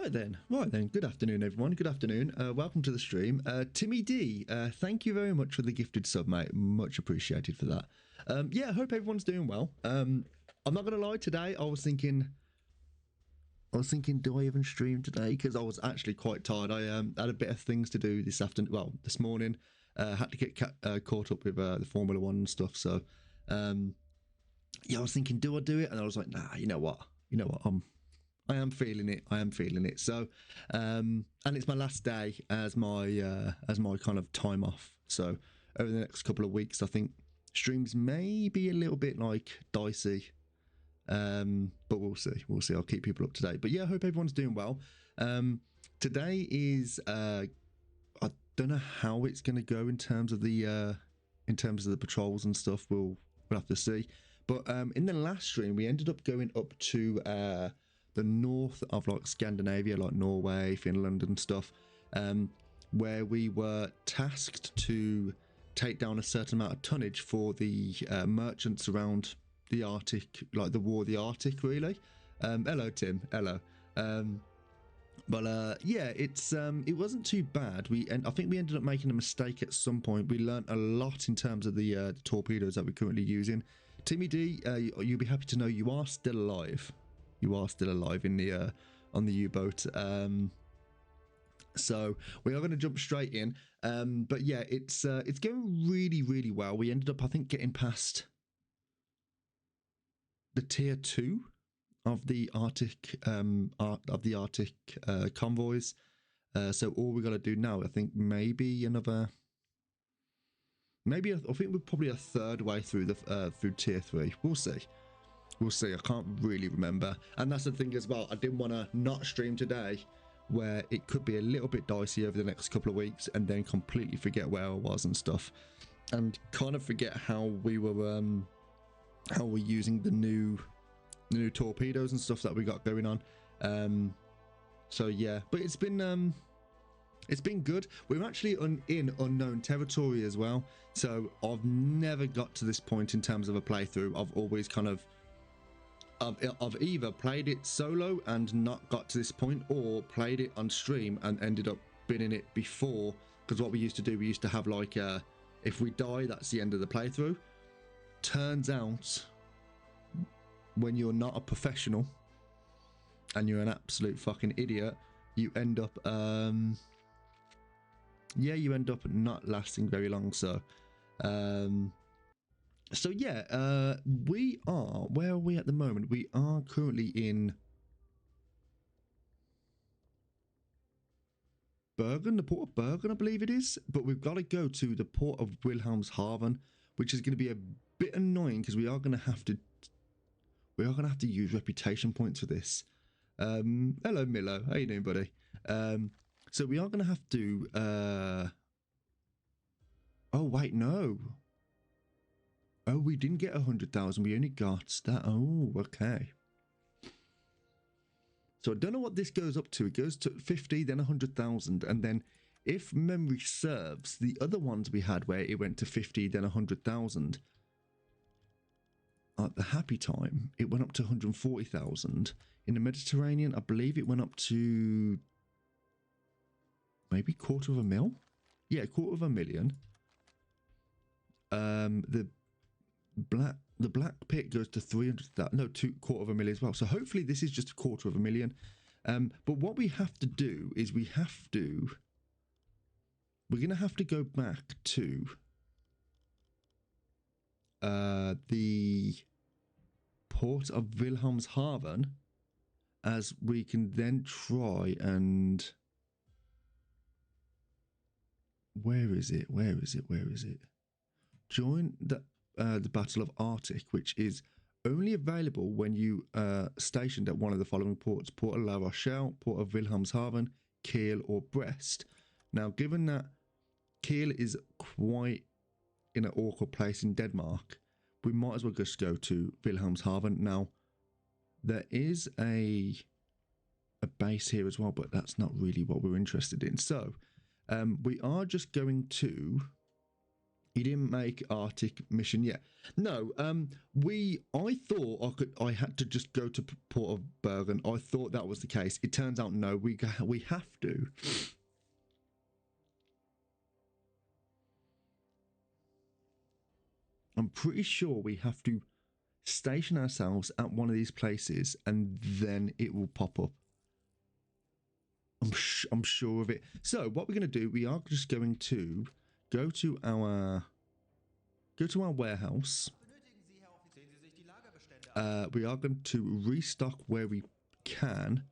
Right then. Good afternoon, everyone. Good afternoon. Welcome to the stream. Timmy D, thank you very much for the gifted sub, mate. Much appreciated for that. Yeah, I hope everyone's doing well. I'm not gonna lie. Today, I was thinking, do I even stream today? Because I was actually quite tired. I had a bit of things to do this afternoon. Well, this morning, had to get caught up with the Formula One and stuff. So, yeah, I was thinking, do I do it? And I was like, nah. You know what? I am feeling it. So, and it's my last day as my kind of time off. So over the next couple of weeks, I think streams may be a little bit like dicey, but we'll see. I'll keep people up to date. But yeah, I hope everyone's doing well. Today is I don't know how it's going to go in terms of the patrols and stuff. We'll have to see. But in the last stream, we ended up going up to the north of like Scandinavia, like Norway, Finland and stuff, where we were tasked to take down a certain amount of tonnage for the merchants around the Arctic, like the War of the Arctic, really. Hello, Tim. Hello. But yeah, it wasn't too bad. I think we ended up making a mistake at some point. We learnt a lot in terms of the torpedoes that we're currently using. Timmy D, you'll be happy to know you are still alive. You are still alive in the on the U-boat. So we are going to jump straight in. But yeah, it's going really, really well. We ended up, I think, getting past the tier 2 of the Arctic convoys. So all we got to do now, I think, I think we're probably a third way through the through tier 3. We'll see. I can't really remember, and that's the thing as well. I didn't want to not stream today, where it could be a little bit dicey over the next couple of weeks, and then completely forget where I was and stuff, and kind of forget how we're using the new torpedoes and stuff that we got going on. So yeah, but it's been good. We're actually in unknown territory as well, so I've never got to this point in terms of a playthrough. I've always kind of I've either played it solo and not got to this point, or played it on stream and ended up being in it before. Because what we used to do, we used to have like if we die, that's the end of the playthrough. Turns out, when you're not a professional and you're an absolute fucking idiot, you end up you end up not lasting very long. So yeah, where are we at the moment? We are currently in Bergen, the port of Bergen, I believe it is. But we've got to go to the port of Wilhelmshaven, which is going to be a bit annoying because we are going to have to use reputation points for this. Hello, Milo. How you doing, buddy? So we are going to have to. Oh wait, no. Oh, we didn't get 100,000. We only got that. Oh, okay. So I don't know what this goes up to. It goes to 50, then 100,000, and then, if memory serves, the other ones we had where it went to 50, then 100,000. At the happy time, it went up to 140,000. In the Mediterranean, I believe it went up to maybe $250,000. Yeah, $250,000. The black pit goes to 300,000. No, $250,000 as well. So hopefully this is just $250,000. But what we have to do is we're gonna have to go back to the port of Wilhelmshaven, as we can then try and where is it? Join the Battle of Arctic, which is only available when you are stationed at one of the following ports: Port of La Rochelle, Port of Wilhelmshaven, Kiel, or Brest. Now, given that Kiel is quite in an awkward place in Denmark, we might as well just go to Wilhelmshaven. Now, there is a base here as well, but that's not really what we're interested in. So we are just going to You didn't make Arctic mission yet. No, I thought I had to just go to Port of Bergen. I thought that was the case. It turns out no, we have to. I'm pretty sure we have to station ourselves at one of these places and then it will pop up. I'm sure of it. So what we're going to do, we are just going to go to our warehouse. We are going to restock where we can.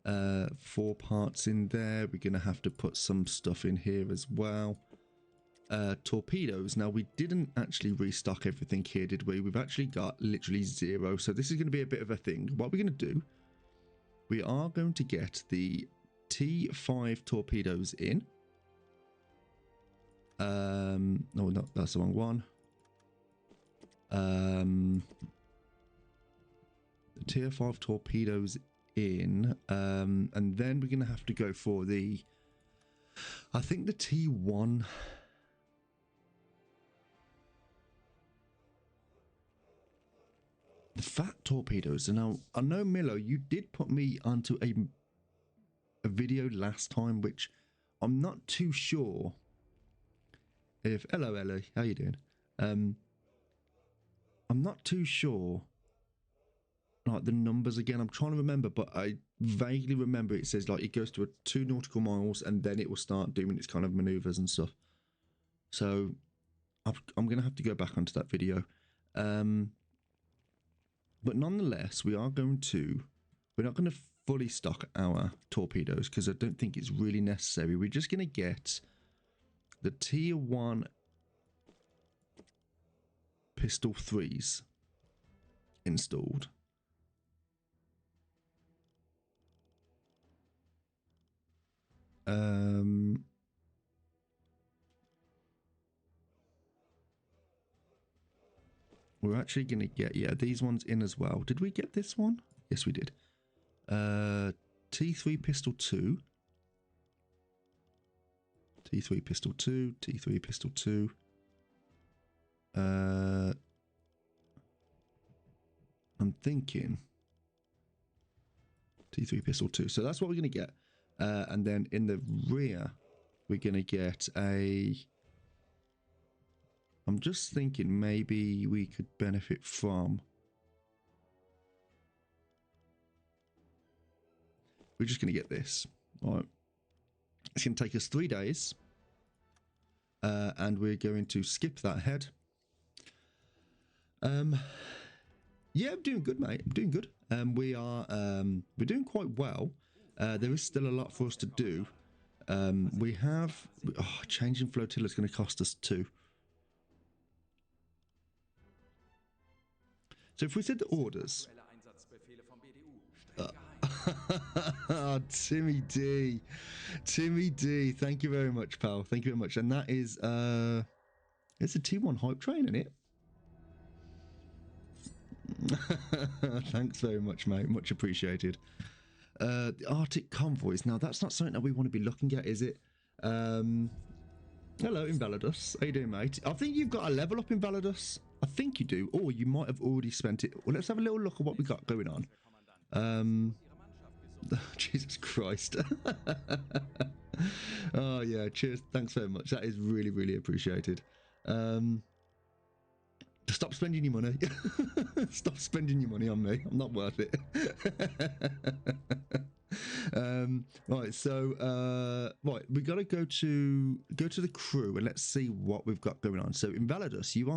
4 parts in there. We're going to have to put some stuff in here as well. Torpedoes. Now, we didn't actually restock everything here, did we? We've actually got literally 0. So this is going to be a bit of a thing. What we're going to do, we are going to get the T5 torpedoes in. No, that's the wrong one. The tier 5 torpedoes in, and then we're going to have to go for the, I think the T1. The fat torpedoes. And now, I know, Milo, you did put me onto a video last time, which I'm not too sure if... Hello, Ellie. How you doing? I'm not too sure, like, the numbers again. I'm trying to remember, but I vaguely remember it says, like, it goes to 2 nautical miles, and then it will start doing its kind of maneuvers and stuff. So, I'm going to have to go back onto that video. But nonetheless, we're not going to fully stock our torpedoes because I don't think it's really necessary. We're just going to get the tier 1 pistol 3s installed. We're actually going to get, yeah, these ones in as well. Did we get this one? Yes, we did. T3 pistol 2. T3 pistol 2. T3 pistol 2. I'm thinking T3 pistol 2. So that's what we're going to get. And then in the rear, we're going to get a... I'm just thinking maybe we could benefit from... We're just going to get this. All right. It's going to take us 3 days. And we're going to skip that head. Yeah, I'm doing good, mate. I'm doing good. We're doing quite well. There is still a lot for us to do. We have... changing flotilla is going to cost us 2. So if we said the orders... Timmy D. Timmy D. Thank you very much, pal. Thank you very much. And that is... it's a T1 hype train, isn't it? Thanks very much, mate. Much appreciated. The Arctic convoys. Now, that's not something that we want to be looking at, is it? Hello, Invalidus. How you doing, mate? I think you've got a level up, Invalidus. I think you do. Or you might have already spent it. Well, let's have a little look at what we got going on. Jesus Christ. Oh, yeah. Cheers. Thanks very much. That is really, really appreciated. Stop spending your money. Stop spending your money on me. I'm not worth it. Right, so right, we got to go to the crew and let's see what we've got going on. So Invalidus, you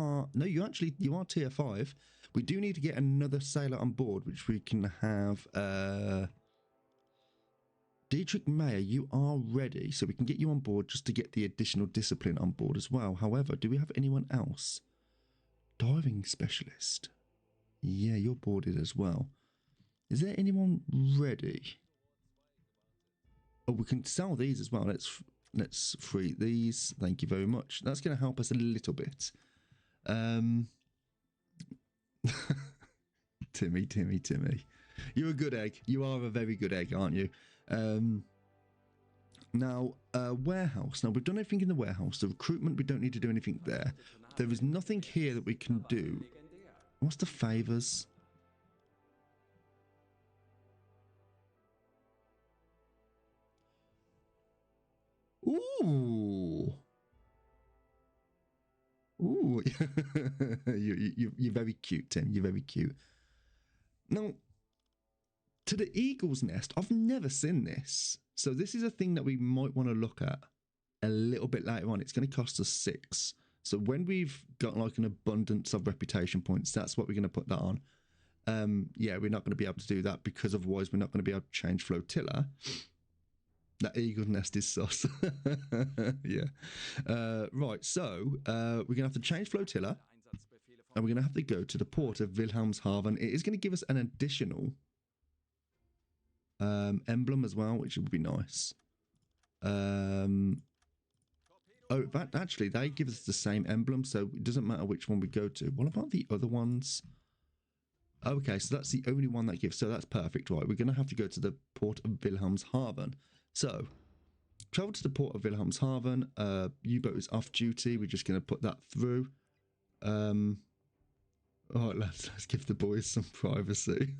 are tier 5. We do need to get another sailor on board, which we can have. Dietrich Mayer, you are ready, so we can get you on board just to get the additional discipline on board as well. However, do we have anyone else? Diving specialist. Yeah, you're boarded as well. Is there anyone ready? Oh, we can sell these as well. Let's free these. Thank you very much. That's going to help us a little bit. Timmy. You're a good egg. You are a very good egg, aren't you? Now, warehouse. Now, we've done everything in the warehouse. The recruitment, we don't need to do anything there. There is nothing here that we can do. What's the favours? Ooh. Ooh. You're very cute, Tim. You're very cute. Now, to the Eagle's Nest, I've never seen this. So this is a thing that we might want to look at a little bit later on. It's going to cost us 6. So when we've got like an abundance of reputation points, that's what we're going to put that on. Yeah, we're not going to be able to do that because otherwise we're not going to be able to change Flotilla. That Eagle's Nest is sus. Yeah. Right, so we're going to have to change Flotilla. And we're going to have to go to the port of Wilhelmshaven. It is going to give us an additional emblem as well, which would be nice. Oh, that actually, they give us the same emblem, so it doesn't matter which one we go to. What about the other ones? Okay, so that's the only one that gives, so that's perfect, right? We're going to have to go to the port of Wilhelmshaven. So, travel to the port of Wilhelmshaven. U-boat is off duty. We're just going to put that through. All right, let's give the boys some privacy.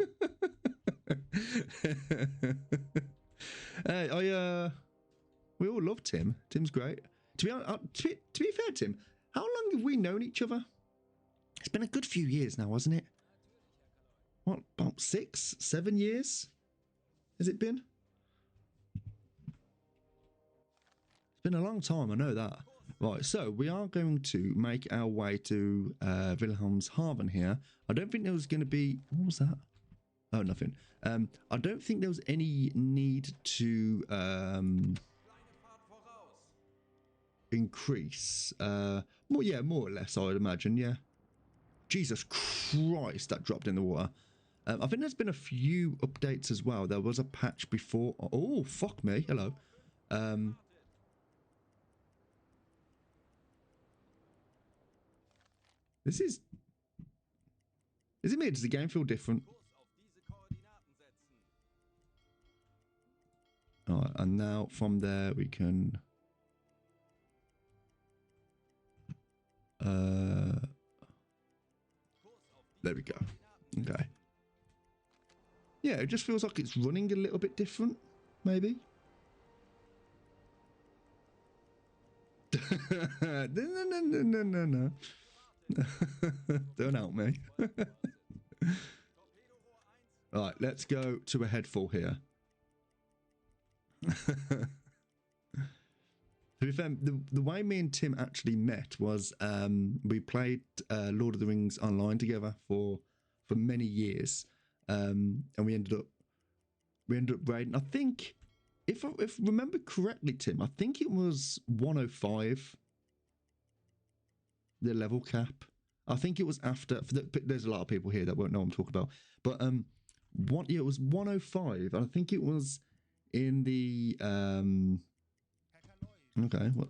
Hey, we all love Tim. Tim's great. To be fair, Tim, how long have we known each other? It's been a good few years now, hasn't it? What, about 6, 7 years? Has it been? It's been a long time, I know that. Right, so we are going to make our way to Wilhelmshaven here. I don't think there was going to be... What was that? Oh, nothing. I don't think there was any need to increase. More or less, I would imagine, yeah. Jesus Christ, that dropped in the water. I think there's been a few updates as well. There was a patch before. Oh, fuck me. Hello. This is... Is it me? Does the game feel different? Alright, and now from there we can... There we go. Okay. Yeah, it just feels like it's running a little bit different, maybe. No. Don't help me. Right, let's go to a headfall here. To be fair, the way me and Tim actually met was we played Lord of the Rings online together for many years, and we ended up raiding. I think, if I remember correctly, Tim, I think it was 105, the level cap. I think it was after. There's a lot of people here that won't know what I'm talking about, but it was 105, and I think it was in the Okay, what?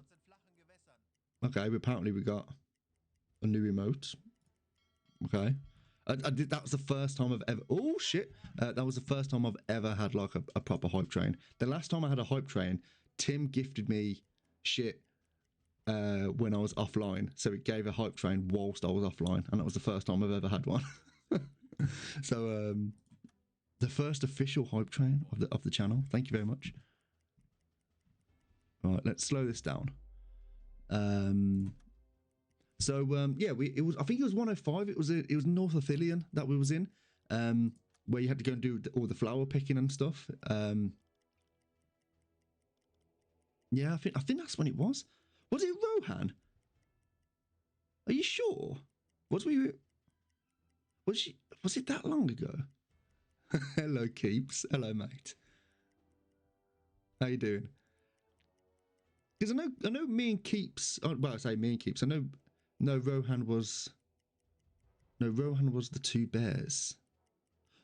Okay, apparently we got a new remote. Okay. I did. That was the first time I've ever... Oh, shit. That was the first time I've ever had, like, a proper hype train. The last time I had a hype train, Tim gifted me shit when I was offline. So it gave a hype train whilst I was offline. And that was the first time I've ever had one. So, the first official hype train of the channel. Thank you very much. Right, let's slow this down. Yeah, it was. I think it was 105. It was North Athelion that we was in, where you had to go and do all the flower picking and stuff. Yeah, I think that's when it was. Was it Rohan? Are you sure? Was it that long ago? Hello, Keeps. Hello, mate. How you doing? Because I know me and Keeps. Well, I say me and Keeps. I know. No, Rohan was the two bears.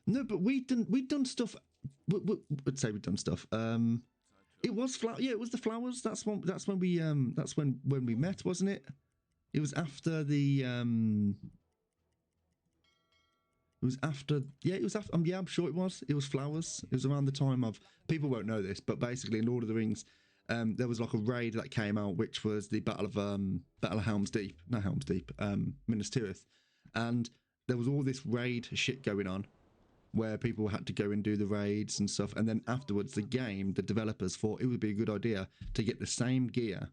No, but we'd done stuff. I'd say we'd done stuff. It was flower. Yeah, it was the flowers. That's when we met, wasn't it? It was after the. It was after. Yeah, it was after. Yeah, I'm sure it was. It was flowers. It was around the time of. People won't know this, but basically, in Lord of the Rings. there was like a raid that came out, which was the Battle of Helm's Deep, not Helm's Deep, Minas Tirith, and there was all this raid shit going on, where people had to go and do the raids and stuff, and then afterwards, the developers thought it would be a good idea to get the same gear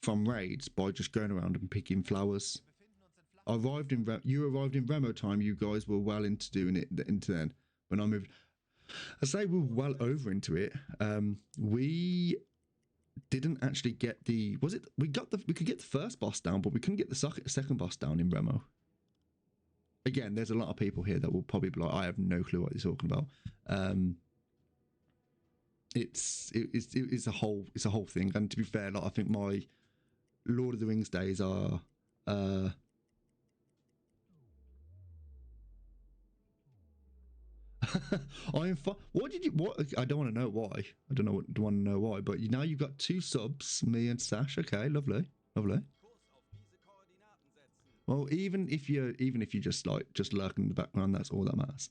from raids by just going around and picking flowers. You arrived in Remo time. You guys were well into doing it into then. When I moved, I say we were well over into it. We didn't actually get the. Was it? We could get the first boss down, but we couldn't get the second boss down in Remo. Again, there's a lot of people here that will probably be like, I have no clue what you're talking about. It's a whole thing. And to be fair, like, I think my Lord of the Rings days are. What did you? What? I don't want to know why. I don't want to know why. But now you've got 2 subs, me and Sash. Okay, lovely. Well, even if you just lurk in the background, that's all that matters.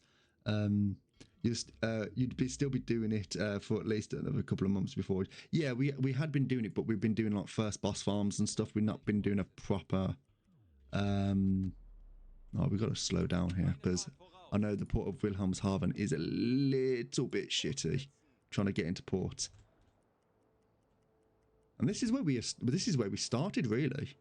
You'd still be doing it for at least another couple of months before. Yeah, we had been doing it, but we've been doing like first boss farms and stuff. We've not been doing a proper. Oh, we've got to slow down here because I know the port of Wilhelmshaven is a little bit shitty. Trying to get into port, and this is where we started really.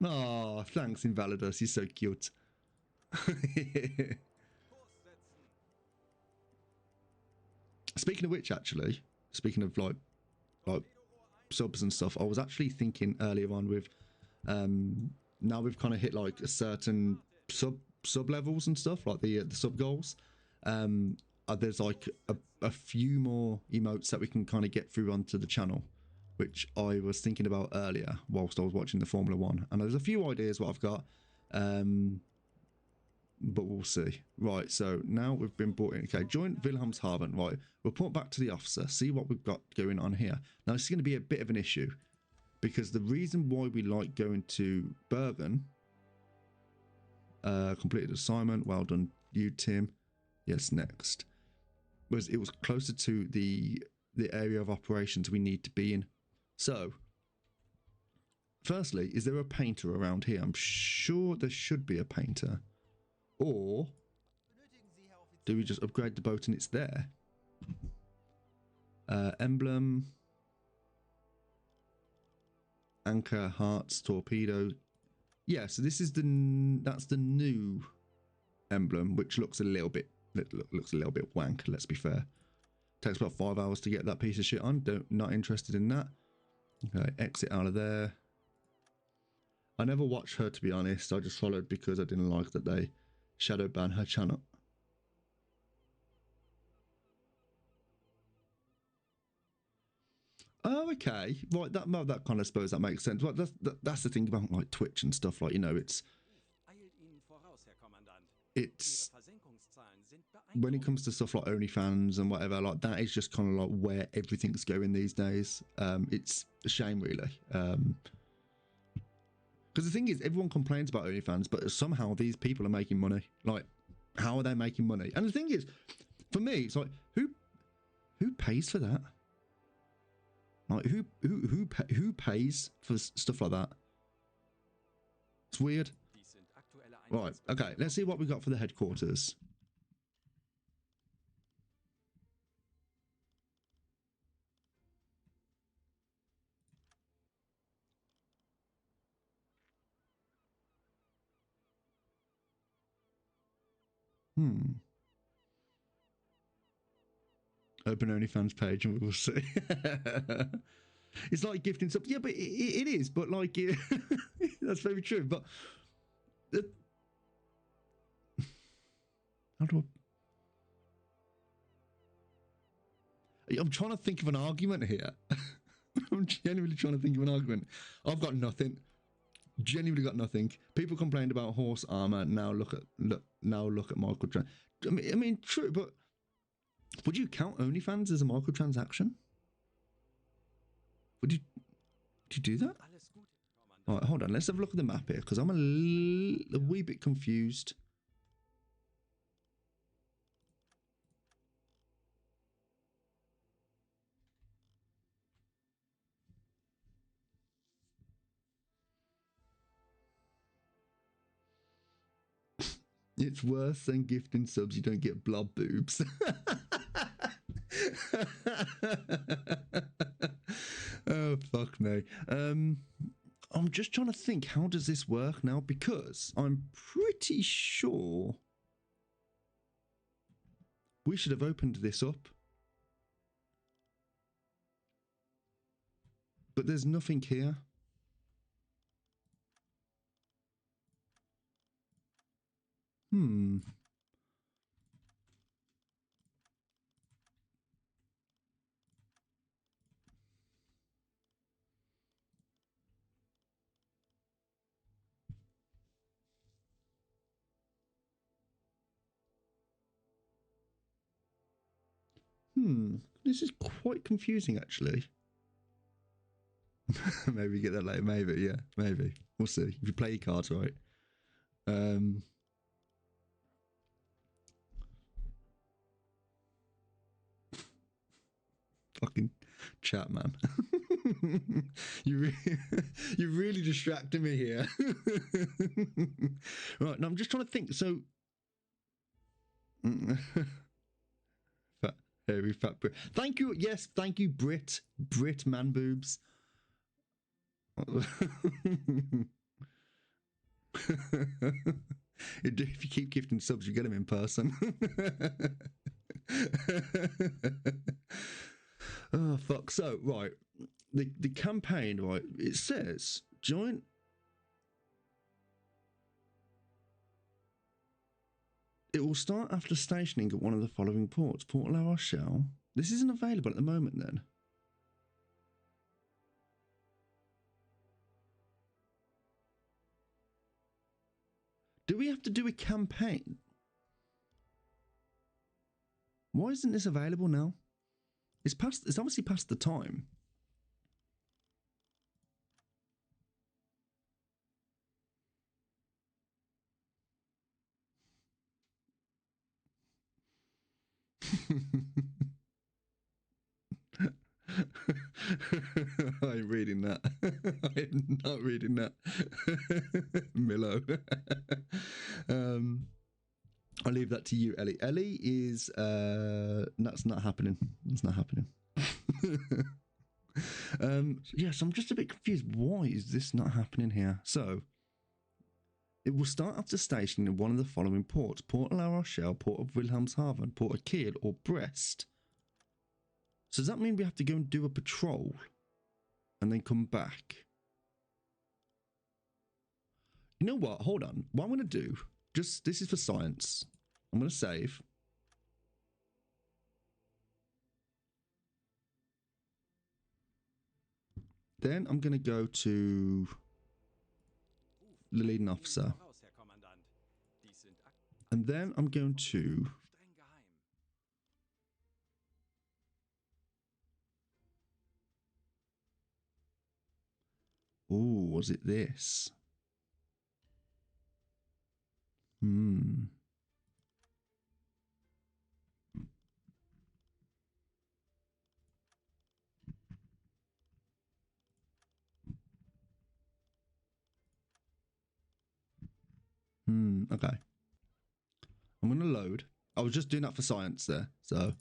Oh, thanks, Invalidus. He's so cute. Speaking of which, actually, speaking of like subs and stuff, I was actually thinking earlier on with now we've kind of hit like a certain sub levels and stuff, like the sub goals. There's like a few more emotes that we can kind of get through onto the channel, which I was thinking about earlier whilst I was watching the Formula 1. And there's a few ideas what I've got, but we'll see. Right, so now we've been brought in. Okay, join Wilhelmshaven. Right, report back to the officer, see what we've got going on here. Now, this is going to be a bit of an issue, because the reason why we like going to Bergen, completed assignment, well done you, Tim. Yes, next. It was closer to the area of operations we need to be in. So, firstly, is there a painter around here? I'm sure there should be a painter. Or do we just upgrade the boat and it's there? Emblem, anchor, hearts, torpedo. Yeah, so this is that's the new emblem, which looks a little bit wank. Let's be fair. Takes about 5 hours to get that piece of shit on. Not interested in that. Okay, exit out of there. I never watched her, to be honest. I just followed because I didn't like that they shadow ban her channel. Oh, okay. Right, that kind of suppose that makes sense. Well, that's the thing about like Twitch and stuff. Like, you know, it's when it comes to stuff like OnlyFans and whatever, like that is just kind of like where everything's going these days. It's a shame, really. Because the thing is, everyone complains about OnlyFans, but somehow these people are making money. Like, how are they making money? And the thing is, for me, it's like, who pays for that? Like, who pays for stuff like that? It's weird. Right, okay, let's see what we got for the headquarters. Open OnlyFans page and we'll see. It's like gifting stuff. Yeah, but it is. But like, that's very true. But how do I'm trying to think of an argument here. I'm genuinely trying to think of an argument. I've got nothing. Genuinely got nothing. People complained about horse armor. Now look at microtransaction. I mean, true, but would you count OnlyFans as a microtransaction? Would you do that? All right, hold on. Let's have a look at the map here because I'm a wee bit confused. It's worse than gifting subs. You don't get blob boobs. Oh, fuck me. I'm just trying to think, how does this work now? Because I'm pretty sure we should have opened this up. But there's nothing here. This is quite confusing, actually. Maybe get that later. Maybe, yeah, maybe. We'll see. If you play your cards right. Fucking chat, man. You're really distracting me here. Right, now I'm just trying to think. So, fat Brit. Thank you. Yes, thank you, Brit man boobs. If you keep gifting subs, you get them in person. Oh, fuck. So, right, the campaign, right, it says join. It will start after stationing at one of the following ports. Port La Rochelle. This isn't available at the moment, then. Do we have to do a campaign? Why isn't this available now? It's obviously past the time. I'm reading that. I'm not reading that. Milo. I'll leave that to you, Ellie. Ellie is that's not happening. It's not happening. Yes, I'm just a bit confused. Why is this not happening here? So it will start after stationing in one of the following ports: Port La Rochelle, Port of Wilhelmshaven, Port of Kiel, or Brest. So does that mean we have to go and do a patrol and then come back? You know what? Hold on. What I'm going to do, this is for science. I'm going to save. Then I'm going to go to the leading officer. And then I'm going to... Oh, was it this? Okay. I'm going to load. I was just doing that for science there, so...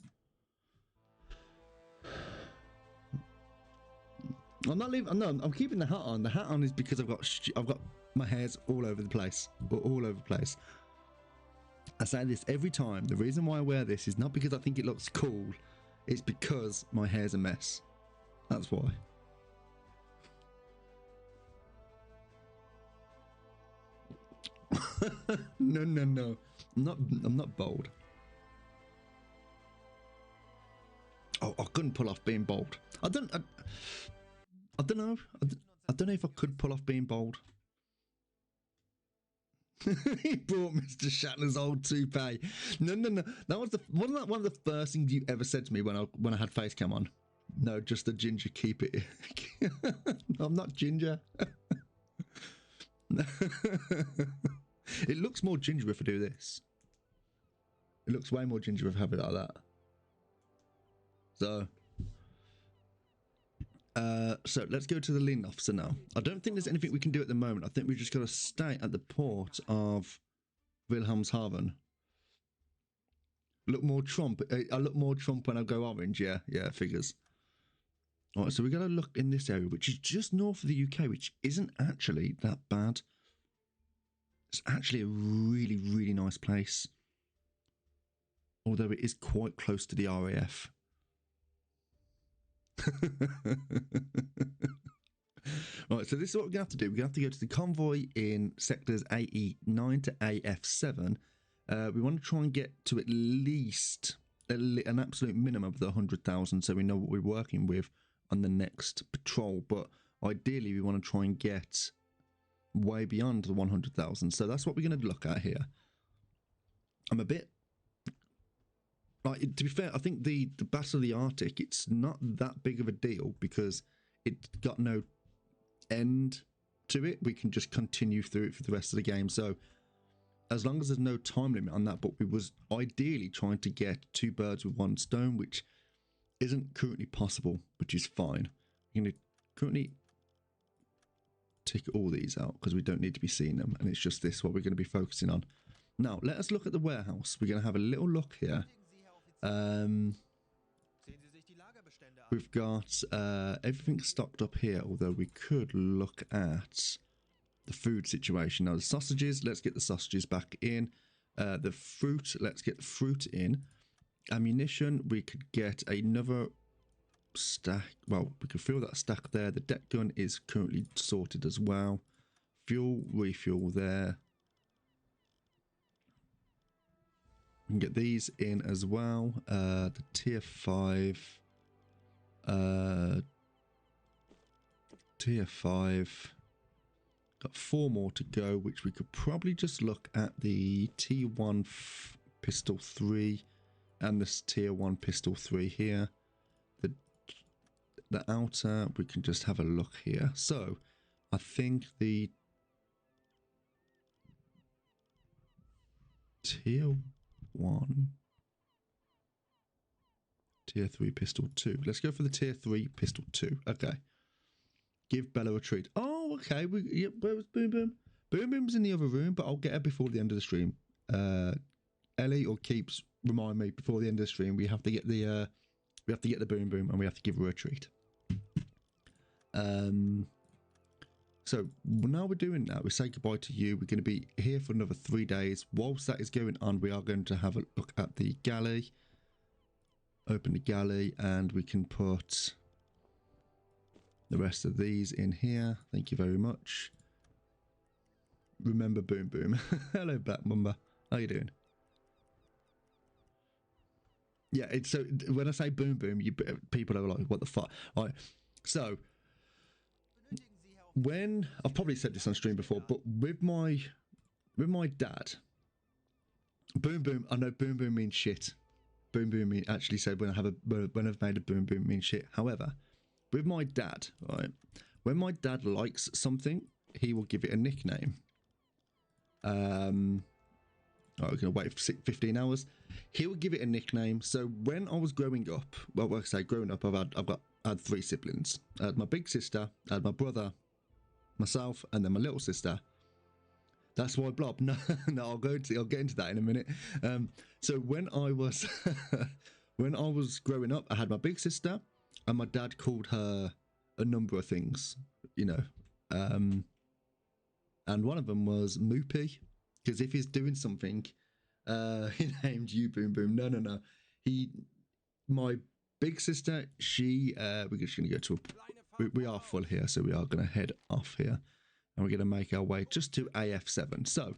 I'm not leaving. No, I'm keeping the hat on. The hat on is because I've got my hairs all over the place, all over the place. I say this every time. The reason why I wear this is not because I think it looks cool. It's because my hair's a mess. That's why. No. I'm not bold. Oh, I couldn't pull off being bold. I don't know. I don't know if I could pull off being bold. He brought Mr. Shatner's old toupee. No. That was one of the first things you ever said to me when I had face cam on. No, just the ginger. Keep it. I'm not ginger. It looks more ginger if I do this. It looks way more ginger if I have it like that. So let's go to the lean officer now. I don't think there's anything we can do at the moment. I think we've just got to stay at the port of Wilhelmshaven. Look more Trump. I look more Trump when I go orange. Yeah, yeah, figures. All right, so we're going to look in this area, which is just north of the UK, which isn't actually that bad. It's actually a really, really nice place. Although it is quite close to the RAF. Right, so this is what we're going to have to do. We're going to have to go to the convoy in sectors AE9 to AF7. We want to try and get to at least an absolute minimum of the 100,000 so we know what we're working with on the next patrol. But ideally, we want to try and get way beyond the 100,000. So that's what we're going to look at here. I'm a bit... Like, to be fair, I think the Battle of the Arctic, it's not that big of a deal because it got no end to it. We can just continue through it for the rest of the game. So as long as there's no time limit on that, but we was ideally trying to get 2 birds with 1 stone, which isn't currently possible, which is fine. I'm going to currently tick all these out because we don't need to be seeing them, and it's just this what we're going to be focusing on. Now, let us look at the warehouse. We're going to have a little look here. We've got everything stocked up here, although we could look at the food situation. Now, the sausages, let's get the sausages back in. The fruit, let's get the fruit in. Ammunition, we could get another stack. Well, we could fill that stack there. The deck gun is currently sorted as well. Fuel, refuel there. We can get these in as well. The tier 5. Tier 5. Got 4 more to go, which we could probably just look at the T1 pistol 3 and this tier 1 pistol 3 here. The outer, we can just have a look here. So, I think the tier 1, tier 3 pistol 2. Let's go for the tier 3 pistol 2. Okay. Give Bella a treat. Oh, okay. Where was Boom Boom? Boom Boom's in the other room, but I'll get her before the end of the stream. Ellie or Keeps remind me before the end of the stream. We have to get the Boom Boom and we have to give her a treat. So now we're doing that. We say goodbye to you. We're going to be here for another 3 days. Whilst that is going on, we are going to have a look at the galley. Open the galley and we can put the rest of these in here. Thank you very much. Remember Boom Boom. Hello, Black Mamba. How you doing? Yeah, it's so when I say Boom Boom, people are like, what the fuck? All right. So when I've probably said this on stream before, but with my dad, Boom Boom, I know Boom Boom means shit. Boom Boom actually said when I've made a Boom Boom means shit. However, with my dad, right, when my dad likes something, he will give it a nickname. Oh, we're gonna wait for 15 hours. He will give it a nickname. So when I was growing up, well, like I say, growing up, I had 3 siblings. I had my big sister, I had my brother, myself, and then my little sister. That's why Blob. No, I'll get into that in a minute. So when I was when I was growing up, I had my big sister, and my dad called her a number of things, you know, and one of them was Moopy, because if he's doing something, he named you Boom Boom. No. My big sister, we're just going to go to we are full here, so we are going to head off here. And we're going to make our way just to AF7. So,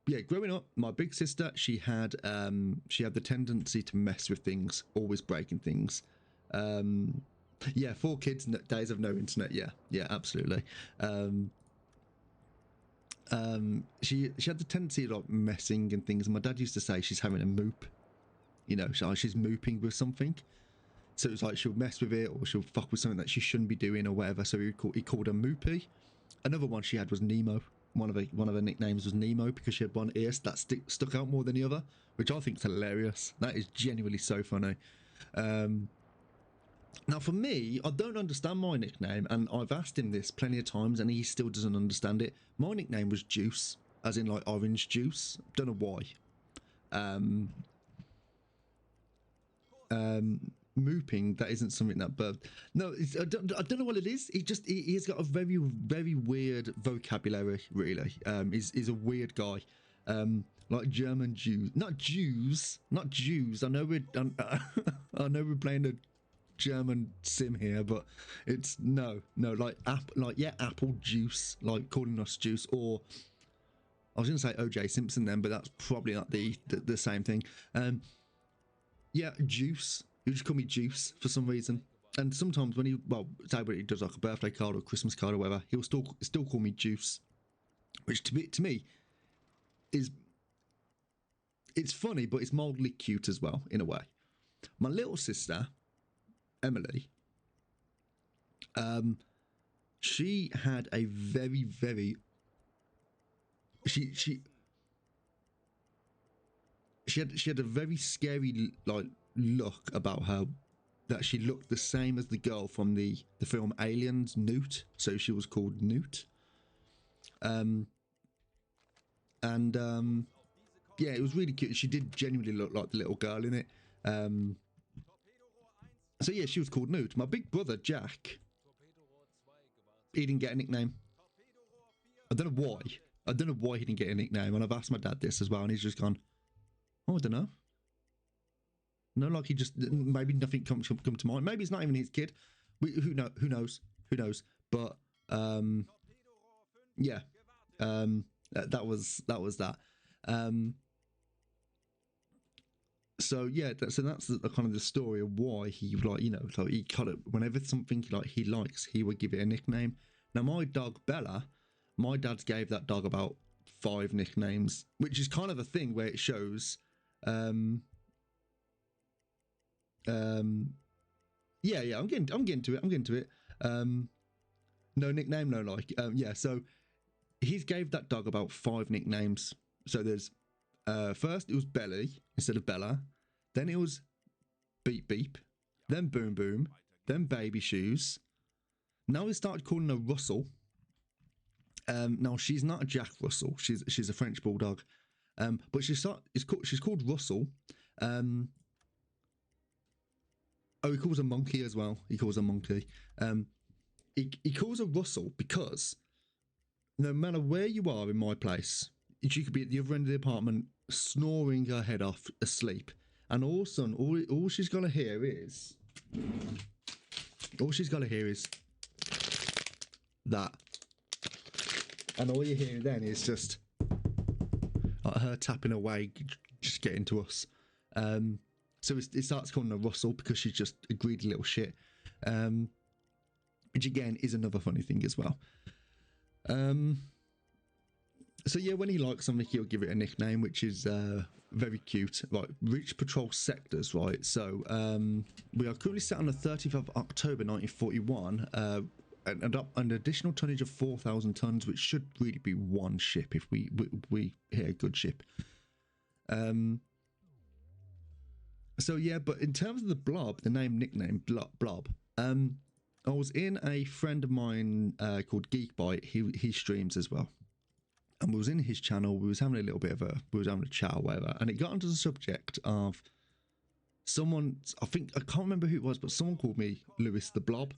yeah, growing up, my big sister, she had the tendency to mess with things, always breaking things. Yeah, 4 kids, days of no internet. Yeah, absolutely. She had the tendency of like messing and things. And my dad used to say she's having a moop. You know, she's mooping with something. So it's like she'll mess with it or she'll fuck with something that she shouldn't be doing or whatever. So he called her Moopy. Another one she had was Nemo. One of her nicknames was Nemo because she had one ear that stuck out more than the other, which I think is hilarious. That is genuinely so funny. Now for me, I don't understand my nickname, and I've asked him this plenty of times and he still doesn't understand it. My nickname was Juice. as in like orange juice. Don't know why. Mooping, that isn't something that birthed. No, I don't know what it is. He's got a very, very weird vocabulary, really. He's a weird guy. Like German Jews. Not Jews. I know I know we're playing a German sim here, but it's no, like apple juice, like calling us juice, or I was going to say OJ Simpson then, but that's probably not the same thing. Yeah, juice. You just call me Juice for some reason. And sometimes when say when he does like a birthday card or a Christmas card or whatever, he'll still call me Juice, which to me is, it's funny, but it's mildly cute as well in a way. My little sister, Emily, she had a very, very she had a very scary like look about her, that she looked the same as the girl from the film Aliens, Newt. So she was called Newt. Yeah, it was really cute. She did genuinely look like the little girl in it. So yeah, she was called Newt. My big brother Jack, he didn't get a nickname. I don't know why he didn't get a nickname, and I've asked my dad this as well, and he's just gone, oh, I don't know. No, like he just, maybe nothing come to mind. Maybe it's not even his kid. Who knows? But yeah, that was that. So yeah, so that's the kind of the story of why he, like, you know, like he kind of, whenever something like he likes, he would give it a nickname. Now my dog Bella, my dad's gave that dog about 5 nicknames, which is kind of a thing where it shows. Yeah, I'm getting to it. No nickname, no like. Yeah, so he's gave that dog about 5 nicknames. So there's first it was Belly instead of Bella, then it was Beep Beep, then Boom Boom, then Baby Shoes. Now he started calling her Russell. Now she's not a Jack Russell. She's a French bulldog. But she's called Russell. He calls her Monkey as well. He calls her Monkey. He calls her Russell because no matter where you are in my place, she could be at the other end of the apartment snoring her head off asleep, and all of a sudden, all she's got to hear is that, and all you hear then is just like her tapping away, just getting to us. So it starts calling her Russell because she's just a greedy little shit, which again is another funny thing as well. So yeah, when he likes something, he'll give it a nickname, which is very cute. Right, Rich Patrol Sectors, right? So we are currently set on the 30th of October 1941, an additional tonnage of 4,000 tons, which should really be 1 ship if we hit a good ship. So yeah, but in terms of the Blob, the nickname Blob, I was in a friend of mine called Geekbite. He streams as well, and we was in his channel. We was having a little bit of we was having a chat or whatever, and it got onto the subject of someone. I can't remember who it was, but someone called me Lewis the Blob,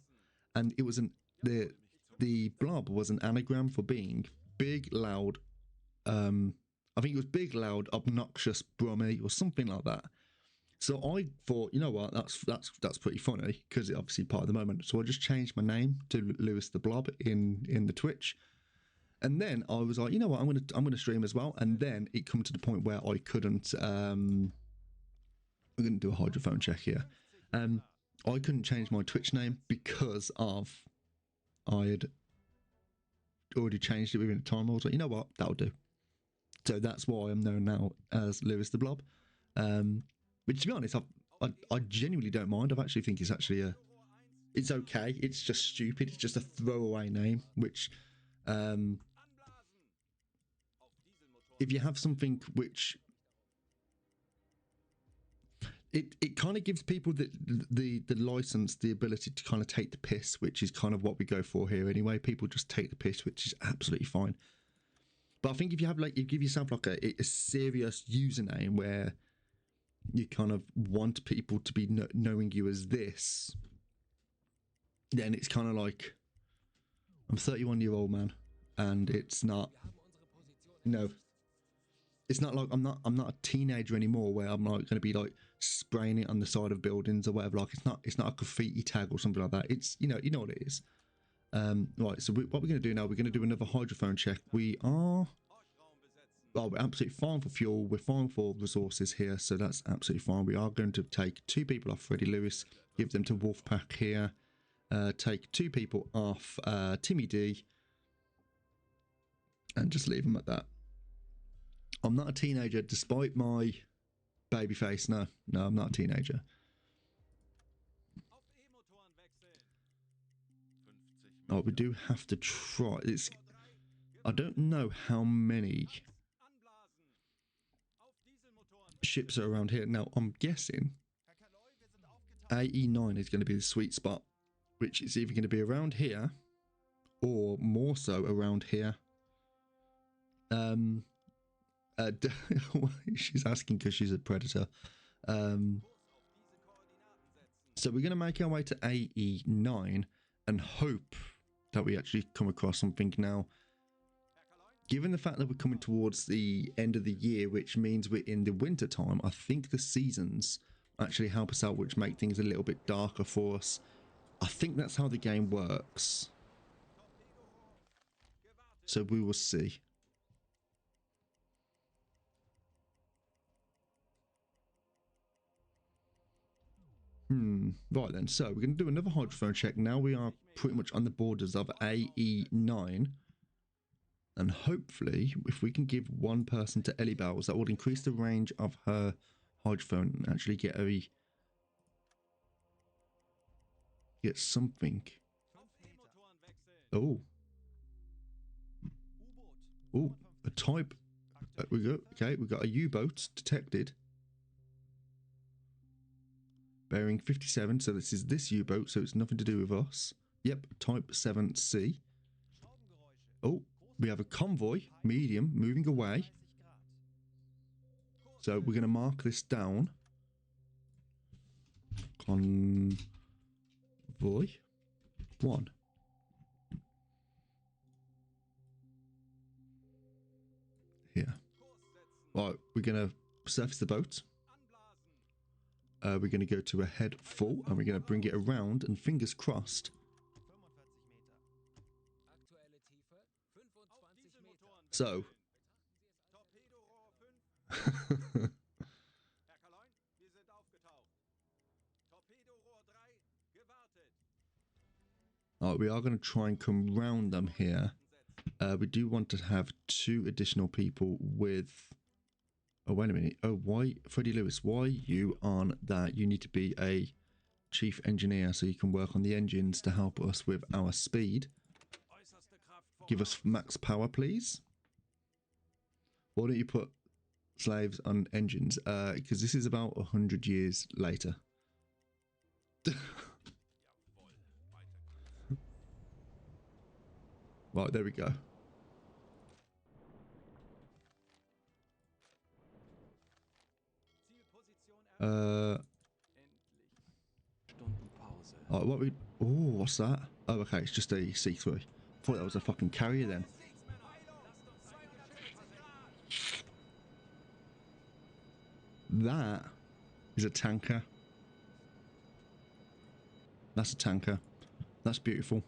and it was the Blob was an anagram for being big, loud. I think it was big, loud, obnoxious, brummy, or something like that. So I thought, you know what, that's pretty funny, because it's obviously part of the moment. So I just changed my name to Lewis the Blob in the Twitch, and then I was like, you know what, I'm gonna stream as well. And then it come to the point where I couldn't. I'm gonna do a hydrophone check here. I couldn't change my Twitch name because I had already changed it within the time. I was like, you know what, that'll do. So that's why I'm known now as Lewis the Blob. But to be honest, I genuinely don't mind. I actually think it's actually it's okay. It's just stupid. It's just a throwaway name, which if you have something which it kind of gives people the license, the ability to kind of take the piss, which is kind of what we go for here anyway. People just take the piss, which is absolutely fine. But I think if you have like, you give yourself like a serious username where you kind of want people to be knowing you as this, then it's kind of like, I'm 31-year-old man, and it's not, you know, it's not like I'm not a teenager anymore where I'm like going to be like spraying it on the side of buildings or whatever. Like it's not a graffiti tag or something like that. It's, you know what it is. Right, so what we're going to do now, we're going to do another hydrophone check. We are, well, we're absolutely fine for fuel, we're fine for resources here, so that's absolutely fine. We are going to take 2 people off Freddie Lewis, give them to Wolfpack here, take 2 people off Timmy D, and just leave them at that. I'm not a teenager, despite my baby face. No, I'm not a teenager. Oh, we do have to try. I don't know how many ships are around here. Now, I'm guessing AE9 is going to be the sweet spot, which is either going to be around here or more so around here. She's asking because she's a predator. So we're going to make our way to AE9 and hope that we actually come across something. Now, given the fact that we're coming towards the end of the year, which means we're in the winter time, I think the seasons actually help us out, which make things a little bit darker for us. I think that's how the game works. So we will see. Right then, so we're going to do another hydrophone check. Now we are pretty much on the borders of AE9. And hopefully, if we can give one person to Ellie Bells, that would increase the range of her hydrophone and actually get something. Oh, a type. We go. Okay, we got a U-boat detected. Bearing 57, so this is this U-boat, so it's nothing to do with us. Yep, type 7C. Oh, we have a convoy, medium, moving away. So we're going to mark this down. Convoy 1. Here. Right, we're going to surface the boat. We're going to go to a head full and we're going to bring it around, and fingers crossed. So. Alright, we are going to try and come round them here. We do want to have 2 additional people with... Oh, wait a minute. Oh, why, Freddie Lewis, why you on that? You need to be a chief engineer so you can work on the engines to help us with our speed. Give us max power, please. Why don't you put slaves on engines? Because this is about 100 years later. Right, there we go. Oh, what we? Oh, what's that? Oh, okay, it's just a C3. I thought that was a fucking carrier then. That is a tanker. That's a tanker. That's beautiful.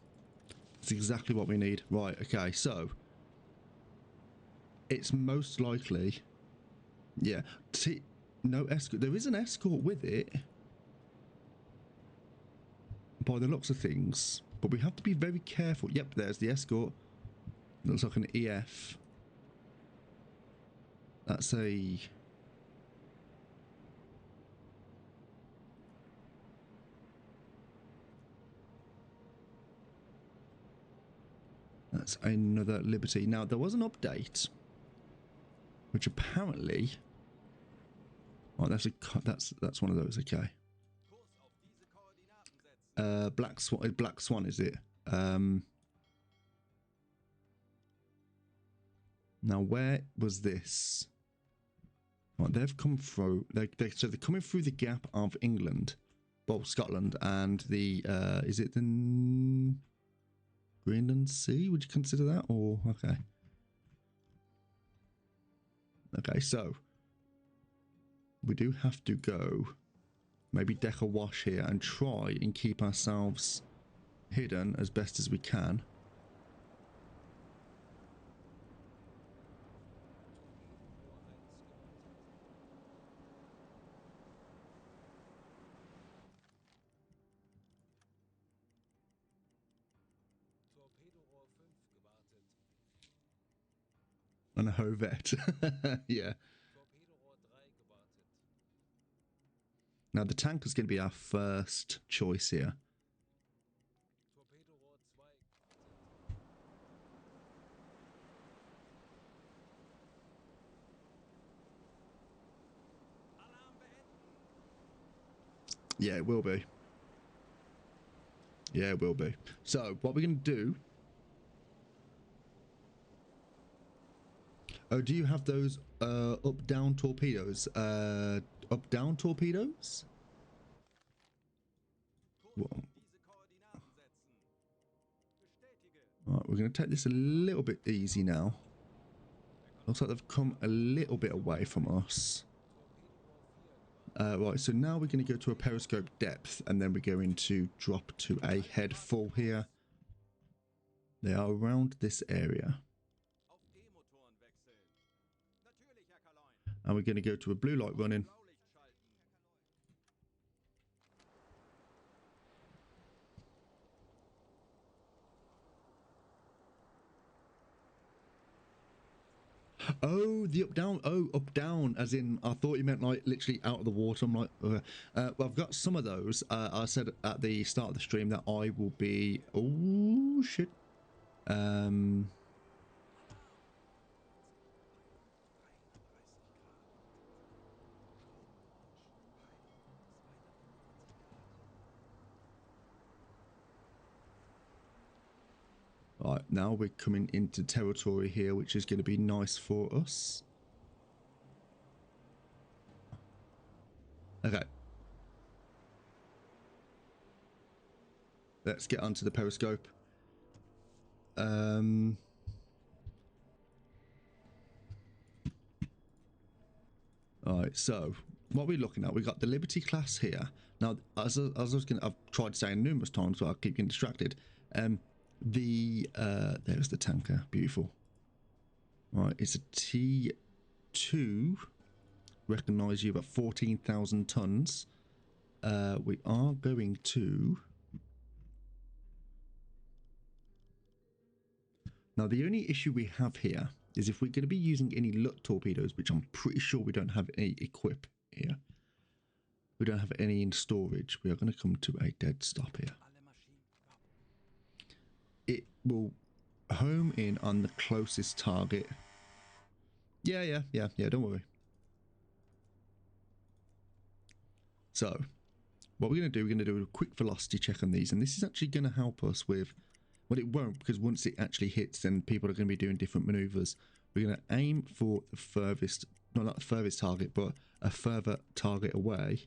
That's exactly what we need. Right, okay, so it's most likely, yeah. No escort. There is an escort with it, by the looks of things, but we have to be very careful. Yep, there's the escort. Looks like an EF. That's a... That's another Liberty. Now, there was an update, which apparently... Oh, that's one of those, okay. Black Swan, is it? Now, where was this? Right, they've come through. So they're coming through the gap of England, well, Scotland, and the is it the Greenland Sea? Would you consider that? Or okay, okay. So we do have to go. Maybe deck a wash here and try and keep ourselves hidden as best as we can. And a Hovette. Yeah. Now the tanker's going to be our first choice here. Yeah, it will be. Yeah, it will be. So what we're going to do... Oh, do you have those up-down torpedoes? Up-down torpedoes? Whoa. Right, we're going to take this a little bit easy now. Looks like they've come a little bit away from us. Right, so now we're going to go to a periscope depth, and then we're going to drop to a head full here. They are around this area. And we're going to go to a blue light running. Oh, the up down. Oh, up down, as in I thought you meant like literally out of the water. I'm like, well, I've got some of those. I said at the start of the stream that I will be. Oh shit. Right, now we're coming into territory here, which is going to be nice for us. Okay. Let's get onto the periscope. Alright, so what we're looking at, we got the Liberty class here. Now, as I was going to, I've tried saying numerous times, but I keep getting distracted. There's the tanker, beautiful. Right, it's a T2. Recognize you about 14,000 tons. We are going to. Now, the only issue we have here is if we're going to be using any LUT torpedoes, which I'm pretty sure we don't have any equip here. We don't have any in storage. We are going to come to a dead stop here. It will home in on the closest target. Yeah, don't worry. So, what we're going to do, we're going to do a quick velocity check on these, and this is actually going to help us with, well, it won't, because once it actually hits, then people are going to be doing different maneuvers. We're going to aim for the furthest, no, not the furthest target, but a further target away.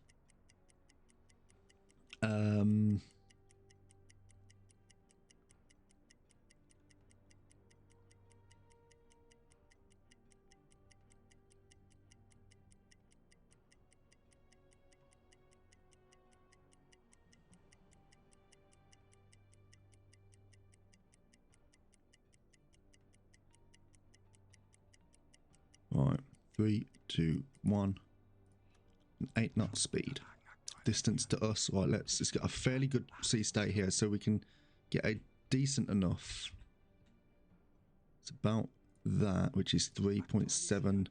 Right, 3, 2, 1. 8 knot speed. Distance to us. Right, let's just get a fairly good sea state here so we can get a decent enough. It's about that, which is 3.7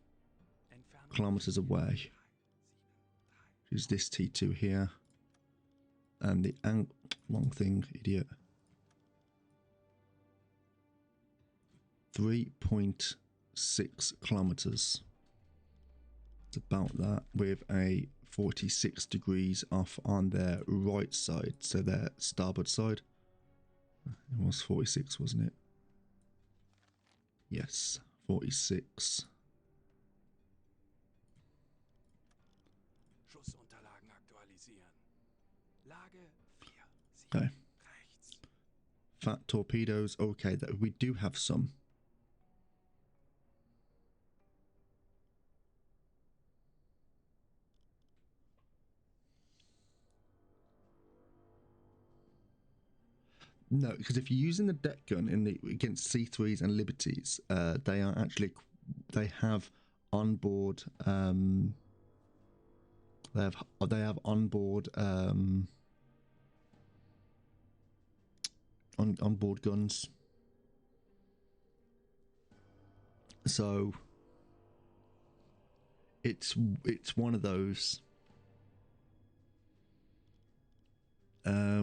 kilometers away. Which is this T2 here. And the wrong thing, idiot. 3.6 kilometers. It's about that with a 46 degrees off on their right side, so their starboard side. It was 46, wasn't it? Yes, 46. Schussunterlagen aktualisieren. Lage 4. Okay. Rechts. Fat torpedoes. Okay, that we do have some. No, because if you're using the deck gun against C3s and Liberties, they are actually, they have onboard they have onboard onboard guns. So it's one of those.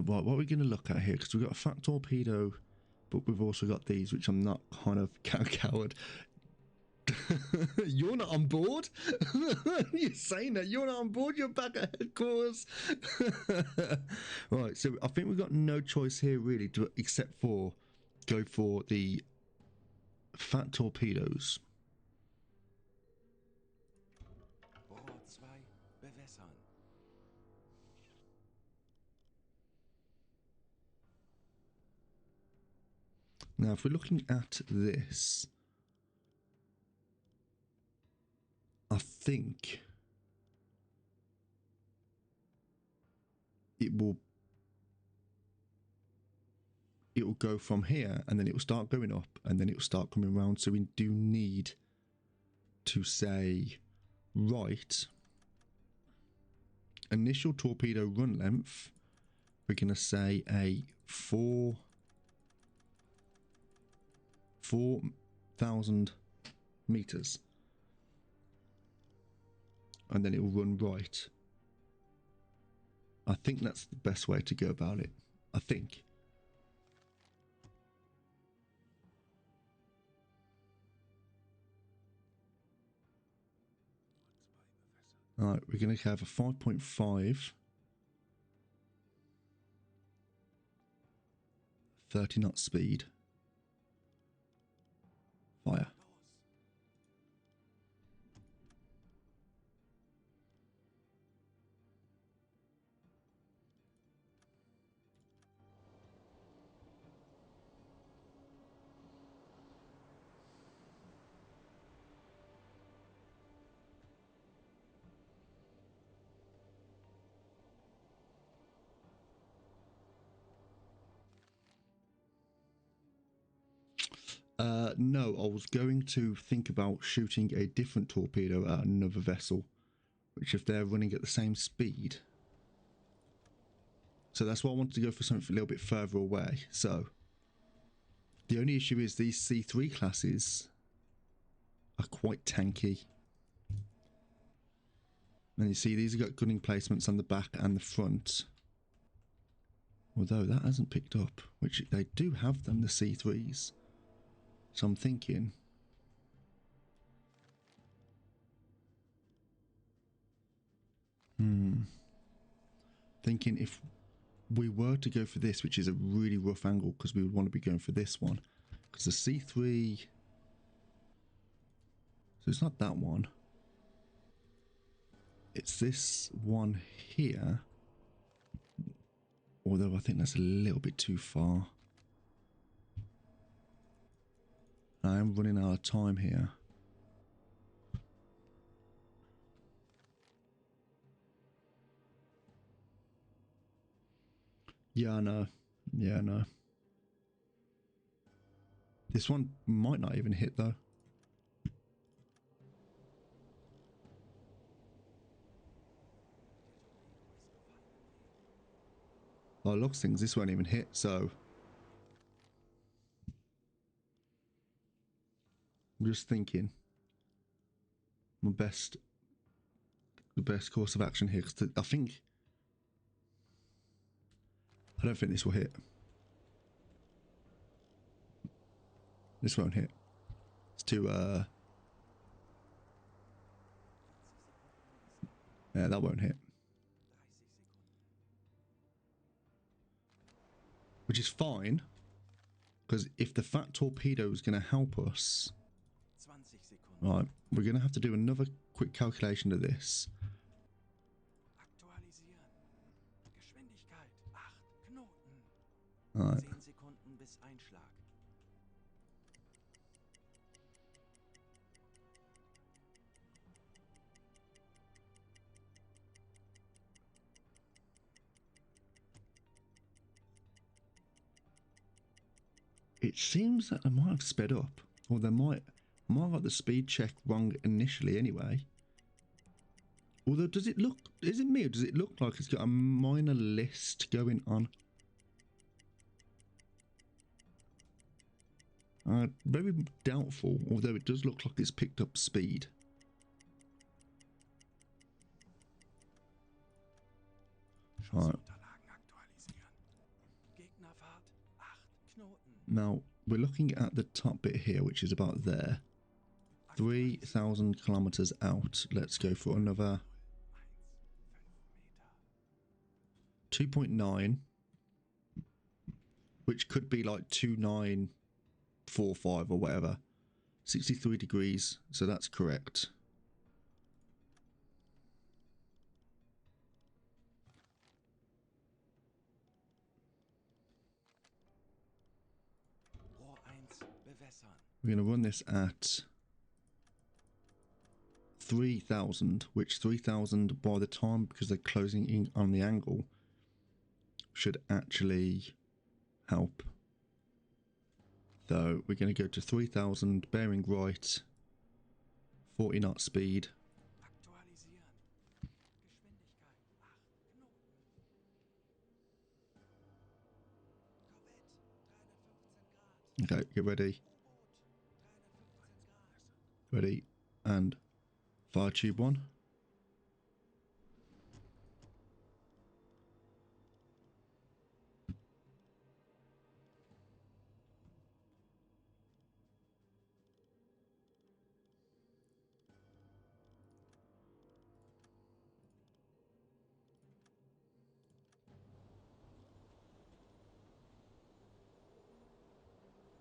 What are we going to look at here? Because we've got a fat torpedo, but we've also got these, which I'm not kind of coward. You're not on board? You're saying that you're not on board? You're back at headquarters. Right, so I think we've got no choice here really, except for go for the fat torpedoes. Bohrer 2 bewässern. Now, if we're looking at this, I think it will go from here, and then it will start going up, and then it will start coming around. So we do need to say, right, initial torpedo run length, we're going to say a 4,000 meters, and then it will run right. I think that's the best way to go about it. I think. All right, we're going to have a 5.5, 30 knot speed. Fire. No, I was going to think about shooting a different torpedo at another vessel, which if they're running at the same speed. So that's why I wanted to go for something a little bit further away. So the only issue is these C3 classes are quite tanky. And you see these have got gunning placements on the back and the front. Although that hasn't picked up, which they do have them, the C3s. So I'm thinking, thinking if we were to go for this, which is a really rough angle because we would want to be going for this one, because the C3, so it's not that one, it's this one here, although I think that's a little bit too far. I am running out of time here. Yeah, I know. Yeah, I know. This one might not even hit though. Oh, looks things this won't even hit, so I'm just thinking the best course of action here, because I don't think this will hit. This won't hit. It's too yeah, that won't hit. Which is fine, because if the fat torpedo is going to help us, Right, we're going to have to do another quick calculation of this. Aktualisieren. Geschwindigkeit 8 Knoten. Right. 10 Sekunden bis Einschlag. It seems that they might have sped up, or they might have got the speed check wrong initially anyway. Although, does it look, is it me, or does it look like it's got a minor list going on? Very doubtful, although it does look like it's picked up speed. Right. Schutzunterlagen aktualisieren. Gegnerfahrt 8 Knoten. Now, we're looking at the top bit here, which is about there. 3,000 kilometers out. Let's go for another 2.9, which could be like 2945 or whatever. 63 degrees, so that's correct. Rohr 1 bewässern. We're going to run this at 3,000, which 3,000 by the time, because they're closing in on the angle, should actually help. So we're going to go to 3,000, bearing right, 40 knot speed. Aktualisieren. Geschwindigkeit 8 Knoten. Korvette 315 Grad. Okay, get ready. U-Boot 315 Grad. Ready, and fire tube 1.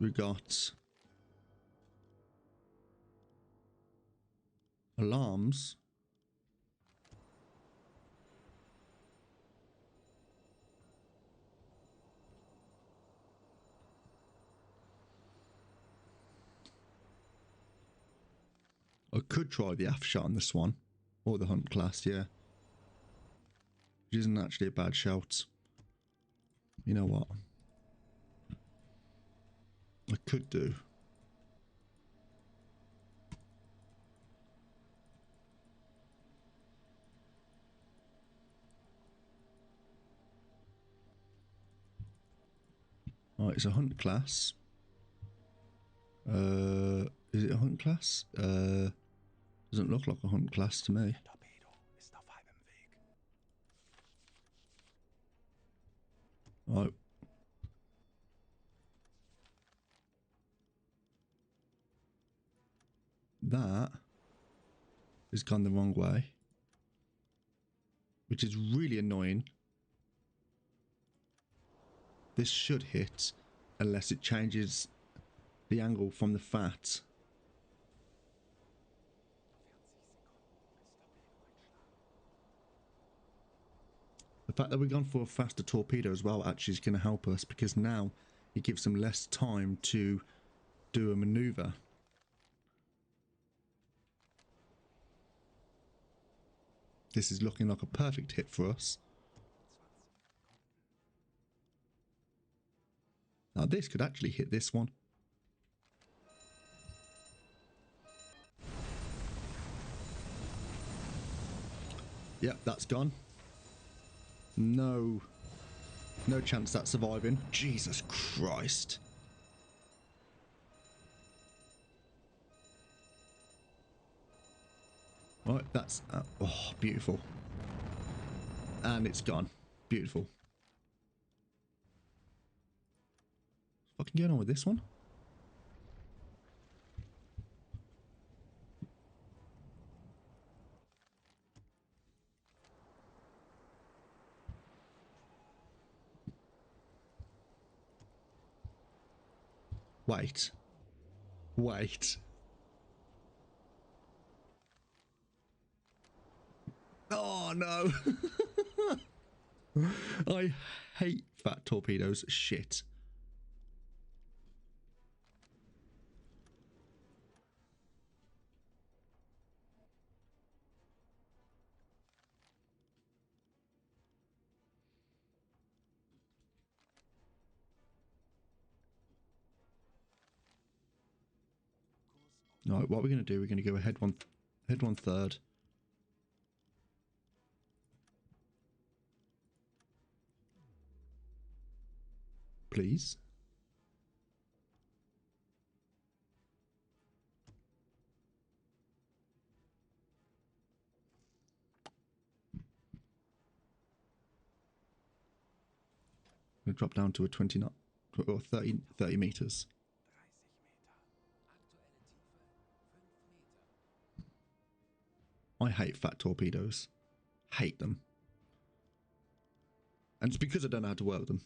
We got alarms. I could try the aft shot on this one, or the hunt class, yeah. Which isn't actually a bad shout. You know what? I could do. Right, it's a hunt class. Is it a hunt class? Doesn't look like a hunt class to me. Torpedo ist auf halbem Weg. Right. That has gone the wrong way, which is really annoying. This should hit unless it changes the angle from the fat. The fact that we've gone for a faster torpedo as well actually is going to help us, because now it gives them less time to do a maneuver. This is looking like a perfect hit for us. Now this could actually hit this one. Yep, that's gone. No chance that's surviving. Jesus Christ. Right, that's oh, beautiful. And it's gone. Beautiful. What's fucking going on with this one? Wait. Wait. Oh no! I hate fat torpedoes. Shit. All right, what we're going to do? We're going to go head one third. Please. We'll drop down to a 20 knot or 30 meters. 30 Meter. I hate fat torpedoes. Hate them. And it's because I don't know how to work them.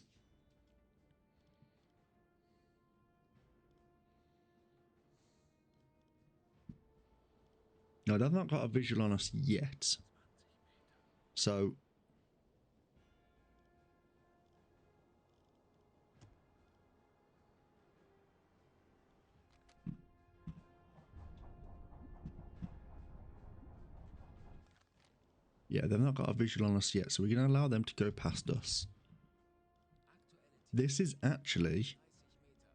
No, they've not got a visual on us yet. So... yeah, they've not got a visual on us yet, so we're going to allow them to go past us. This is actually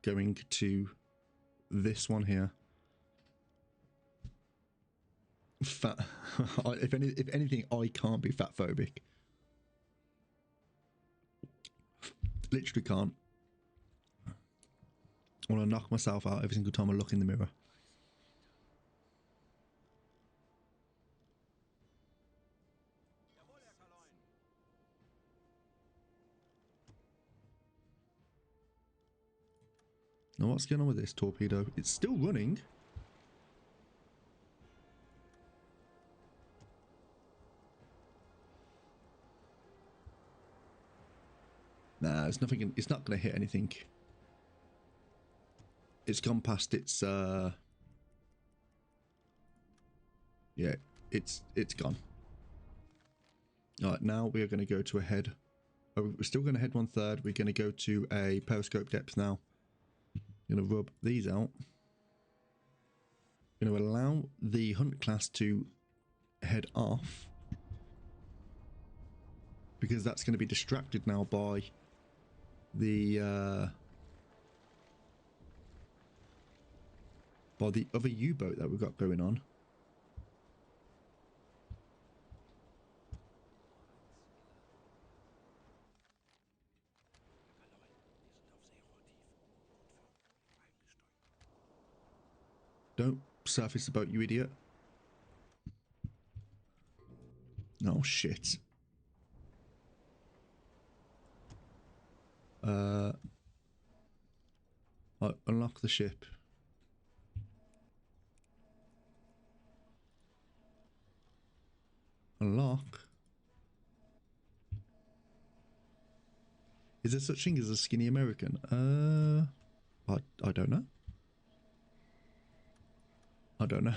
going to this one here. Fat. If anything, I can't be fat phobic. Literally can't. I want to knock myself out every single time I look in the mirror. Jawohl, Herr Kaloin. Now what's going on with this torpedo? It's still running. Nah, it's nothing. It's not going to hit anything. It's gone past its. Yeah, it's gone. All right, now we are going to go to a head. Oh, we're still going to head one third. We're going to go to a periscope depth now. Going to rub these out. Going to allow the Hunt class to head off because that's going to be distracted now by the other U-boat that we've got going on. Don't surface the boat, you idiot. Oh, shit. Unlock the ship. Unlock? Is there such thing as a skinny American? I don't know. I don't know.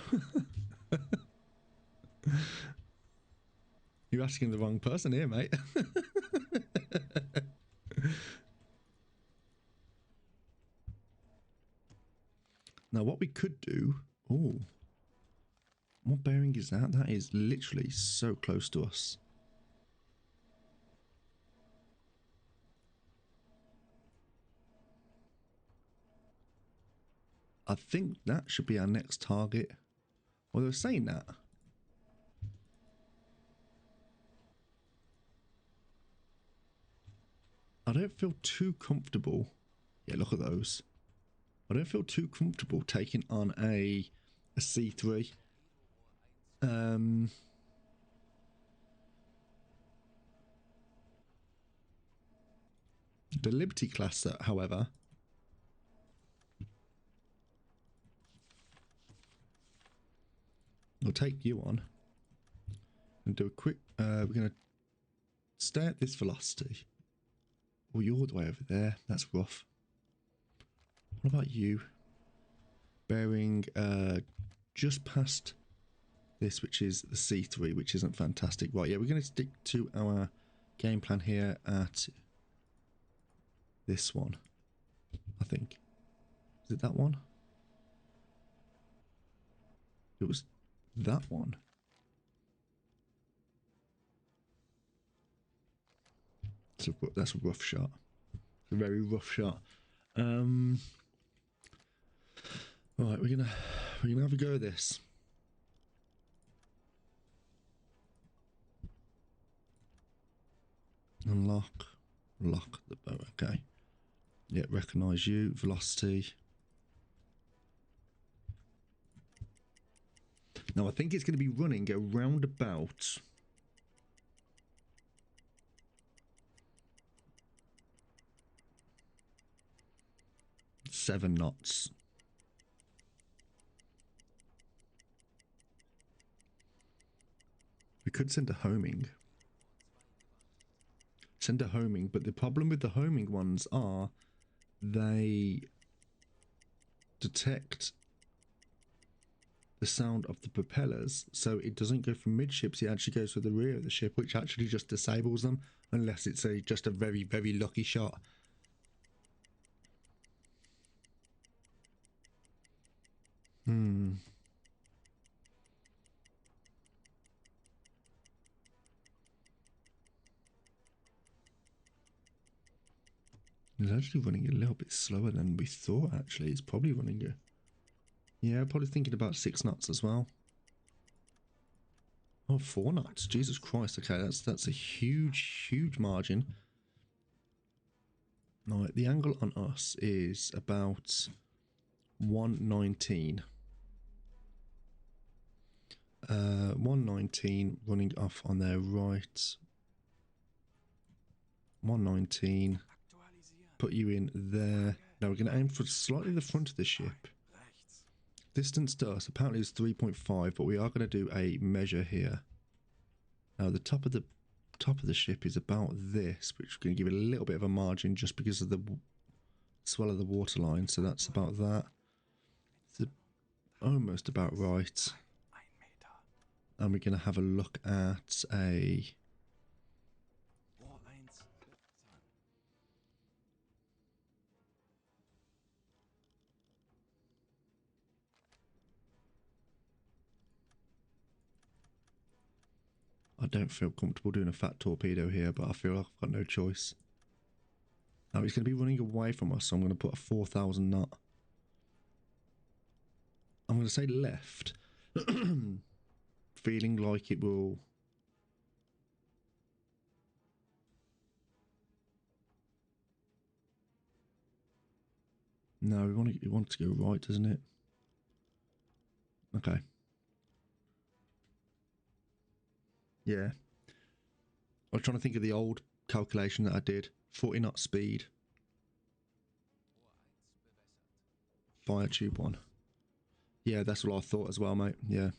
You're asking the wrong person here, mate. Now, what we could do... Oh. What bearing is that? That is literally so close to us. I think that should be our next target. Well, they were saying that. I don't feel too comfortable. Yeah, look at those. I don't feel too comfortable taking on a C3. The Liberty class, however, we'll take you on and do a quick. We're going to stay at this velocity. Oh, you're all the way over there. That's rough. What about you? Bearing just past this, which is the C3, which isn't fantastic. Right, yeah, we're going to stick to our game plan here at this one, I think. Is it that one? It was that one. So that's a rough shot. It's a very rough shot. Right, we're gonna have a go at this. Unlock, lock the bow. Okay. Yeah, recognize you. Velocity. Now I think it's going to be running around about 7 knots. We could send a homing. Send a homing, but the problem with the homing ones are they detect the sound of the propellers, so it doesn't go from midships, it actually goes to the rear of the ship, which actually just disables them, unless it's just a very, very lucky shot. It's actually running a little bit slower than we thought, actually. It's probably running a... Yeah, probably thinking about 6 knots as well. Oh, 4 knots. Jesus Christ. Okay, that's a huge, huge margin. Right, the angle on us is about 119. 119 running off on their right. 119. Put you in there. Now we're going to aim for slightly the front of the ship. Distance to us apparently is 3.5, but we are going to do a measure here. Now the top of the ship is about this, which is going to give it a little bit of a margin just because of the swell of the waterline. So that's about that. It's almost about right. And we're going to have a look at a... I don't feel comfortable doing a fat torpedo here, but I feel like I've got no choice. Now it's going to be running away from us, so I'm going to put a 4,000 knot. I'm going to say left. Feeling like it will... No, we want to go right, doesn't it? Okay. Yeah. I was trying to think of the old calculation that I did. 40 knot speed. Fire tube 1. Yeah, that's what I thought as well, mate. Yeah.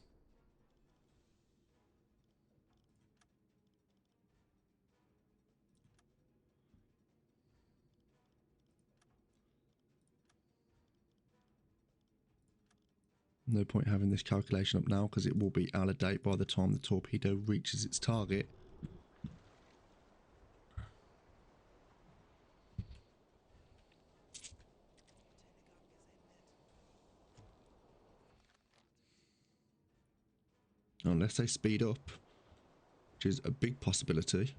No point having this calculation up now because it will be out of date by the time the torpedo reaches its target. Unless they speed up, which is a big possibility.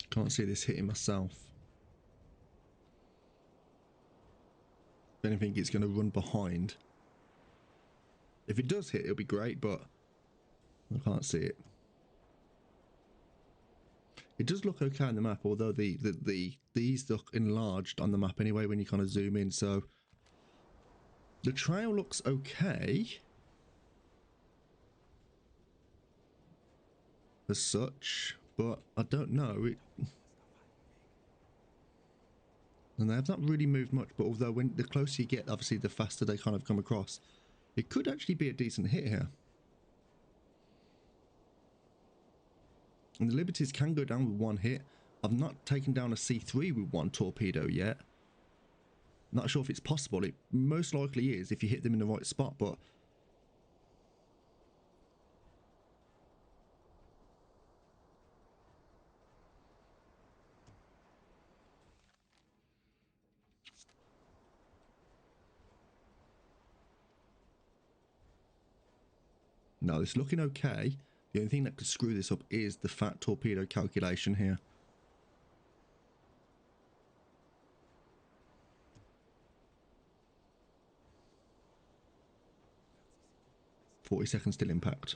Can't see this hitting myself. If anything, it's going to run behind. If it does hit, it'll be great, but I can't see it. It does look okay on the map, although these look enlarged on the map anyway when you kind of zoom in. So the trail looks okay. as such, but I don't know. And they have not really moved much, but although when the closer you get, obviously the faster they kind of come across. It could actually be a decent hit here. And the Liberties can go down with one hit. I've not taken down a C3 with one torpedo yet. Not sure if it's possible. It most likely is if you hit them in the right spot, but... No, it's looking okay. The only thing that could screw this up is the fat torpedo calculation here. "40 seconds till impact."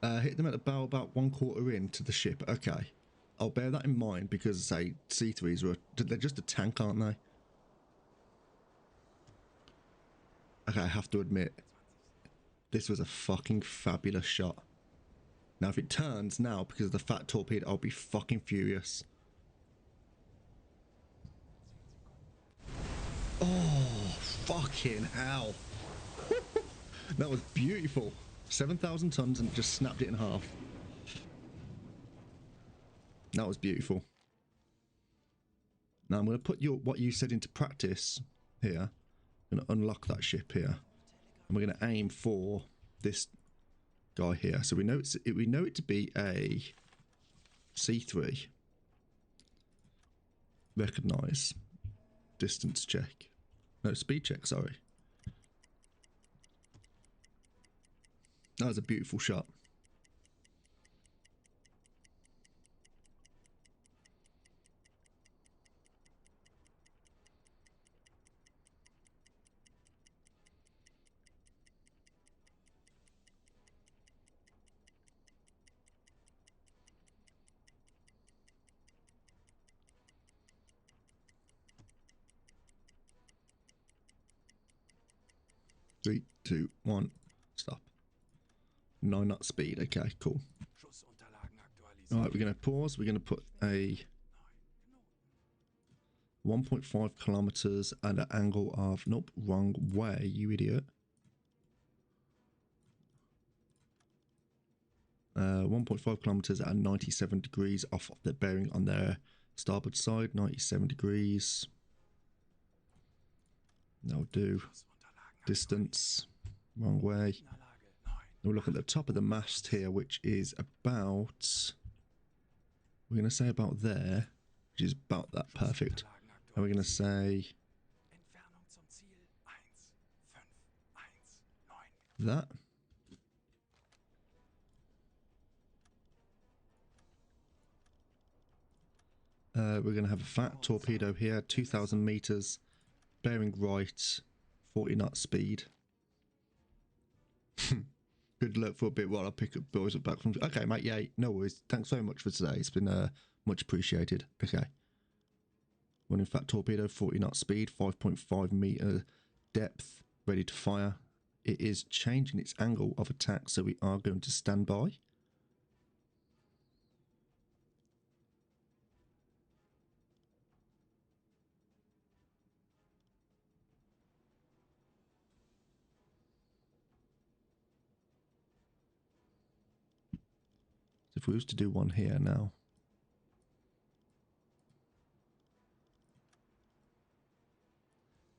Hit them at the bow about 1/4 into the ship. Okay. I'll bear that in mind because, say, C3s they're just a tank, aren't they? Okay, I have to admit, this was a fucking fabulous shot. Now, if it turns now because of the fat torpedo, I'll be fucking furious. Oh, fucking hell. That was beautiful. 7,000 tons and it just snapped it in half. That was beautiful. Now I'm going to put what you said into practice here. I'm going to unlock that ship here. And we're going to aim for this guy here. So we know it to be a C3. Recognize. Distance check. No, speed check, sorry. That was a beautiful shot. Three, two, one, stop. 9 knot speed. Okay, cool. Alright, we're going to pause. We're going to put a 1.5 kilometers and an angle of... Nope, wrong way, you idiot. 1.5 kilometers at 97 degrees off of the bearing on their starboard side. 97 degrees. That'll do. Distance. Wrong way. We'll look at the top of the mast here, which is about... We're going to say about there, which is about that perfect. And we're going to say... that. We're going to have a fat torpedo here, 2,000 meters, bearing right, 40 knot speed. Good luck for a bit while I pick up boys up back from... Okay, mate, yeah, no worries. Thanks very much for today. It's been much appreciated. Okay. Running fat torpedo, 40 knot speed, 5.5 meter depth, ready to fire. It is changing its angle of attack, so we are going to stand by. If we was to do one here now.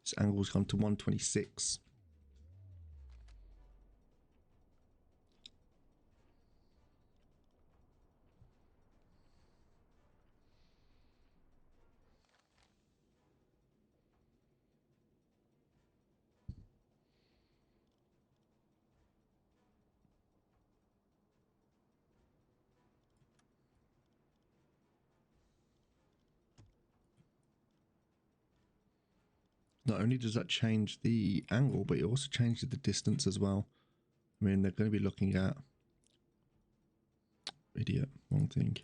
This angle's gone to 126. Not only does that change the angle, but it also changes the distance as well. I mean, they're going to be looking at... Idiot, wrong thing.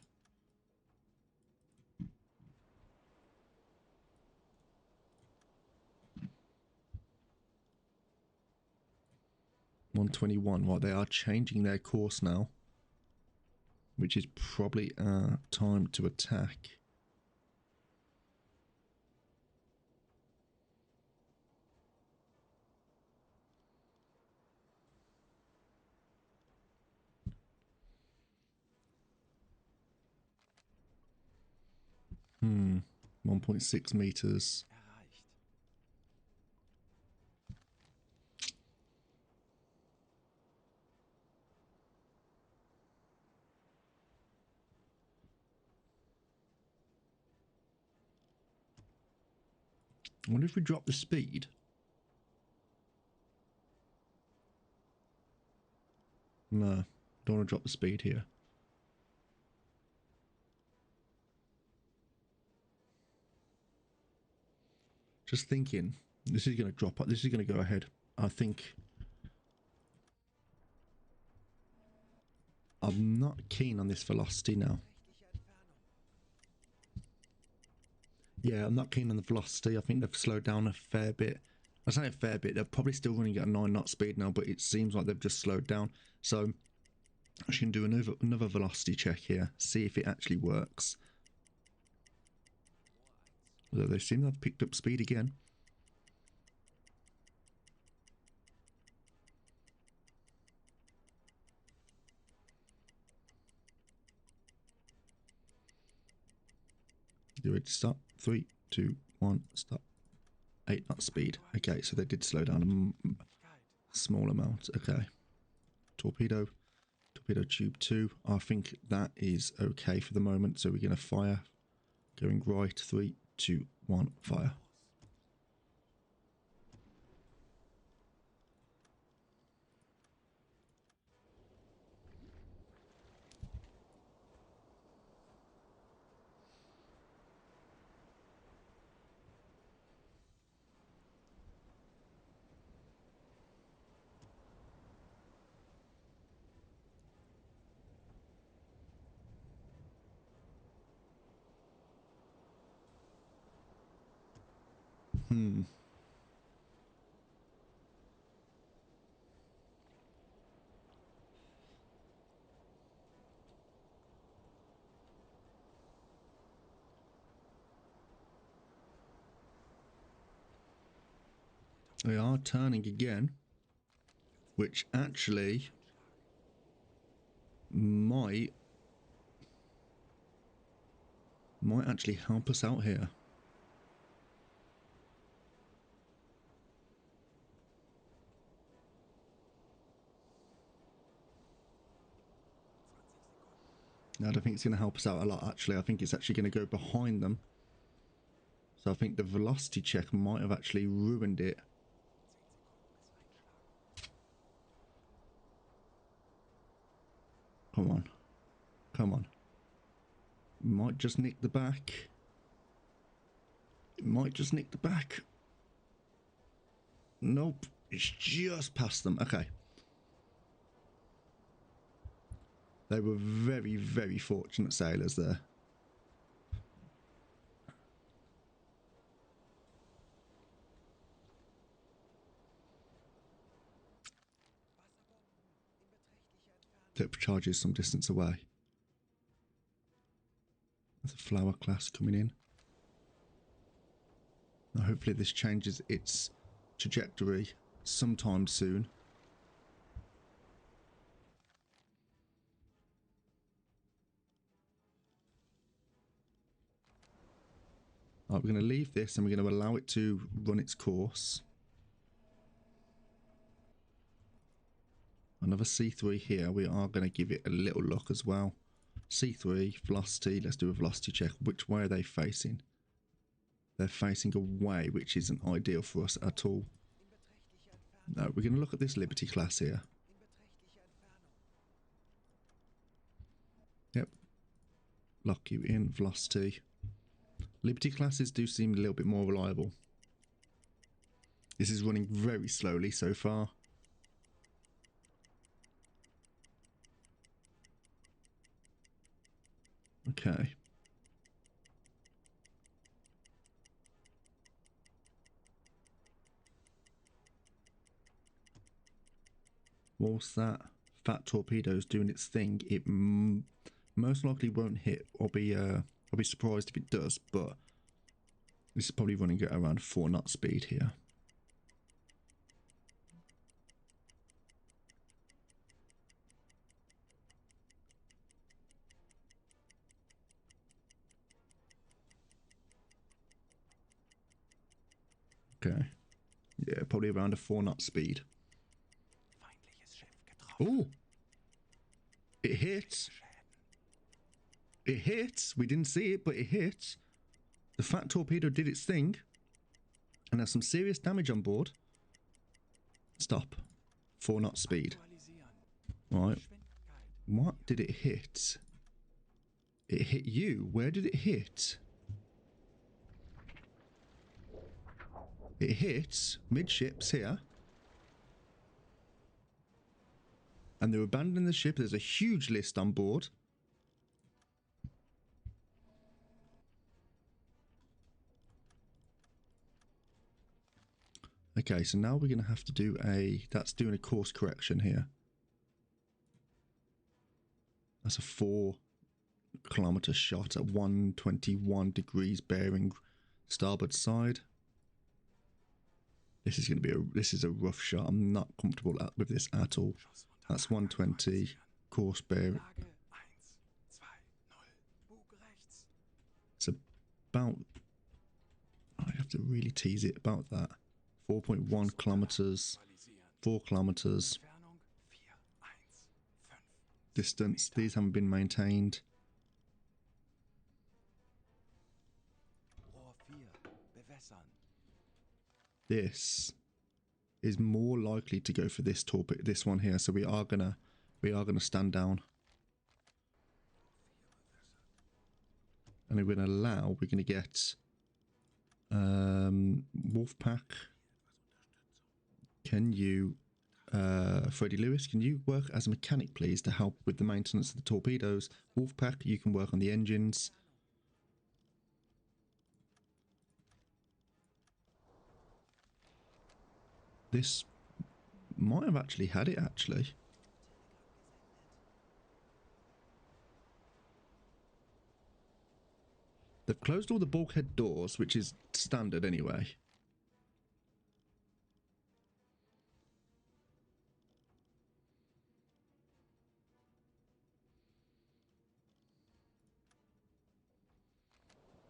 121. Right, they are changing their course now, which is probably our time to attack. Hmm, 1.6 meters. Erreicht. I wonder if we drop the speed. No, don't want to drop the speed here. Just thinking, this is going to drop. This is going to go ahead. I think I'm not keen on this velocity now. Yeah, I'm not keen on the velocity. I think they've slowed down a fair bit. I say a fair bit. They're probably still running at a 9 knot speed now, but it seems like they've just slowed down. So I should do another velocity check here, see if it actually works. Although they seem to have picked up speed again. Do it. Stop. 3, 2, 1. Stop. 8 knot speed. Okay, so they did slow down a small amount. Okay. Torpedo tube 2. I think that is okay for the moment. So we're going to fire. Going right. 3, 2, 1. Fire. We are turning again, which actually might actually help us out here. No, I don't think it's going to help us out a lot, actually. I think it's actually going to go behind them. So I think the velocity check might have actually ruined it. Come on. Come on. Might just nick the back. It might just nick the back. Nope. It's just past them. Okay. They were very, very fortunate sailors there. Depth charge is some distance away. There's a flower class coming in. Now hopefully this changes its trajectory sometime soon. Right, we're going to leave this and we're going to allow it to run its course. Another C3 here. We are going to give it a little look as well. C3, velocity. Let's do a velocity check. Which way are they facing? They're facing away, which isn't ideal for us at all. No, we're going to look at this Liberty class here. Yep. Lock you in, velocity. Liberty classes do seem a little bit more reliable. This is running very slowly so far. Okay. whilst that fat torpedo's doing its thing, it most likely won't hit. I'll be surprised if it does, but this is probably running at around 4 knot speed here. Okay. Yeah, probably around a 4 knot speed. Oh! It hits! It hits! We didn't see it, but it hits. The fat torpedo did its thing. And there's some serious damage on board. Stop. 4 knot speed. Right. What did it hit? It hit you. Where did it hit? It hits midships here. And they're abandoning the ship. There's a huge list on board. Okay, so now we're going to have to do that's doing a course correction here. That's a 4 kilometer shot at 121 degrees bearing starboard side. This is going to be this is a rough shot. I'm not comfortable with this at all. That's 120 course bearing. It's about, I have to really tease it about that. 4.1 kilometers, 4 kilometers. Distance, these haven't been maintained. This is more likely to go for this torpedo, this one here. So we are gonna stand down, and we're gonna get Wolfpack. Can you, Freddie Lewis, can you work as a mechanic, please, to help with the maintenance of the torpedoes? Wolfpack, you can work on the engines. This might have actually had it, actually. They've closed all the bulkhead doors, which is standard anyway.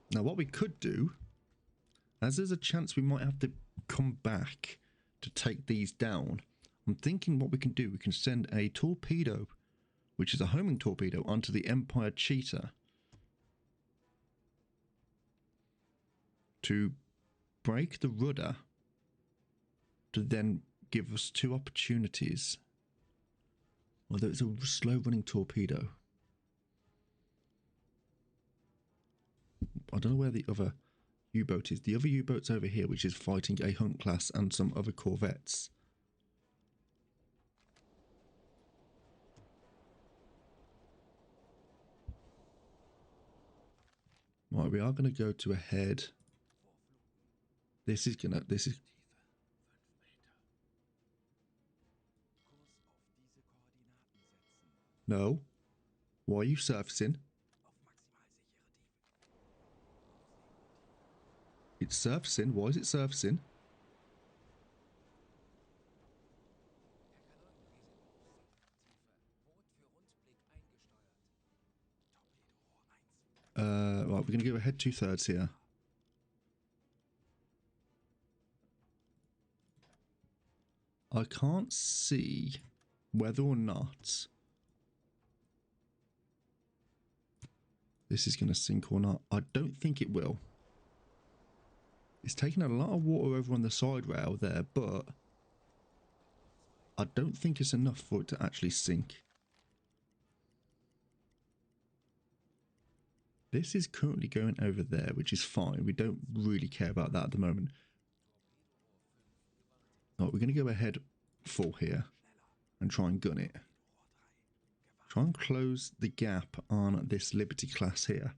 Now, what we could do, as there's a chance we might have to come back to take these down, I'm thinking what we can do, we can send a torpedo, which is a homing torpedo, onto the Empire Cheetah to break the rudder, to then give us 2 opportunities. Although it's a slow running torpedo. I don't know where the other U-boat is. The other U-boat's over here, which is fighting a Hunt class and some other corvettes. Right, we are going to go to a head. This is... No. Why are you surfacing? It's surfacing. Why is it surfacing? Right, we're going to go ahead 2/3 here. I can't see whether or not this is going to sink or not. I don't think it will. It's taking a lot of water over on the side rail there, but I don't think it's enough for it to actually sink. This is currently going over there, which is fine. We don't really care about that at the moment. Right, we're going to go ahead full here and try and gun it. Try and close the gap on this Liberty class here.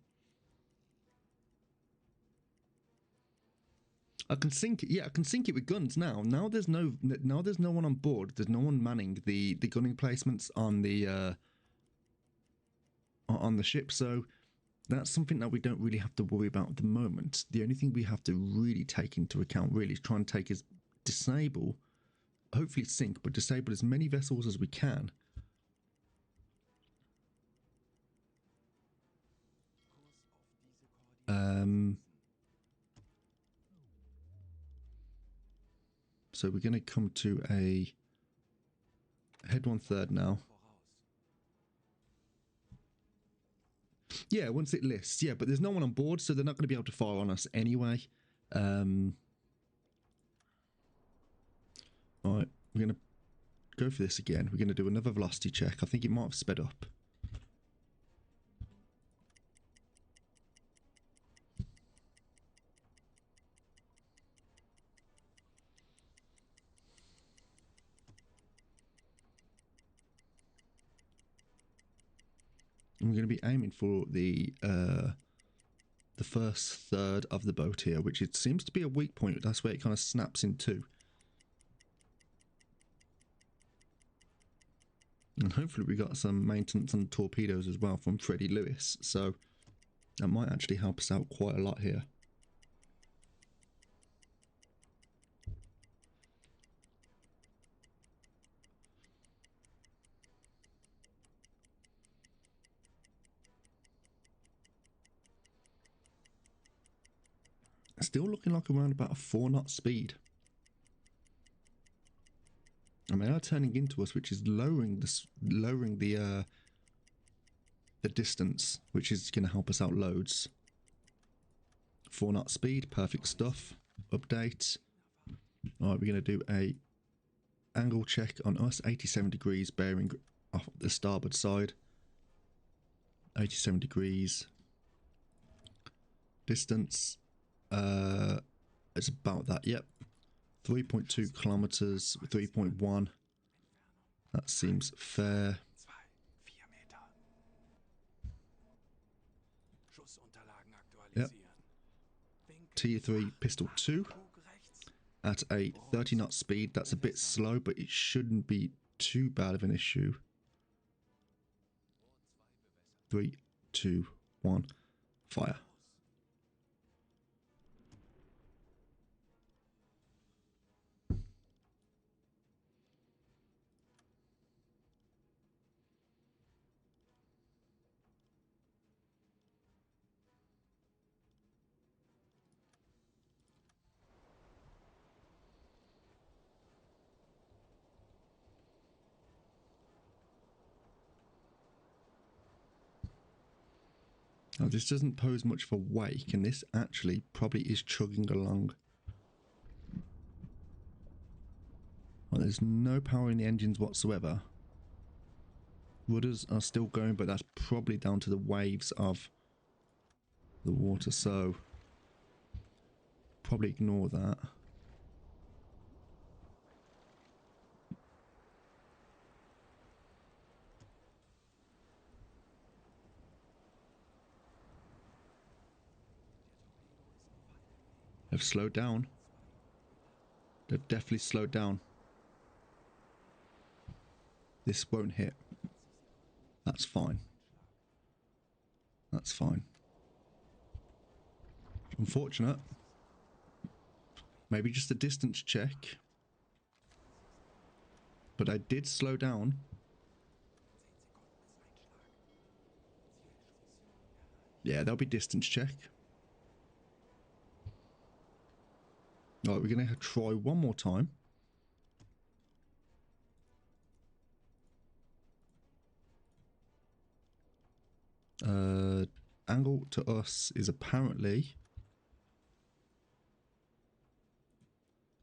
I can sync it. Yeah, I can sync it with guns now. Now there's no one on board. There's no one manning the gunning placements on the ship. So that's something that we don't really have to worry about at the moment. The only thing we have to really take into account, really, is try and take is disable, hopefully sync, but disable as many vessels as we can. So we're going to come to a head 1/3 now. Yeah, once it lists, yeah, but there's no one on board, so they're not going to be able to fire on us anyway. Alright, we're going to go for this again. We're going to do another velocity check. I think it might have sped up. And we're going to be aiming for the first third of the boat here, which it seems to be a weak point. That's where it kind of snaps in two. And hopefully we got some maintenance on torpedoes as well from Freddie Lewis, so that might actually help us out quite a lot here. Still looking like around about a 4-knot speed. And they are turning into us, which is lowering the distance, which is going to help us out loads. 4-knot speed, perfect stuff. Update. All right, we're going to do a angle check on us. 87 degrees, bearing off the starboard side. 87 degrees. Distance. It's about that. Yep. 3.2 kilometers, 3.1. That seems fair. Yep. Tier 3 pistol 2 at a 30 knot speed. That's a bit slow, but it shouldn't be too bad of an issue. 3, 2, 1, fire. Now, this doesn't pose much for wake, and this actually probably is chugging along. Well, there's no power in the engines whatsoever. Rudders are still going, but that's probably down to the waves of the water, so probably ignore that. They've slowed down. They've definitely slowed down. This won't hit. That's fine. That's fine. Unfortunate. Maybe just a distance check. But I did slow down. Yeah, there'll be distance check. Alright, we're going to try one more time. Angle to us is apparently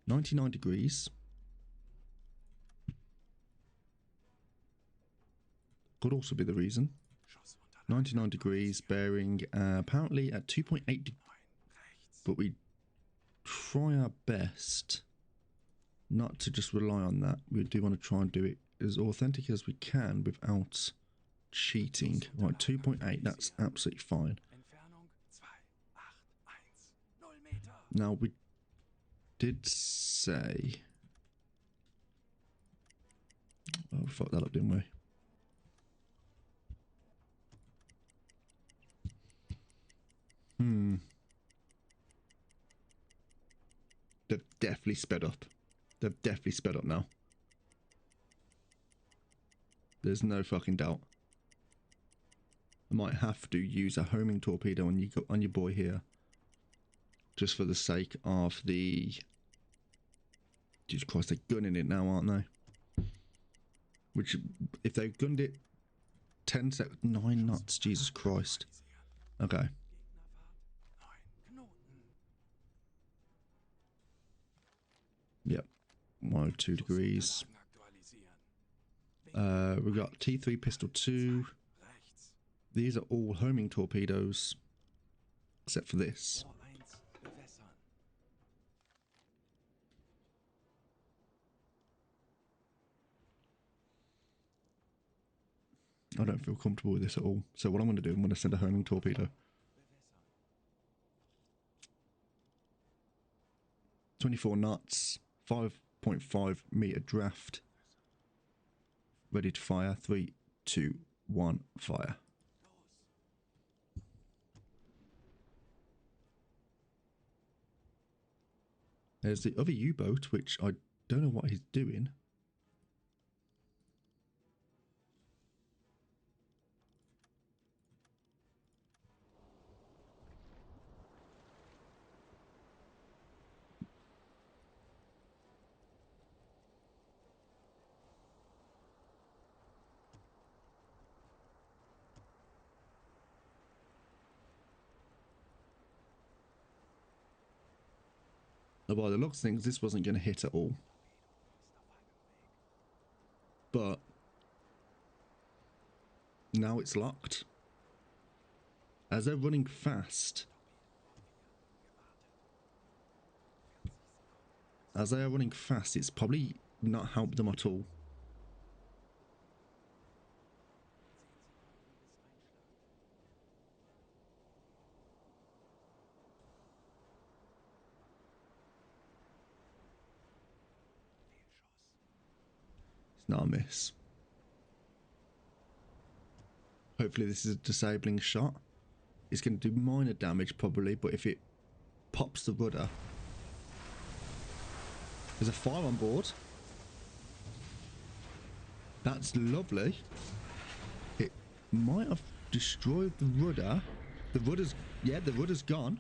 99 degrees. Could also be the reason. 99 degrees, bearing apparently at 2.8. But we try our best not to just rely on that. We do want to try and do it as authentic as we can without cheating. Right, 2.8, that's absolutely fine. Now did say... Oh, we fucked that up, didn't we? They've definitely sped up. They've definitely sped up now. There's no fucking doubt. I might have to use a homing torpedo on your boy here. Just for the sake of the... Jesus Christ, they're gunning it now, aren't they? Which, if they gunned it 10 seconds, 9 knots, Jesus Christ. Okay. Yep. 102 degrees. We've got T3 pistol 2. These are all homing torpedoes. Except for this. I don't feel comfortable with this at all. So what I'm going to do, I'm going to send a homing torpedo. 24 knots, 5.5 meter draft. Ready to fire. 3, 2, 1, fire. There's the other U-boat, which I don't know what he's doing. By the looks of things, this wasn't going to hit at all. But now it's locked. As they're running fast. As they are running fast, it's probably not helped them at all. Not a miss. Hopefully this is a disabling shot. It's going to do minor damage probably, but if it pops the rudder... There's a fire on board. That's lovely. It might have destroyed the rudder. The rudder's... Yeah, the rudder's gone.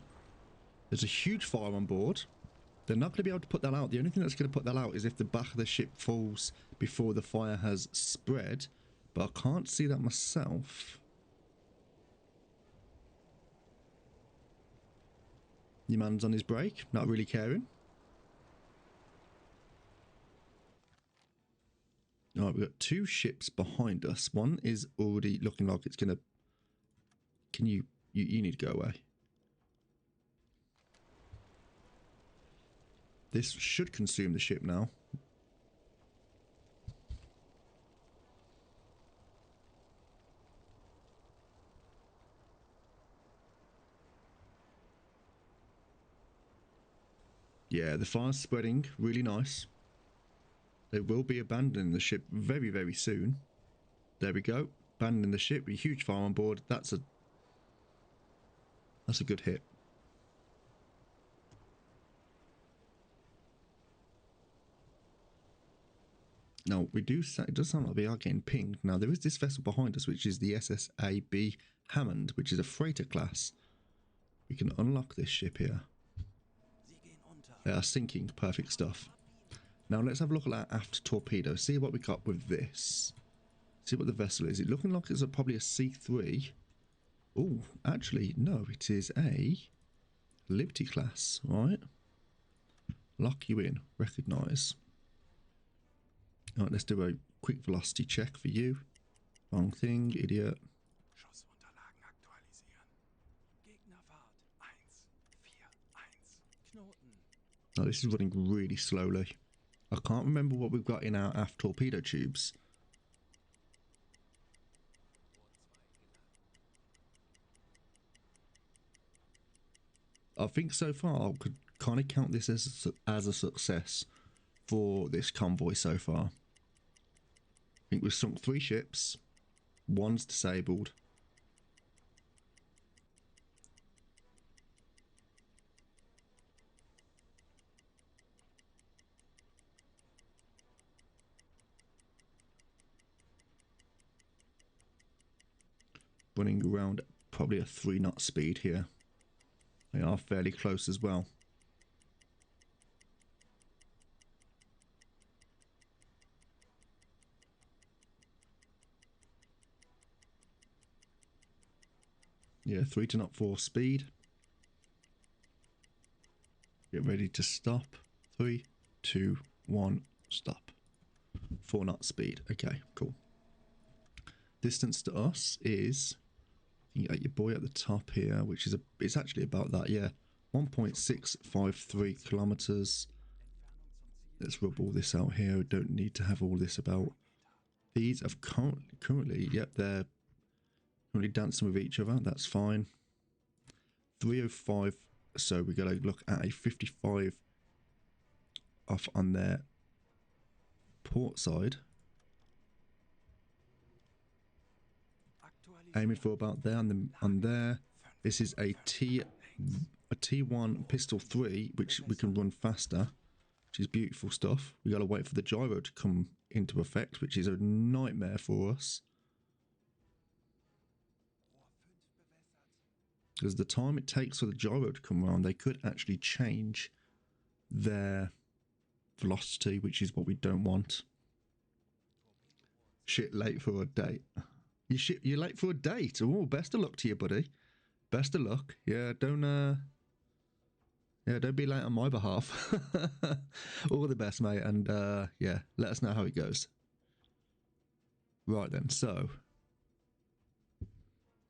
There's a huge fire on board. They're not going to be able to put that out. The only thing that's going to put that out is if the back of the ship falls before the fire has spread. But I can't see that myself. Your man's on his break, not really caring. Alright, we've got 2 ships behind us. One is already looking like it's going to... Can you need to go away. This should consume the ship now. Yeah, the fire's spreading. Really nice. They will be abandoning the ship very, very soon. There we go. Abandoning the ship. A huge fire on board. That's a good hit. Now, we do say, it does sound like we are getting pinged. Now, there is this vessel behind us, which is the SSAB Hammond, which is a freighter class. We can unlock this ship here. They are sinking. Perfect stuff. Now, let's have a look at our aft torpedo. See what we got with this. See what the vessel is. It looking like it's probably a C3. Oh, actually, no. It is a Liberty class, right? Lock you in. Recognise. Alright, let's do a quick velocity check for you. Wrong thing, idiot. Oh, this is running really slowly. I can't remember what we've got in our aft torpedo tubes. I think so far I could kind of count this as a success for this convoy so far. I think we've sunk 3 ships, 1's disabled. Running around probably a 3-knot speed here. They are fairly close as well. Yeah, 3 to knot 4 speed. Get ready to stop. 3, 2, 1, stop. 4 knot speed. Okay, cool. Distance to us is, you got your boy at the top here, which is it's actually about that, yeah. 1.653 kilometers. Let's rub all this out here. We don't need to have all this about. These have currently, yep, they're currently dancing with each other. That's fine. 305. So we got to look at a 55 off on their port side. Aiming for about there on there. This is a T1 pistol 3, which we can run faster, which is beautiful stuff. We got to wait for the gyro to come into effect, which is a nightmare for us. Because the time it takes for the gyro to come around, they could actually change their velocity, which is what we don't want. Shit, late for a date. You're late for a date. Oh, best of luck to you, buddy. Best of luck. Yeah, don't be late on my behalf. All the best, mate, and yeah, let us know how it goes. Right then, so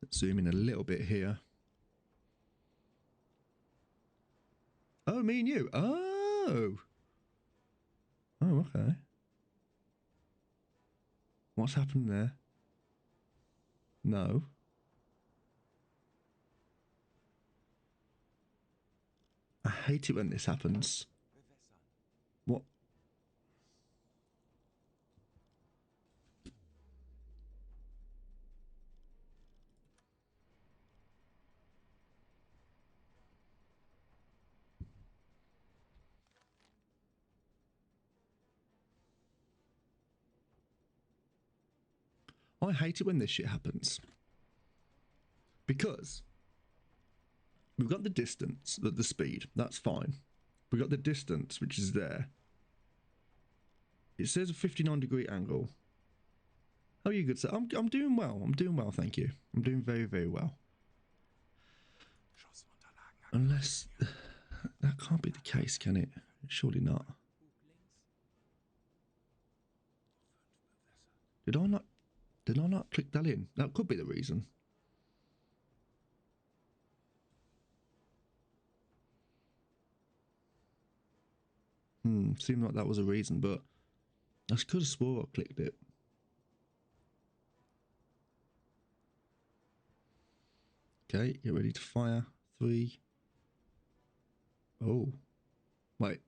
let's zoom in a little bit here. Oh, me and you. Oh, okay. What's happened there? No. I hate it when this happens. What? I hate it when this shit happens. Because we've got the distance, the speed, that's fine. We've got the distance, which is there. It says a 59-degree angle. How are you, good sir? I'm doing well. I'm doing well, thank you. I'm doing very, very well. Unless that can't be the case, can it? Surely not. Did I not click that in? That could be the reason. Seemed like that was a reason, but I could have swore I clicked it. Okay, get ready to fire. 3. Oh. Wait.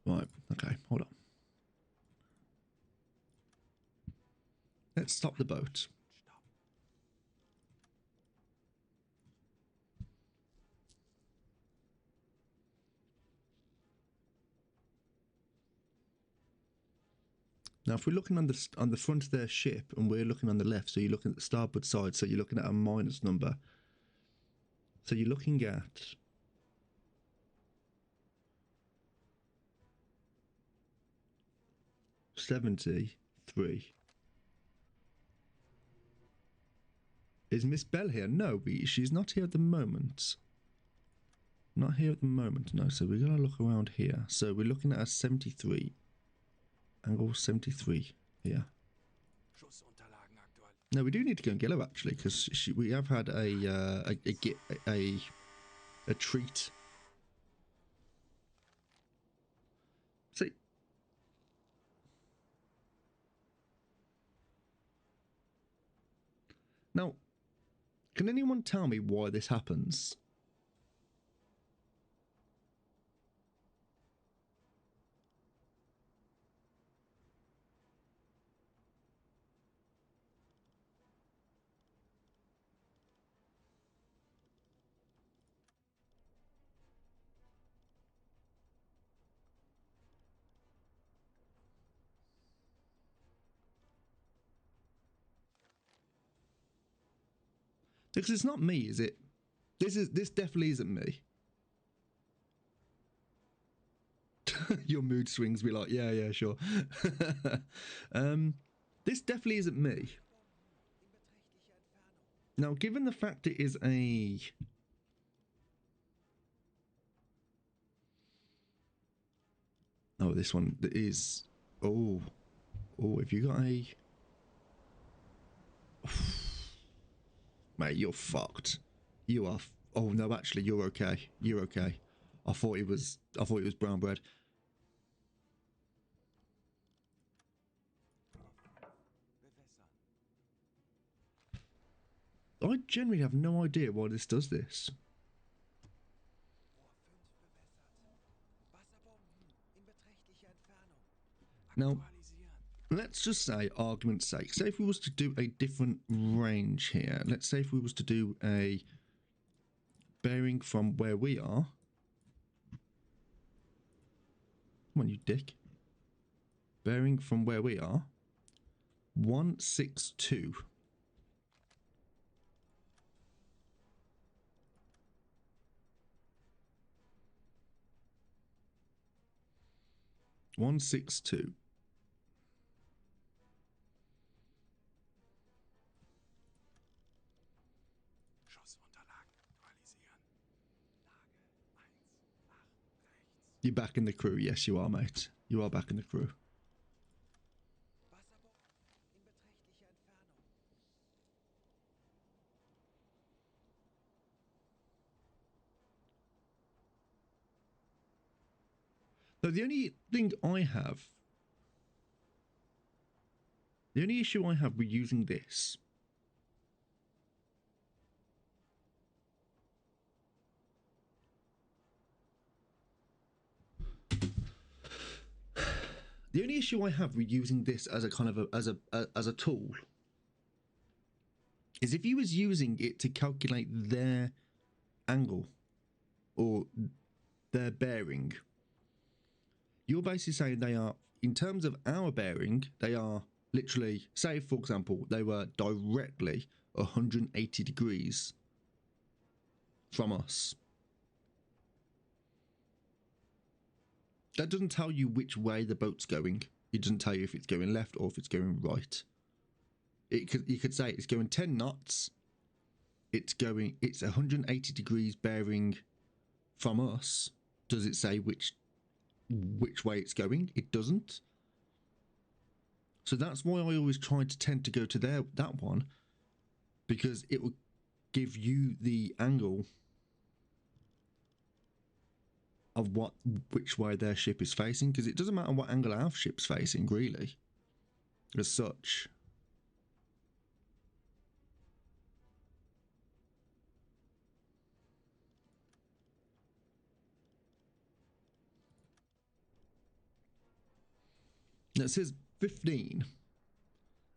Right, okay, hold on. Let's stop the boat. Now, if we're looking on the front of their ship and we're looking on the left, so you're looking at the starboard side, so you're looking at a minus number. So you're looking at 73. Is Miss Bell here? No, she's not here at the moment. Not here at the moment, no. So we're going to look around here. So we're looking at a 73. Angle 73 here. No, we do need to go and get her, actually, because we have had a treat. See, Now, can anyone tell me why this happens? Because it's not me, is it? This definitely isn't me. Your mood swings be like, yeah, sure. This definitely isn't me. Now, given the fact it is a... Oh, this one is... Oh, have you got a... Mate, you're fucked. You are... Oh, no, actually, you're okay. You're okay. I thought it was brown bread. I genuinely have no idea why this does this. Now, let's just say, argument's sake, say if we was to do a different range here. Let's say if we was to do a bearing from where we are. Come on, you dick. Bearing from where we are. 162. Now, you're back in the crew. Yes, you are, mate. You are back in the crew. So the only thing I have, the only issue I have with using this as a kind of as a tool is if you was using it to calculate their angle or their bearing. You're basically saying they are, in terms of our bearing, they are literally, say for example, they were directly 180 degrees from us. That doesn't tell you which way the boat's going. It doesn't tell you if it's going left or if it's going right. You could say it's going 10 knots. It's 180 degrees bearing from us. Does it say which way it's going? It doesn't. So that's why I always try to tend to go to that one, because it will give you the angle of which way their ship is facing, because it doesn't matter what angle our ship's facing really as such. Now it says 15.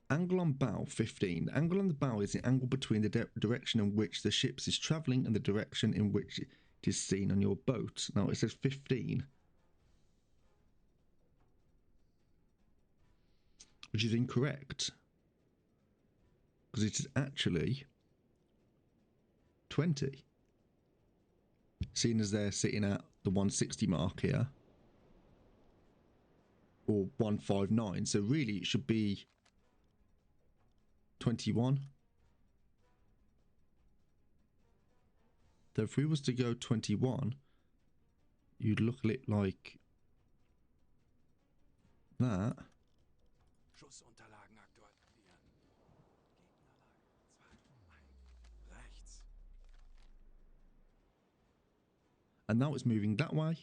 Angle on bow 15. The angle on the bow is the angle between the direction in which the ship is travelling and the direction in which it is seen on your boat. Now it says 15, which is incorrect, because it is actually 20, seeing as they're sitting at the 160 mark here, or 159. So really it should be 21. So if we was to go 21, you'd look at it like that. And now it's moving that way.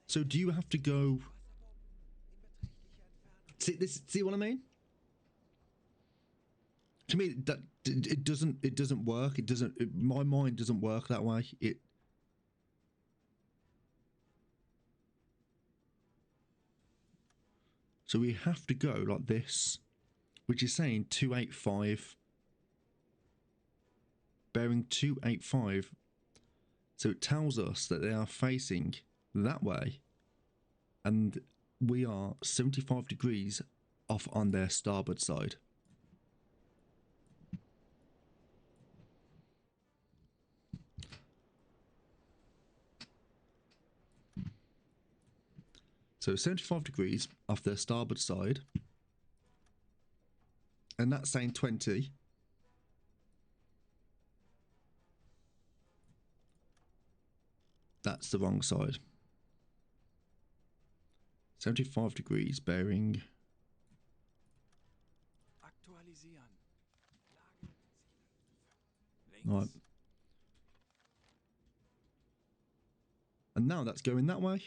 So do you have to go... See what I mean? To me, that it doesn't work. It doesn't. My mind doesn't work that way. So we have to go like this, which is saying 285, bearing 285. So it tells us that they are facing that way, and we are 75 degrees off on their starboard side. So 75 degrees off their starboard side, and that's saying 20. That's the wrong side. 75 degrees bearing. Right. And now that's going that way.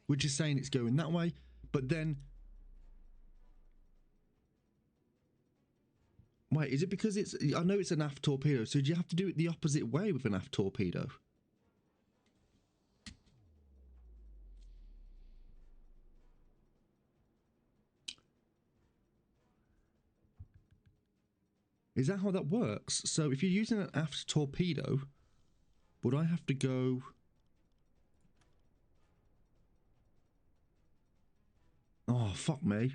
Which is saying it's going that way, but then... Wait, is it because it's... I know it's an aft torpedo, so do you have to do it the opposite way with an aft torpedo? Is that how that works? So if you're using an aft torpedo, would I have to go... Oh, fuck me.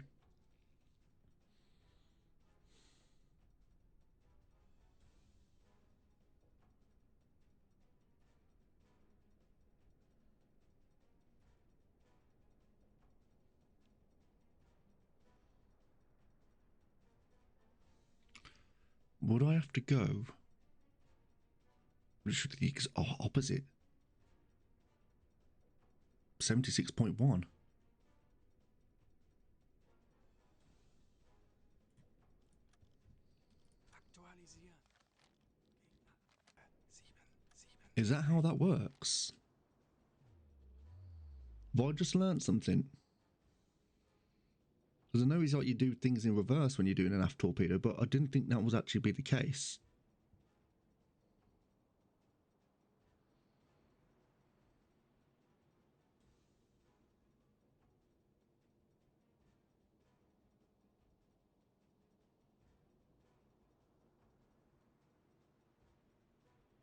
Would I have to go literally opposite? 76.1. Is that how that works? Have I just learned something? Because I know it's like you do things in reverse when you're doing an aft torpedo, but I didn't think that was actually be the case.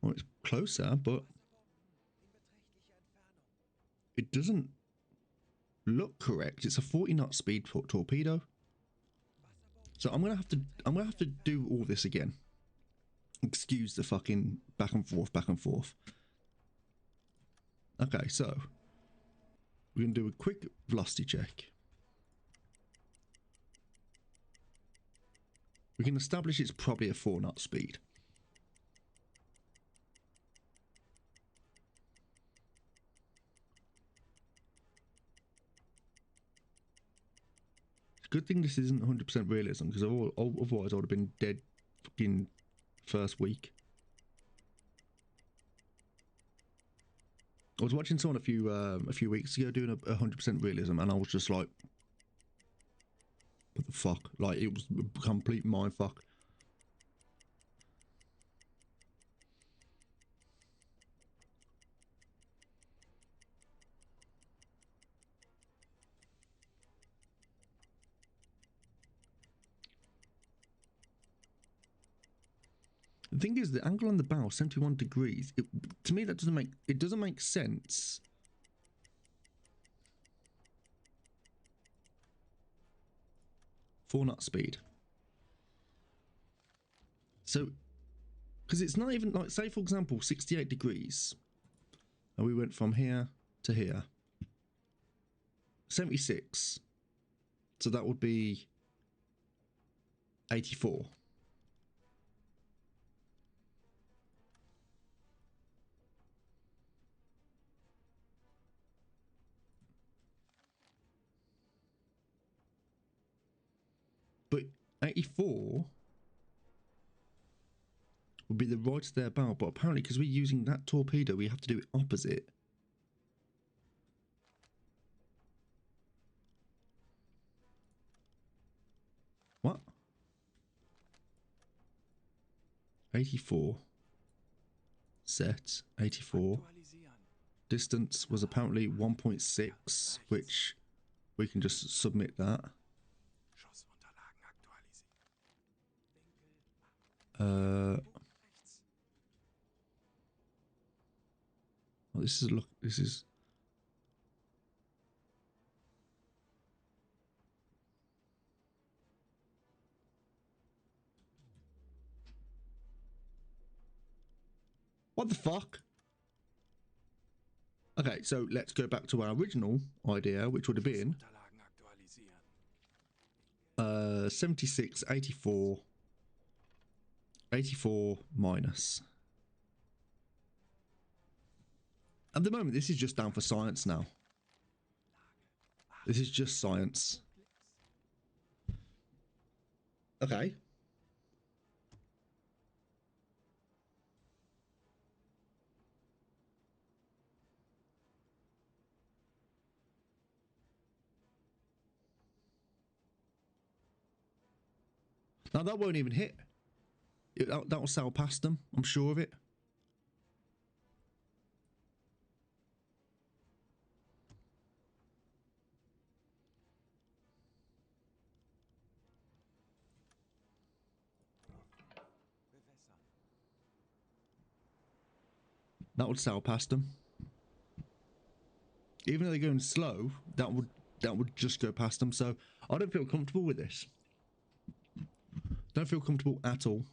Well, it's closer, but it doesn't look correct. It's a 40 knot speed torpedo. So I'm gonna have to do all this again. Excuse the fucking back and forth, back and forth. Okay, so we're gonna do a quick velocity check. We can establish it's probably a 4 knot speed. Good thing this isn't 100% realism, because otherwise I would have been dead fucking first week. I was watching someone a few weeks ago doing a 100% realism, and I was just like, what the fuck? Like, it was a complete mindfuck. The thing is, the angle on the bow, 71 degrees, to me that doesn't make sense. Four knot speed. So, because it's not even like, say for example, 68 degrees, and we went from here to here. 76. So that would be 84. But 84 would be the right to their bow, but apparently because we're using that torpedo, we have to do it opposite. 84. Set 84. Distance was apparently 1.6, which we can just submit that. Well, this is look. This is. What the fuck? Okay, so let's go back to our original idea, which would have been 76, 84, 84 minus. At the moment, this is just down for science now. This is just science. Okay. Now that won't even hit. That will sail past them. I'm sure of it. That would sail past them. Even though they're going slow, that would just go past them. So I don't feel comfortable with this. Don't feel comfortable at all.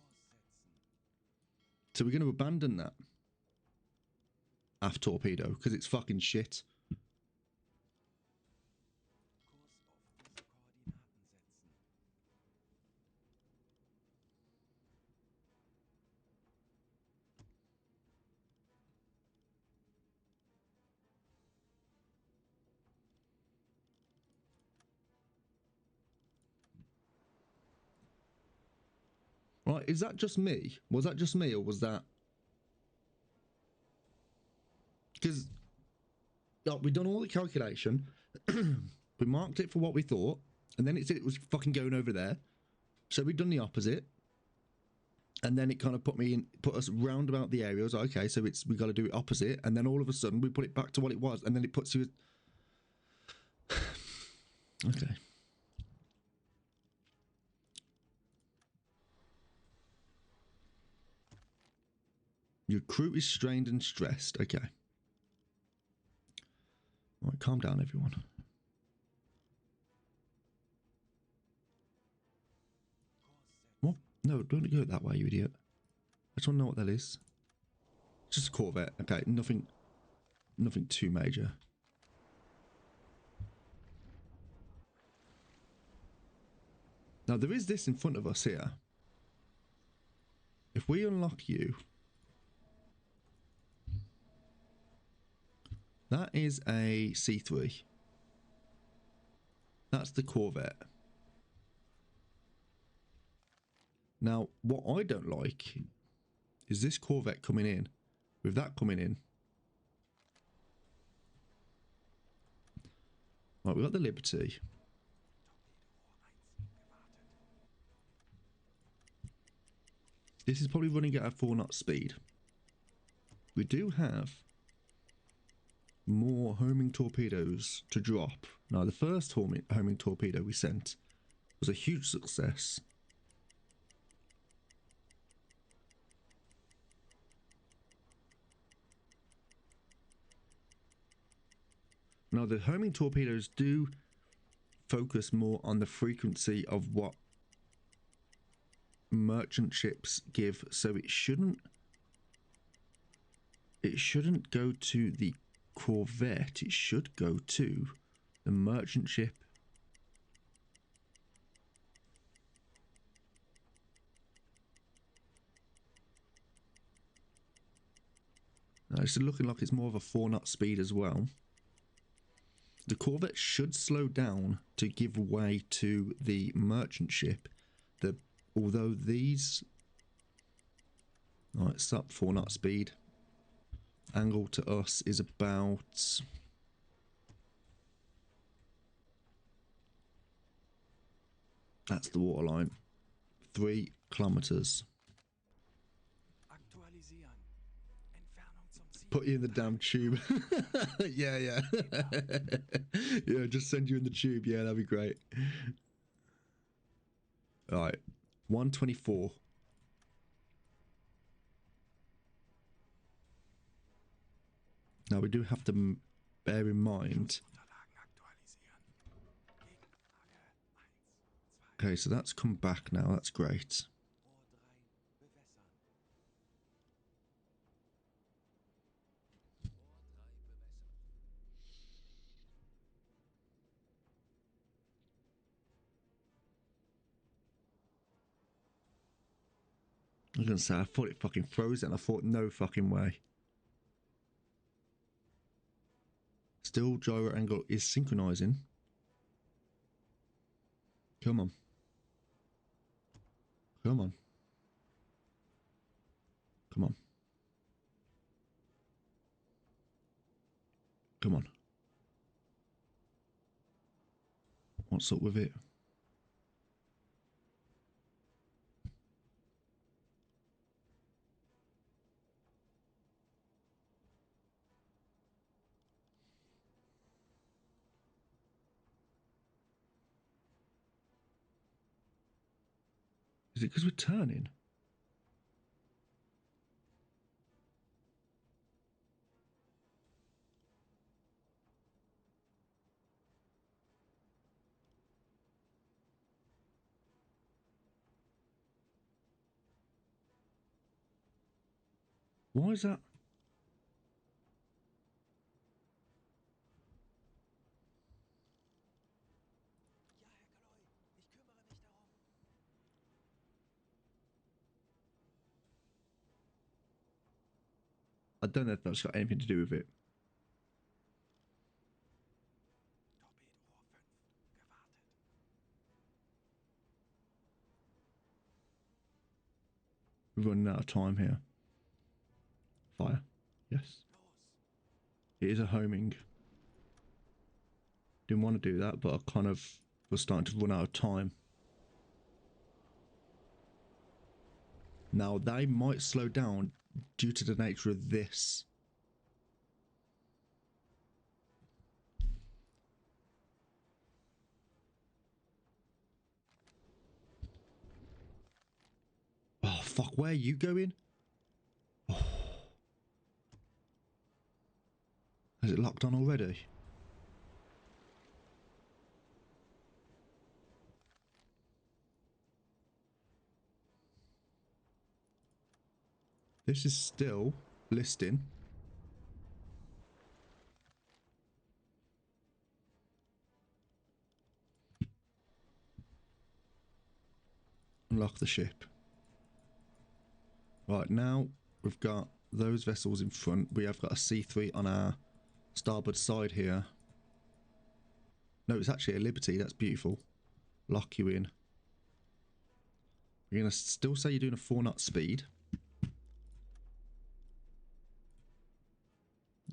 So we're going to abandon that aft torpedo because it's fucking shit. Right, is that just me? Was that just me, or was that... Because we've done all the calculation, we marked it for what we thought, and then it said it was fucking going over there. So we've done the opposite, and then it kind of put us round about the area. I was like, okay, so we got to do it opposite, and then all of a sudden we put it back to what it was, and then it puts you... Okay. Your crew is strained and stressed. Okay. All right, calm down, everyone. What? No, don't go that way, you idiot. I just want to know what that is. Just a Corvette. Okay, nothing too major. Now, there is this in front of us here. If we unlock you... That is a C3. That's the Corvette. Now, what I don't like is this Corvette coming in. With that coming in. Right, we've got the Liberty. This is probably running at a 4 knot speed. We do have more homing torpedoes to drop. Now, the first homing torpedo we sent was a huge success. Now, the homing torpedoes do focus more on the frequency of what merchant ships give, so it shouldn't go to the Corvette, it should go to the merchant ship. Now, it's looking like it's more of a 4 knot speed as well. The Corvette should slow down to give way to the merchant ship. Although these... Alright, it's up 4 knot speed. Angle to us is about... That's the waterline. 3 kilometers. Put you in the damn tube. Yeah, yeah. Yeah, just send you in the tube. Yeah, that'd be great. All right. 124. Now, we do have to bear in mind. Okay, so that's come back now. That's great. I was going to say, I thought it fucking froze and I thought, no fucking way. Still, gyro angle is synchronizing. Come on. Come on. Come on. Come on. What's up with it? Is it because we're turning? Why is that? I don't know if that's got anything to do with it. We're running out of time here. Fire. Yes. It is a homing. Didn't want to do that, but I kind of was starting to run out of time. Now, they might slow down due to the nature of this. Oh, fuck, where are you going? Oh. Has it locked on already? This is still listing. Unlock the ship. Right, now we've got those vessels in front. We have got a C3 on our starboard side here. No, it's actually a Liberty. That's beautiful. Lock you in. We're going to still say you're doing a 4-knot speed.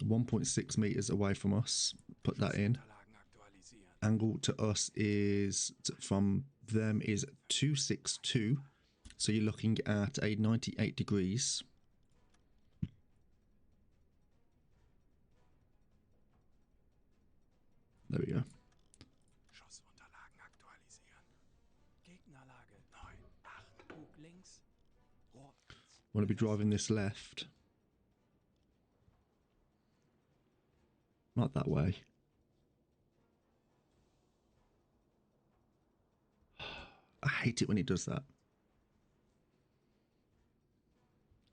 1.6 meters away from us. Put that in. Angle to us is, from them, is 262. So you're looking at a 98 degrees. There we go. Want to be driving this left. Not that way. I hate it when it does that.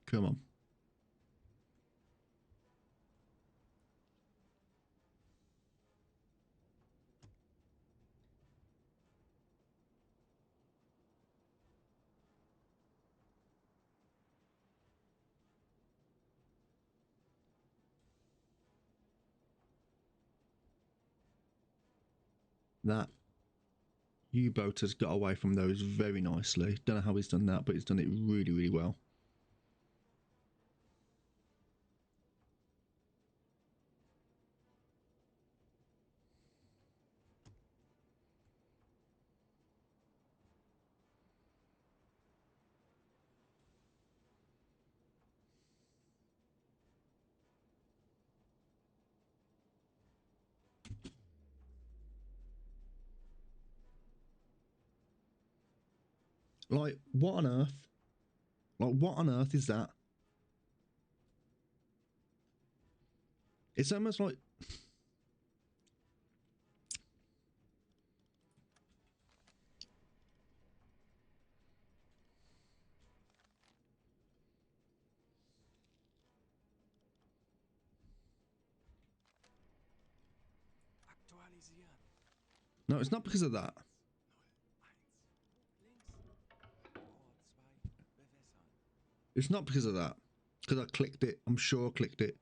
Come on. That U-boat has got away from those very nicely. Don't know how he's done that, but he's done it really, really well. Like, what on earth? Like, what on earth is that? It's almost like... Aktualisieren. No, it's not because of that. 0, 1. Links. Tor 2. Bewässern. It's not because of that. Because I clicked it. I'm sure I clicked it.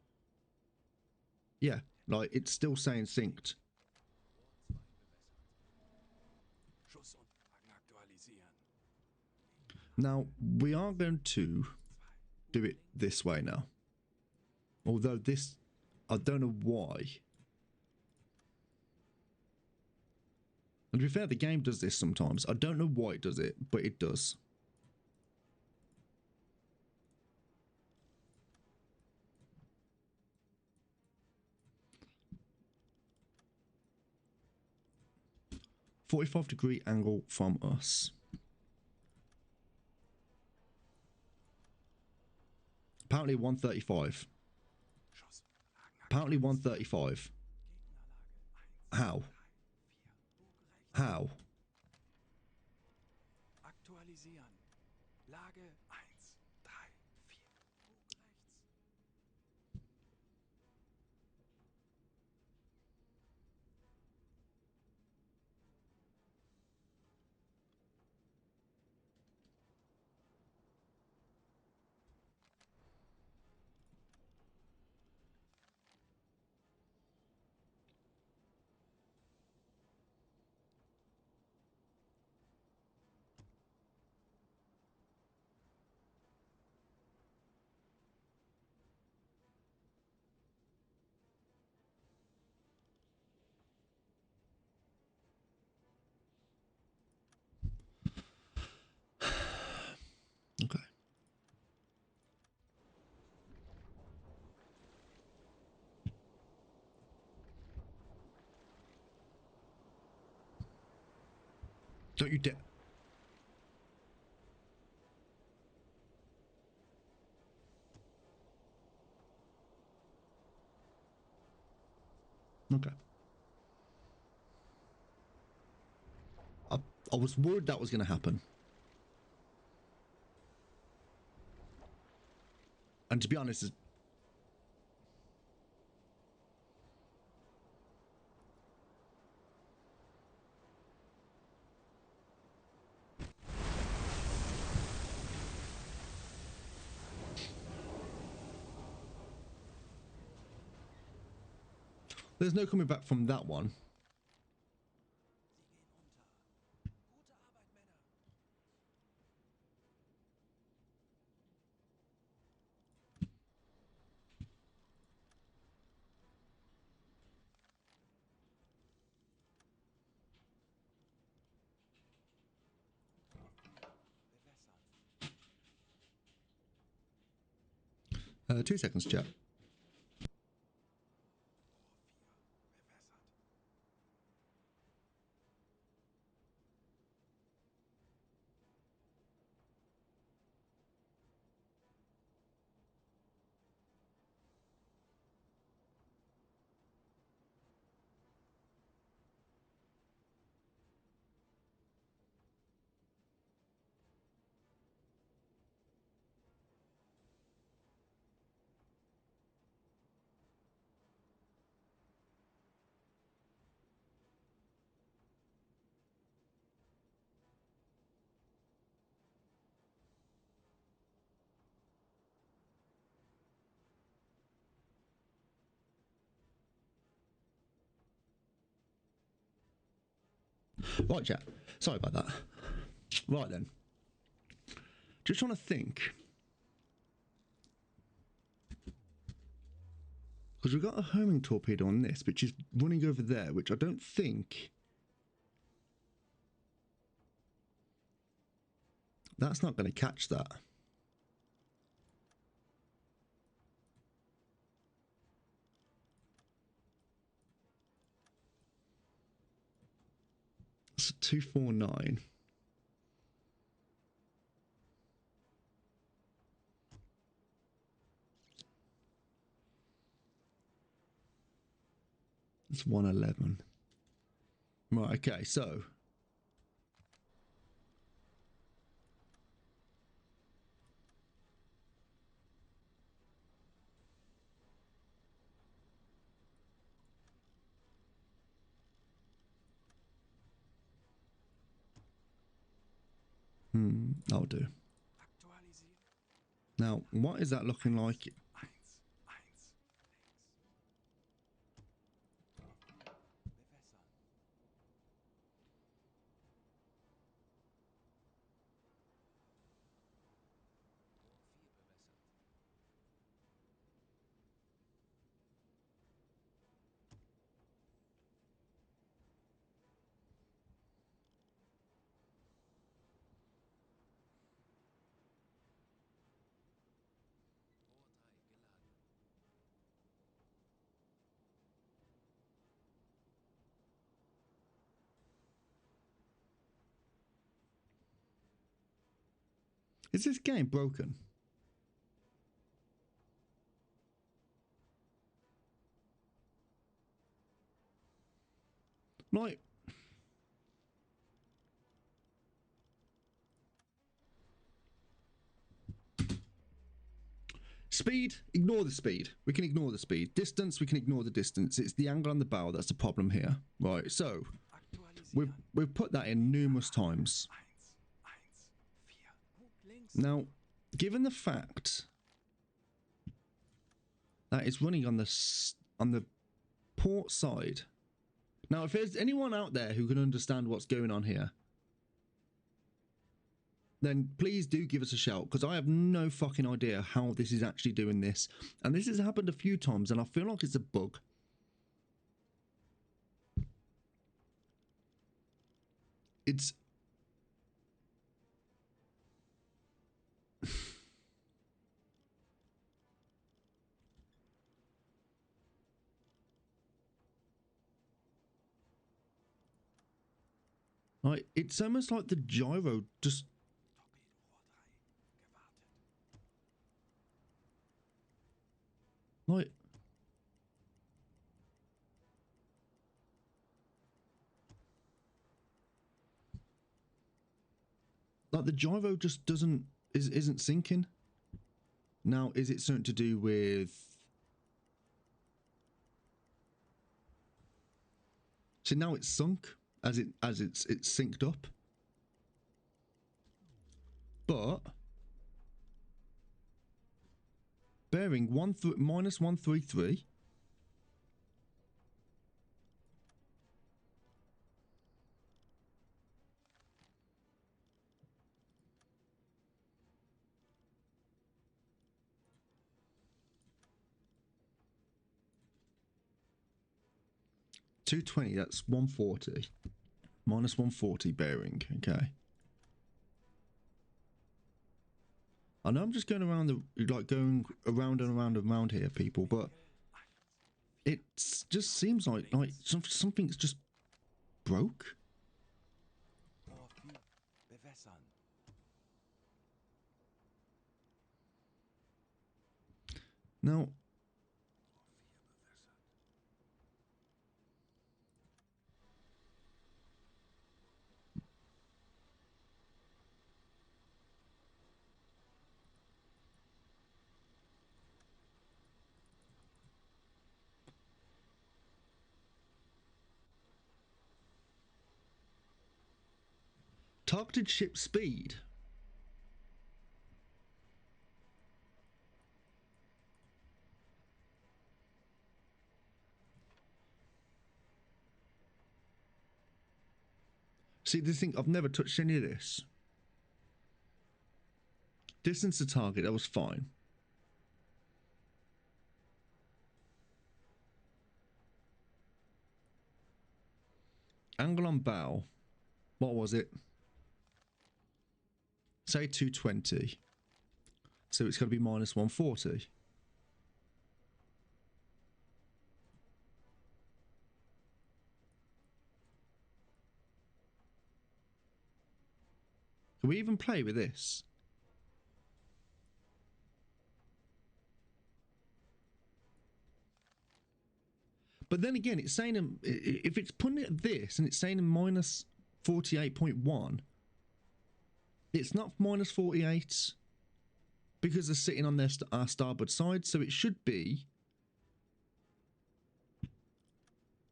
Yeah, like, it's still saying synced. Rohr 2 bewässert. Schuss und Wagen aktualisieren. Now, we are going to do it this way now. Although this, I don't know why. And to be fair, the game does this sometimes. I don't know why it does it, but it does. "45-degree angle from us." Apparently 135. Schuss. Wagen Apparently 135. Gegnerlage 1, How? 3, 4. Bug rechts. How? Aktualisieren. Lage 1, 3, 4. Bug rechts. Okay. Don't you dare. Okay. I was worried that was going to happen. And to be honest, there's no coming back from that one. Sie gehen unter. Gute Arbeit, Männer. Bewässern. 2 seconds, chat. Right, chat. Sorry about that. Right then. Just trying to think. Because we've got a homing torpedo on this, which is running over there, which I don't think... That's not going to catch that. It's a 249. It's 111. Right, okay, so that'll do. Aktualisieren. Now, what is that looking like? 1, 1, links. Bewässern. Rohr 4 bewässert. Rohr 3 geladen. Is this game broken? Like, speed, ignore the speed. We can ignore the speed. Distance, we can ignore the distance. It's the angle on the bow that's the problem here. Right, so Aktualisieren. we've put that in numerous times. 1, 1, 4. Hoch links. Now, given the fact that it's running on the port side. Now, if there's anyone out there who can understand what's going on here, then please do give us a shout, because I have no fucking idea how this is actually doing this. And this has happened a few times, and I feel like it's a bug. It's... like, it's almost like the gyro just... Torpedorohr 3 gewartet. like... like the gyro just isn't syncing. Now, is it something to do with... see, now it's sunk as it's synced up. But bearing minus 133. $220, that's 140. Minus 140 bearing, okay. I know I'm just going around going around and around and around here, people, but it just seems like something's just broke. Rohr 4 bewässern. Now, targeted ship speed. See, this thing, I've never touched any of this. Distance to target, that was fine. Angle on bow, what was it? Say 220. So it's got to be minus 140. Can we even play with this? But then again, it's saying if it's putting it at this and it's saying minus 48.1, it's not minus 48 because they're sitting on our starboard side, so it should be.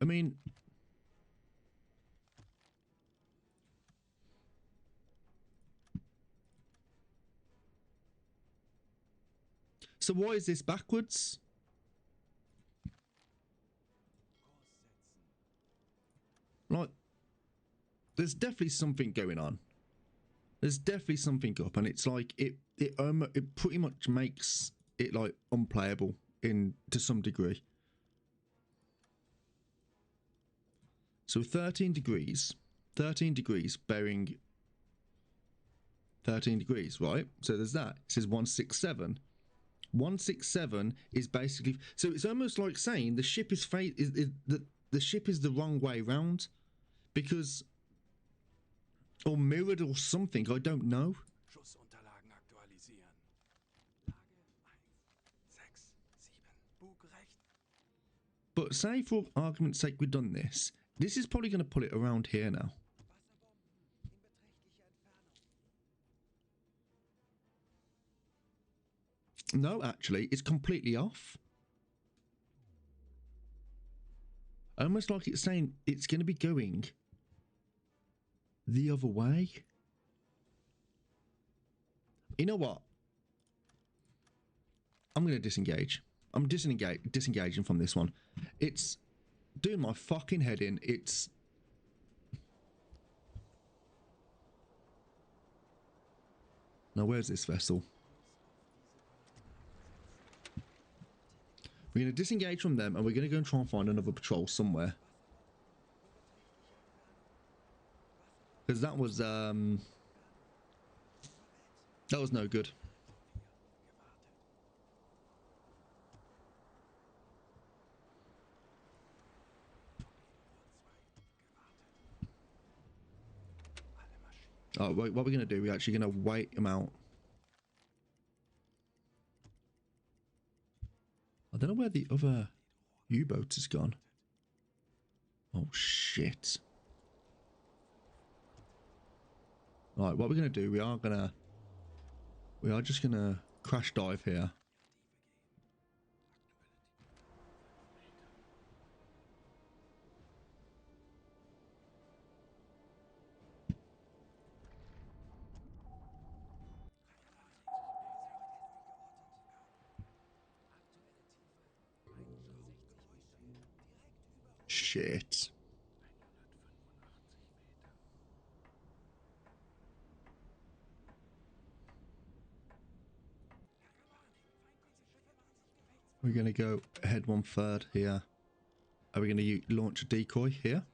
I mean, so why is this backwards? Like, there's definitely something going on. There's definitely something up, and it's like it pretty much makes it like unplayable to some degree. So 13 degrees bearing 13 degrees, right? So there's that. It says 167. 167 is basically, so it's almost like saying the ship is the ship is the wrong way round, because, or mirrored or something, I don't know. Schussunterlagen aktualisieren. Lage 1, 6, 7. Bug rechts. But say for argument's sake we've done this. This is probably going to put it around here now. Wasserbomben in beträchtlicher Entfernung. No, actually, it's completely off. Almost like it's saying it's going to be going the other way. You know what? I'm going to disengage. I'm disengaging from this one. It's doing my fucking head in. It's... Now, where's this vessel? We're going to disengage from them, and we're going to go and try and find another patrol somewhere. Because that was no good. Oh, wait, what we're going to do, we're actually going to wait them out. I don't know where the other U-boat has gone. Oh, shit. Right, what we're going to do, we are just going to crash dive here. Shit. We're going to go ahead 1/3 here. Are we going to launch a decoy here?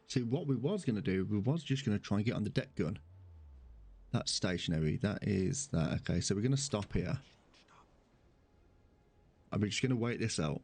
See, what we was going to do, we was just going to try and get on the deck gun. That's stationary. That is that. Okay, so we're going to stop here. I'm just going to wait this out.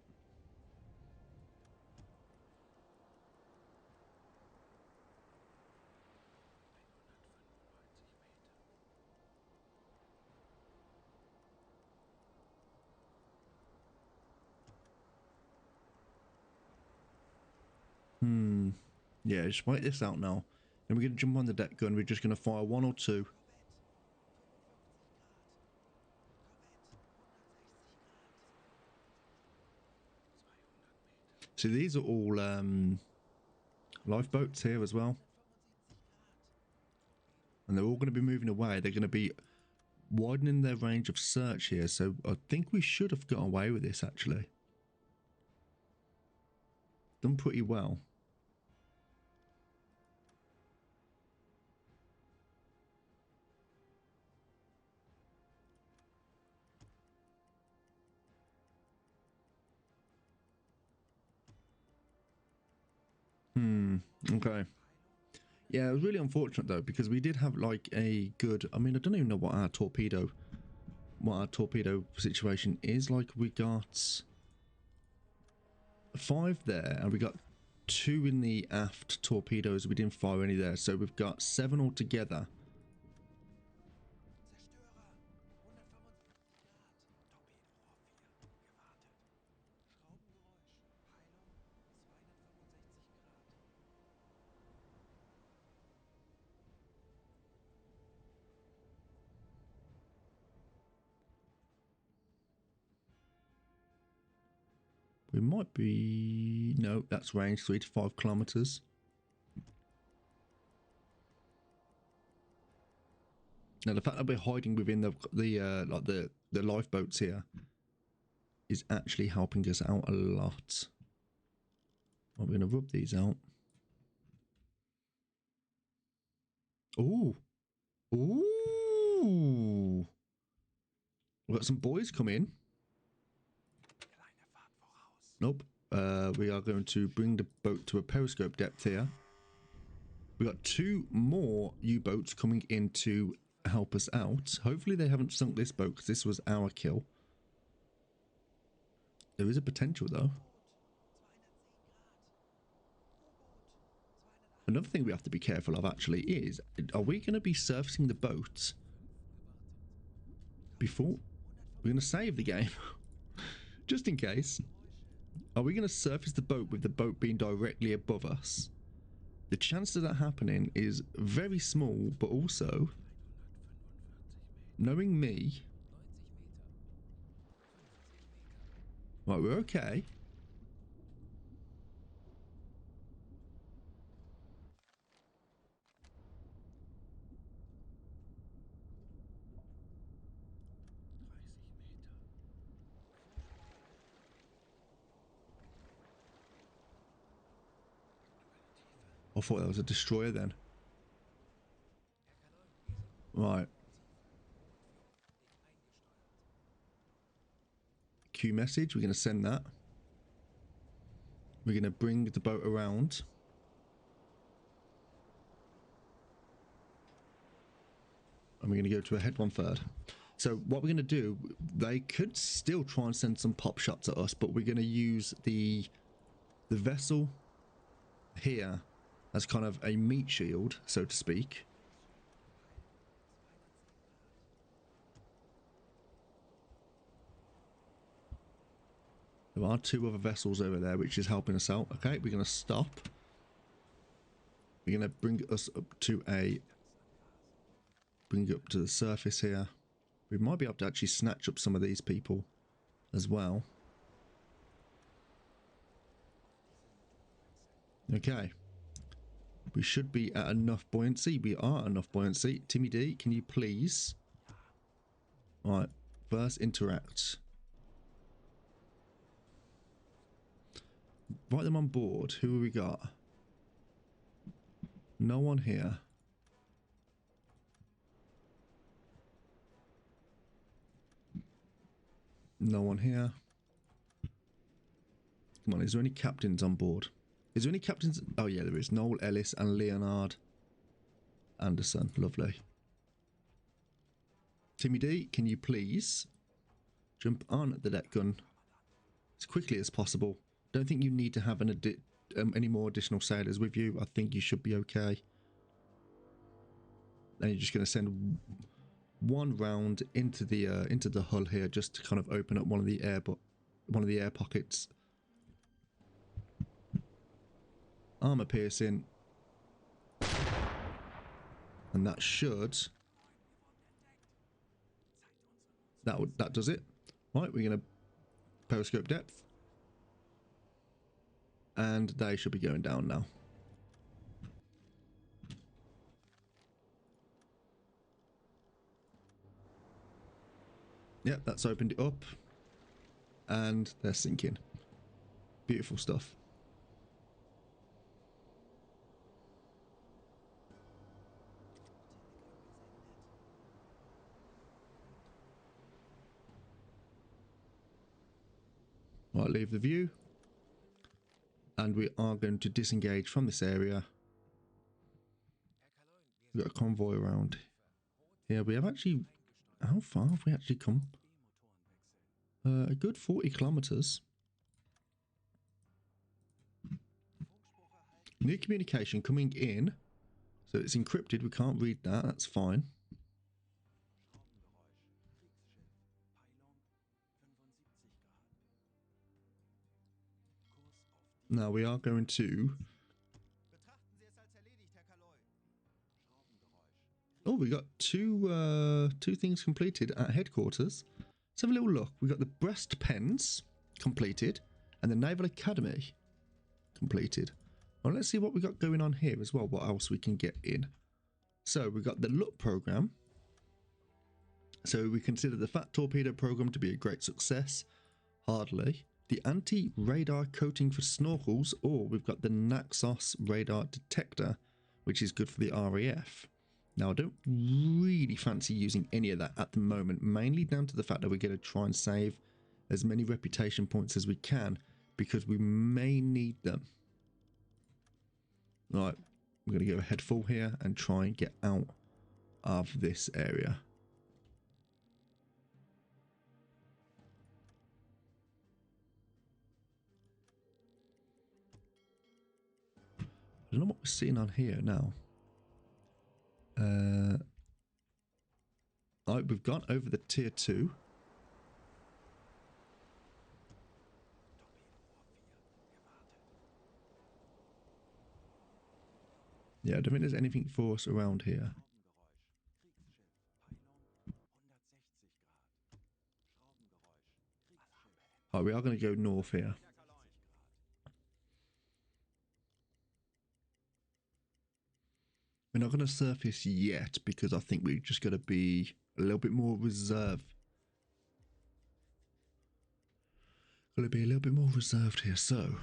Yeah, just wait this out now. Then we're going to jump on the deck gun. We're just going to fire 1 or 2. So these are all lifeboats here as well. And they're all going to be moving away. They're going to be widening their range of search here. So I think we should have got away with this, actually. Done pretty well. Okay. Yeah, it was really unfortunate though, because we did have like a good. I mean, I don't even know what our torpedo situation is. Like, we got 5 there, and we got 2 in the aft torpedoes. We didn't fire any there, so we've got 7 altogether. We might be... No, that's range 3 to 5 kilometers. Now, the fact that we're hiding within the lifeboats here is actually helping us out a lot. We're going to rub these out. Ooh. Ooh. We've got some boys come in. Nope. We are going to bring the boat to a periscope depth here. We got 2 more U-boats coming in to help us out. Hopefully they haven't sunk this boat, because this was our kill. There is a potential though. Another thing we have to be careful of actually is, are we going to be surfacing the boat before we're going to save the game? Just in case. Are we going to surface the boat with the boat being directly above us? The chance of that happening is very small, but also, knowing me... Right, we're okay. I thought that was a destroyer then. Right. Q message, we're going to send that. We're going to bring the boat around. And we're going to go to a head 1/3. So what we're going to do, they could still try and send some pop shots at us, but we're going to use the vessel here as kind of a meat shield, so to speak. There are 2 other vessels over there, which is helping us out. Okay, we're going to stop. We're going to bring us up to the surface here. We might be able to actually snatch up some of these people as well. Okay. We should be at enough buoyancy. We are at enough buoyancy. Timmy D, can you please... Right, first interact. Write them on board. Who have we got? No one here. No one here. Come on, is there any captains on board? Is there any captains? Oh yeah, there is. Noel Ellis and Leonard Anderson. Lovely. Timmy D, can you please jump on the deck gun as quickly as possible? Don't think you need to have any more additional sailors with you. I think you should be okay. And you're just going to send 1 round into the hull here, just to kind of open up one of the air pockets. Armor piercing, and that should... That does it. Right, we're going to periscope depth, and they should be going down now. Yep, that's opened it up, and they're sinking. Beautiful stuff. Right, leave the view. and we are going to disengage from this area. We've got a convoy around. Yeah, we have actually... How far have we actually come? A good 40 kilometers. New communication coming in. So it's encrypted, we can't read that, that's fine. Now we are going to... Oh, we got two things completed at headquarters. Let's have a little look. We got the Brest Pens completed and the Naval Academy completed. Well, let's see what we got going on here as well, what else we can get in. So we got the LUT program. So we consider the Fat Torpedo program to be a great success. Hardly. The anti-radar coating for snorkels, or we've got the Naxos radar detector, which is good for the RAF. Now, I don't really fancy using any of that at the moment, mainly down to the fact that we're going to try and save as many reputation points as we can, because we may need them. Right, we're going to go ahead full here and try and get out of this area. I don't know what we're seeing on here now. Right, we've gone over the tier 2. Yeah, I don't think there's anything for us around here. Right, we are going to go north here. We're not going to surface yet because I think we're just going to be a little bit more reserved. Going to be a little bit more reserved here, so...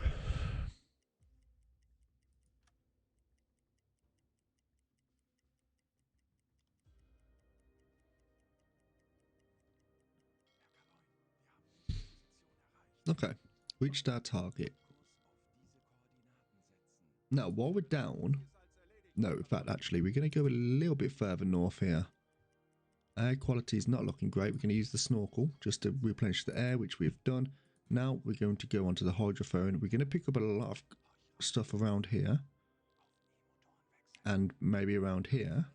Okay, reached our target. Now, while we're down... No, in fact, actually, we're going to go a little bit further north here. Air quality is not looking great. We're going to use the snorkel just to replenish the air, which we've done. Now we're going to go onto the hydrophone. We're going to pick up a lot of stuff around here. And maybe around here.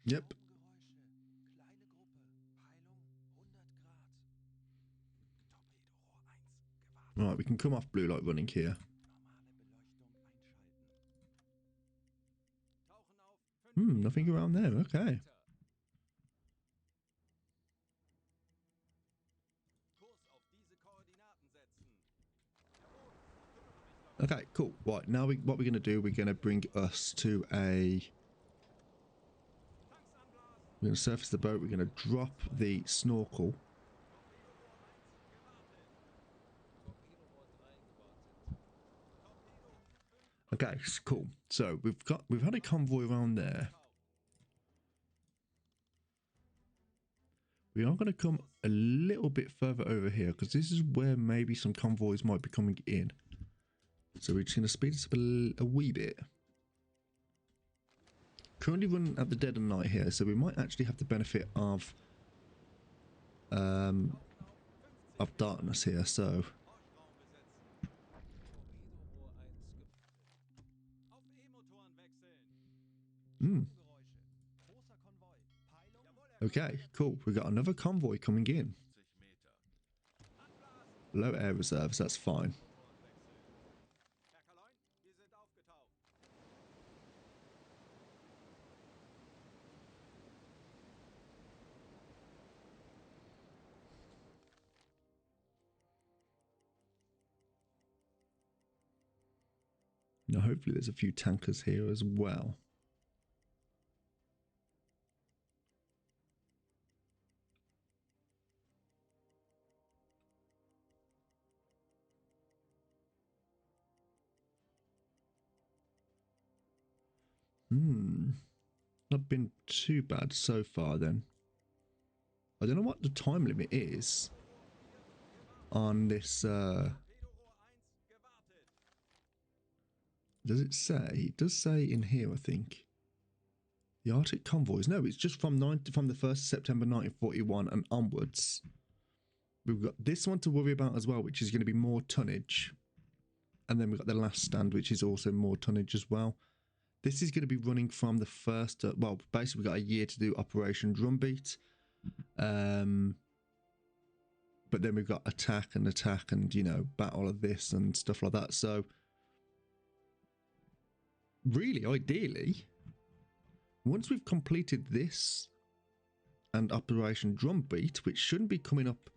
Yep. Right, we can come off blue light running here. Nothing around there. Okay. Okay, cool. Right, now what we're going to do, we're going to bring us to a... We're going to surface the boat. We're going to drop the snorkel. Okay, cool. So we've had a convoy around there. We are going to come a little bit further over here because this is where maybe some convoys might be coming in. So we're just going to speed this up a wee bit. Currently running at the dead of night here, so we might actually have the benefit of darkness here. So. Okay, cool. We got another convoy coming in. Low air reserves, that's fine. Now, hopefully there's a few tankers here as well. Not been too bad so far then. I don't know what the time limit is. on this. Does it say? It does say in here, I think. The Arctic convoys. No, it's just from the 1st of September 1941 and onwards. We've got this one to worry about as well, which is going to be more tonnage. And then we've got the last stand, which is also more tonnage as well. This is going to be running from the first, well, basically we've got a year to do Operation Drumbeat. But then we've got attack and, you know, battle of this and stuff like that. So, really, ideally, once we've completed this and Operation Drumbeat, which shouldn't be coming up,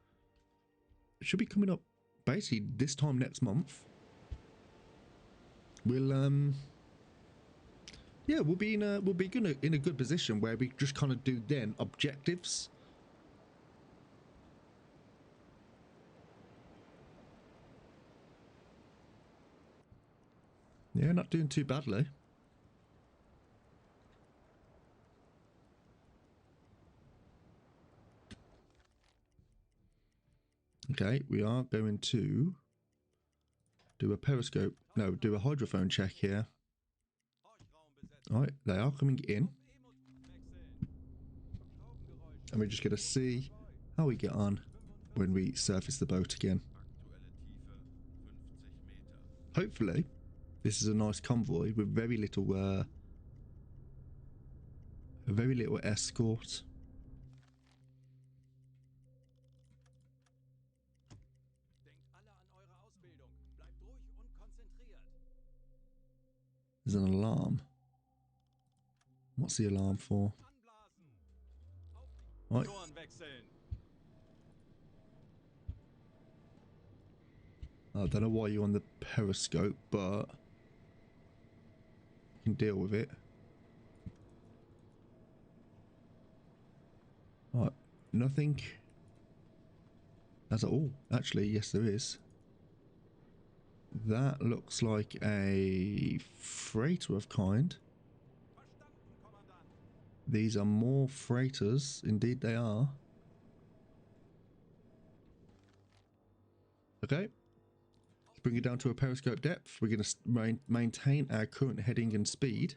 it should be coming up basically this time next month. We'll yeah, we'll be in a good position where we just kind of do then objectives. Yeah, not doing too badly. Okay, we are going to do a periscope. No, do a hydrophone check here. Alright, they are coming in. And we're just going to see how we get on when we surface the boat again. Hopefully, this is a nice convoy with very little escort. There's an alarm. What's the alarm for? Right. I don't know why you're on the periscope, but you can deal with it. Right, nothing. That's all. Actually, yes, there is. That looks like a freighter of kind. These are more freighters. Indeed, they are. Okay. Let's bring it down to a periscope depth. We're going to maintain our current heading and speed.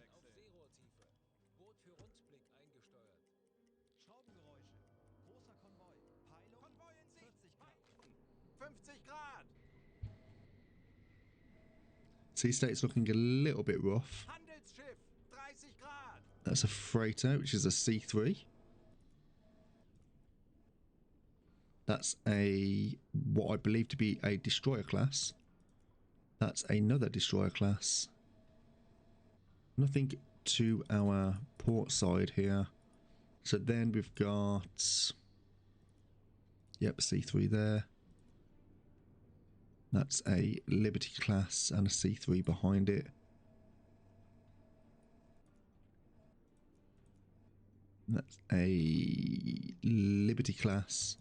Sea state's looking a little bit rough. That's a freighter, which is a C3. That's what I believe to be a destroyer class. That's another destroyer class. Nothing to our port side here. So then we've got, yep, C3 there. That's a Liberty class and a C3 behind it. That's a Liberty class.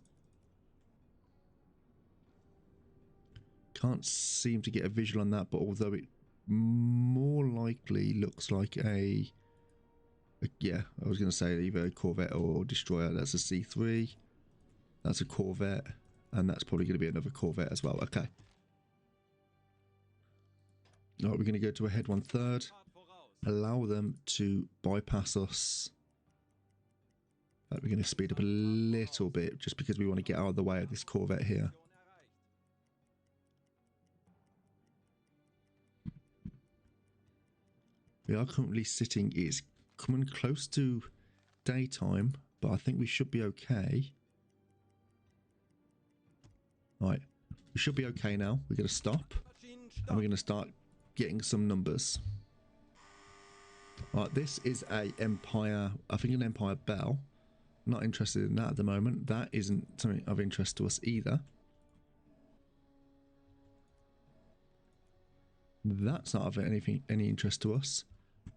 Can't seem to get a visual on that, but although it more likely looks like yeah, I was going to say either a Corvette or destroyer. That's a C3. That's a Corvette. And that's probably going to be another Corvette as well. Okay. All right, we're going to go to a head 1/3. Allow them to bypass us. We're going to speed up a little bit just because we want to get out of the way of this Corvette here. We are currently sitting, it's coming close to daytime, but I think we should be okay. Right, we should be okay now. We're going to stop and we're going to start getting some numbers. Right, this is a Empire, I think an Empire Bell. Not interested in that at the moment. That isn't something of interest to us either. That's not of any interest to us.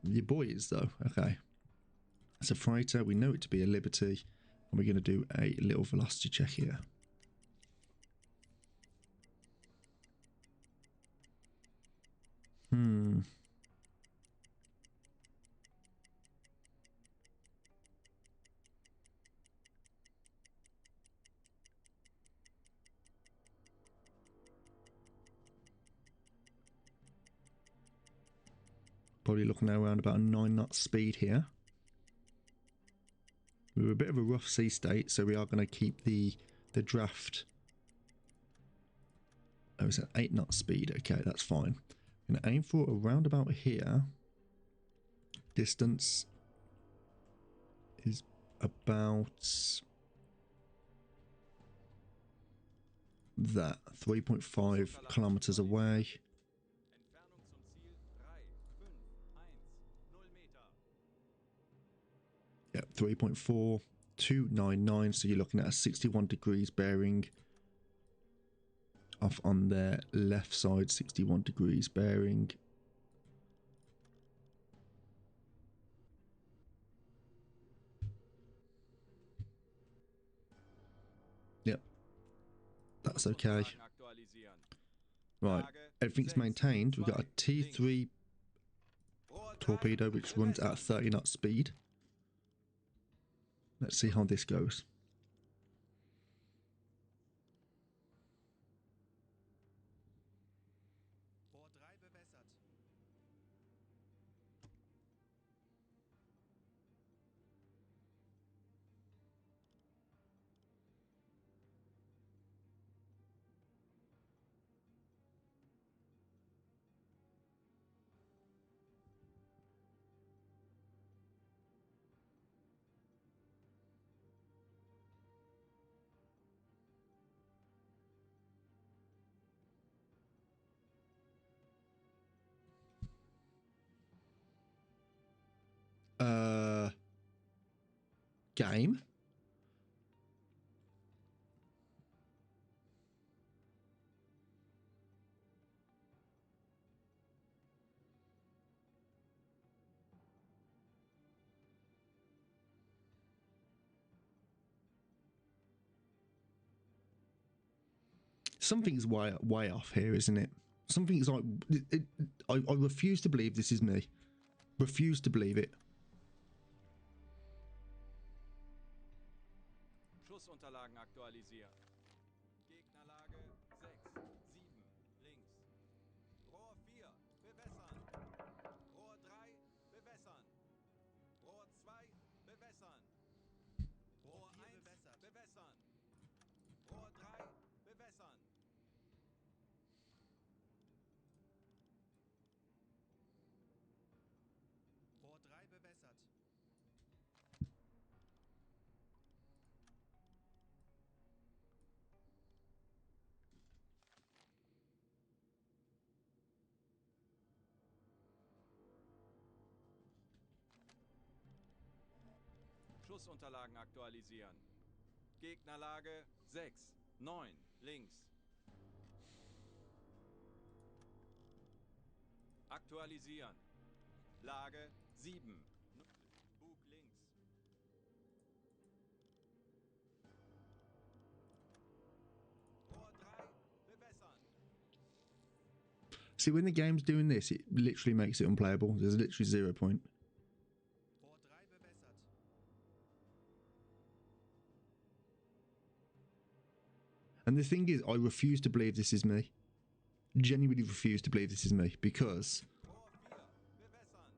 Your boy is though. Okay. It's a freighter. We know it to be a Liberty. And we're going to do a little velocity check here. Probably looking at around about a 9 knot speed here. We're a bit of a rough sea state, so we are going to keep the draft. Oh, it's at 8 knot speed. Okay, that's fine. I'm going to aim for around about here. Distance is about that, 3.5 kilometers away. Entfernung zum Ziel 3,5,1,0 Meter. Yep, 3.4299. So you're looking at a 61 degrees bearing. Off on their left side, 61 degrees bearing. Yep, that's okay. Aktualisieren. Right, everything's maintained. We've got a T3 torpedo which runs at 30 knot speed. Let's see how this goes. Rohr 3 bewässert. Game. Something's way off here, isn't it? Something's like I refuse to believe this is me. Refuse to believe it. Schussunterlagen aktualisieren. Gegnerlage 6, 7, links. Rohr 4, bewässern. Rohr 3, bewässern. Rohr 2, bewässern. Rohr 1, bewässern. Rohr 3, bewässern. Rohr 3 bewässert. Schussunterlagen aktualisieren. Gegnerlage 6, 9, links. Aktualisieren. Lage 7, Bug links. Rohr 3, bewässern. See, when the game's doing this, it literally makes it unplayable. There's literally 0 point. Rohr 3 bewässert. And the thing is, I refuse to believe this is me. Genuinely refuse to believe this is me because Rohr 4, bewässern.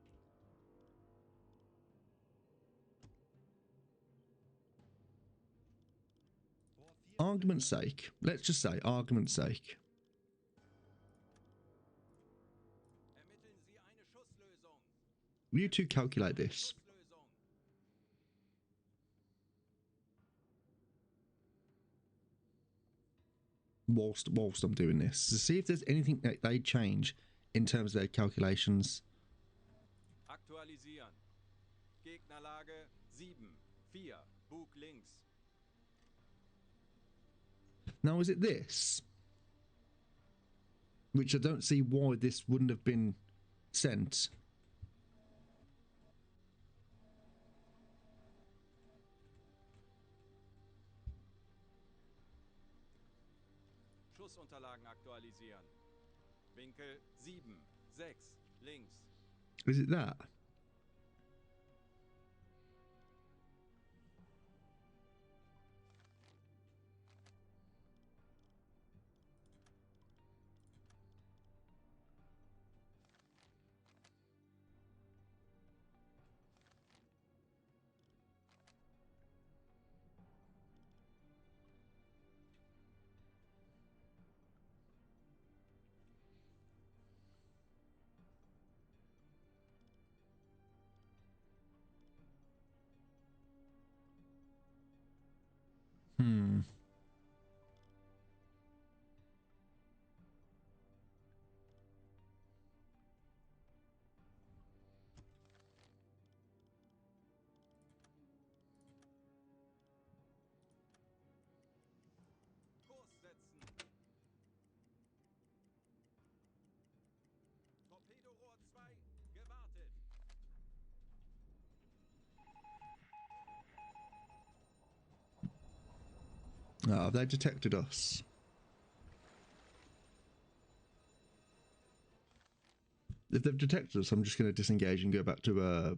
Rohr 4, argument's sake, let's just say argument's sake, ermitteln Sie eine Schusslösung. you two calculate this. Schusslösung. Whilst I'm doing this, to see if there's anything that they change in terms of their calculations. Aktualisieren. Gegnerlage 7, 4, Bug links. Now, is it this? Which I don't see why this wouldn't have been sent. Schussunterlagen aktualisieren. Winkel 7, 6, links. Is it that? Hmm. Kurs setzen. Torpedorohr 2 gewartet. Oh, have they detected us? If they've detected us, I'm just going to disengage and go back to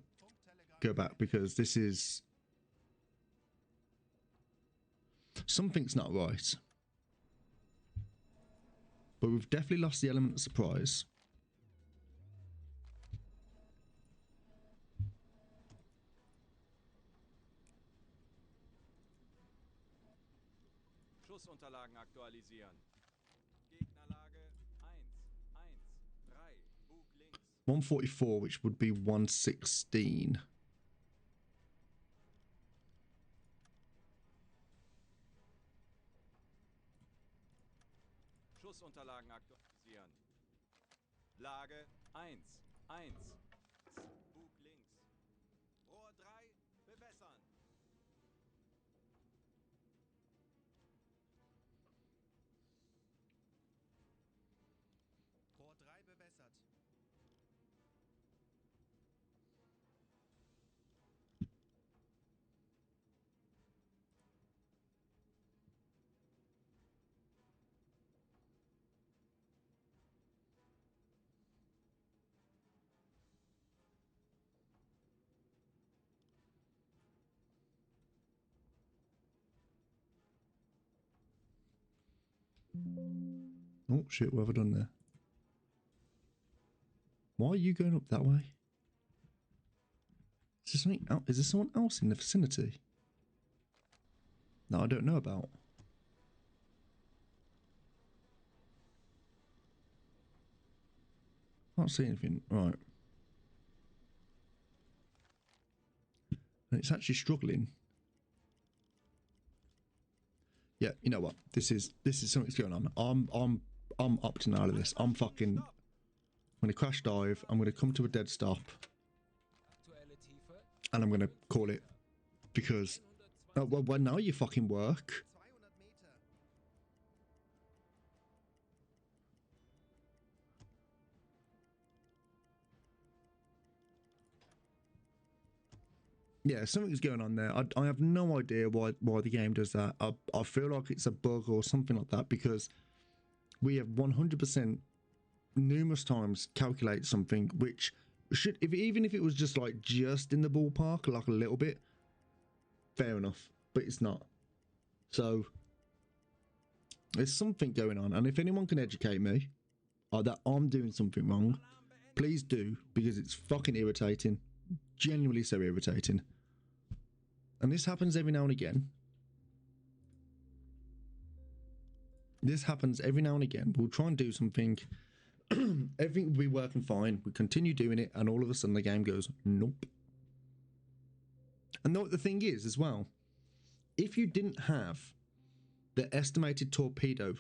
because this is something's not right. But we've definitely lost the element of surprise. Schussunterlagen aktualisieren. Gegnerlage 1, 1, 3, Bug links. 144, which would be 116. Schussunterlagen aktualisieren. Lage 1, 1, Bug links. Rohr 3 bewässern. Rohr 3 bewässert. Oh shit, what have I done there? Why are you going up that way? Is there something else? Is there someone else in the vicinity that I don't know about? Can't see anything. Right. And it's actually struggling. Yeah, you know what? This is something's going on. I'm opting out of this. I'm gonna crash dive. I'm gonna come to a dead stop, and I'm gonna call it because. Well, now you fucking work. 200 Meter. Yeah, something's going on there. I have no idea why the game does that. I feel like it's a bug or something like that because we have 100% numerous times calculate something which should, even if it was just in the ballpark, like a little bit, fair enough, but it's not. So there's something going on, and if anyone can educate me or that I'm doing something wrong, please do, because it's fucking irritating. Genuinely so irritating. And this happens every now and again. This happens every now and again. We'll try and do something. Everything will be working fine. We continue doing it, and all of a sudden the game goes, nope. And the thing is, as well, if you didn't have the estimated torpedo,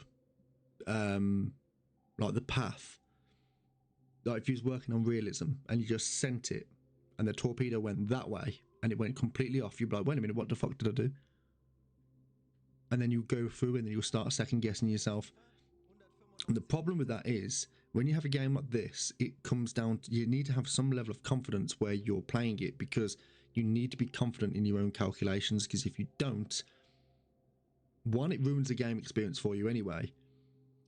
like the path, like if you was working on realism and you just sent it, and the torpedo went that way, and it went completely off, you'd be like, wait a minute, what the fuck did I do? And then you go through and then you'll start second guessing yourself. And the problem with that is when you have a game like this, it comes down to, you need to have some level of confidence where you're playing it, because you need to be confident in your own calculations, because if you don't, one, it ruins the game experience for you anyway,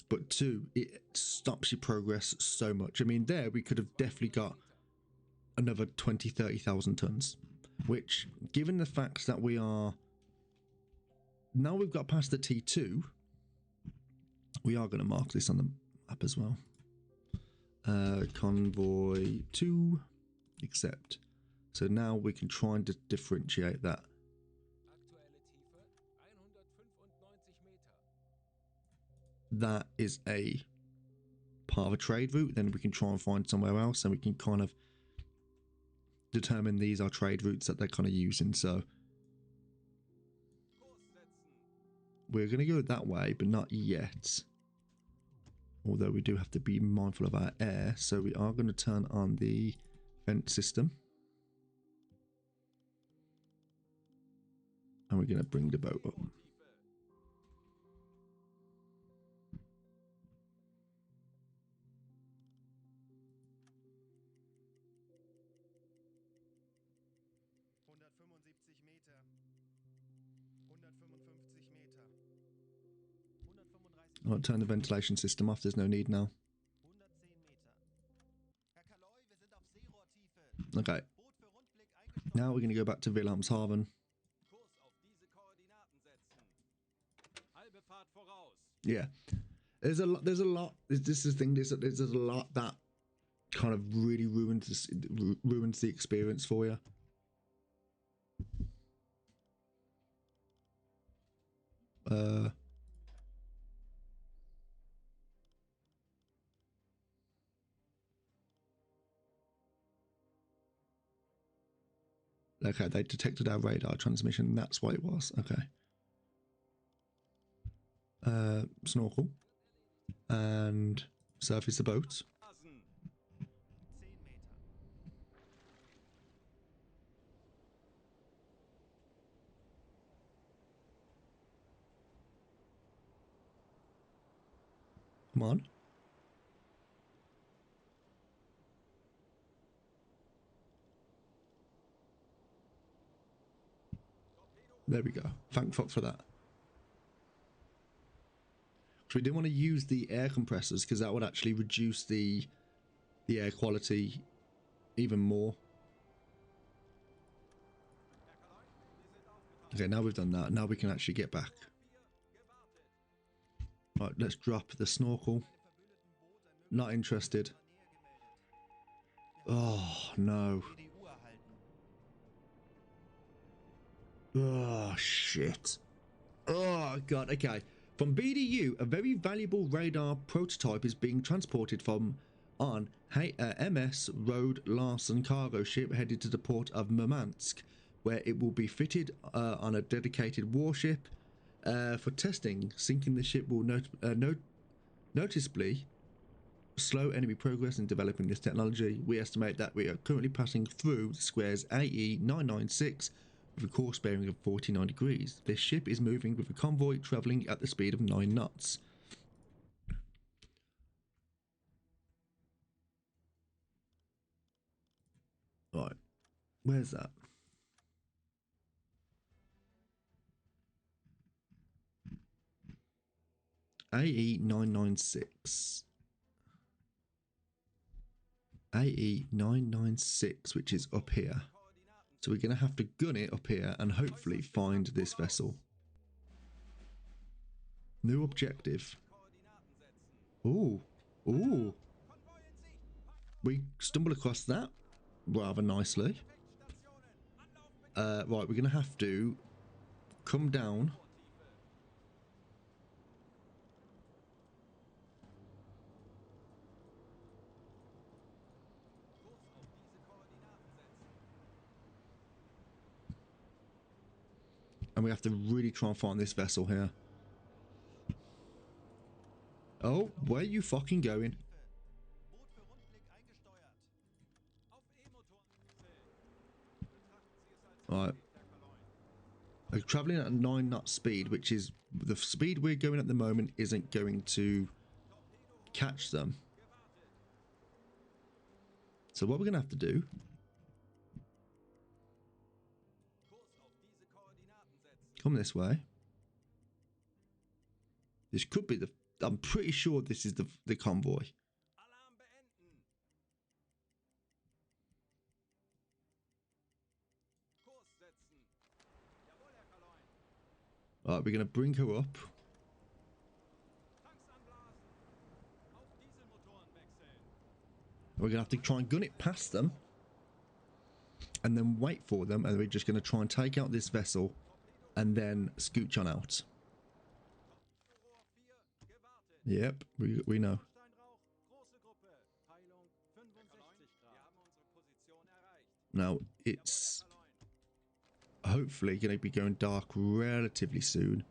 but two, it stops your progress so much. I mean, there we could have definitely got another 20,000-30,000 tons, which, given the fact that we are now we've got past the T2, we are going to mark this on the map as well. Convoy 2, accept. So now we can try and differentiate that. That is a part of a trade route. Then we can try and find somewhere else, and we can kind of determine these are trade routes that they're kind of using. So we're going to go that way, but not yet. Although we do have to be mindful of our air, so we are going to turn on the vent system. And we're going to bring the boat up. I'll turn the ventilation system off, there's no need now. Okay. Now we're going to go back to Wilhelmshaven. Yeah. There's a lot, this is the thing, there's a lot that kind of really ruins the experience for you. Okay, they detected our radar transmission. That's why it was. Okay. Snorkel. And surface the boat. Come on. There we go. Thank fuck for that. So we didn't want to use the air compressors because that would actually reduce the air quality even more. Okay, now we've done that. Now we can actually get back. Right, let's drop the snorkel. Not interested. Oh, no. Oh, shit. Oh, God. Okay. From BDU, a very valuable radar prototype is being transported from on MS Road Larsen cargo ship headed to the port of Murmansk, where it will be fitted on a dedicated warship for testing. Sinking the ship will noticeably slow enemy progress in developing this technology. We estimate that we are currently passing through the squares AE 996 with a course bearing of 49 degrees. This ship is moving with a convoy travelling at the speed of 9 knots. Right, where's that? AE 996. AE 996, which is up here. So we're going to have to gun it up here and hopefully find this vessel. New objective. Ooh, ooh. We stumble across that rather nicely. Right, we're going to have to come down. And we have to really try and find this vessel here. Oh, where are you fucking going? Right. We're traveling at a 9 knot speed, which is the speed we're going at the moment isn't going to catch them. So what we're going to have to do come this way. This could be the... I'm pretty sure this is the convoy. Alright, we're going to bring her up. We're going to have to try and gun it past them. And then wait for them. And we're just going to try and take out this vessel. And then scooch on out. Yep, we know. Now, it's hopefully going to be going dark relatively soon.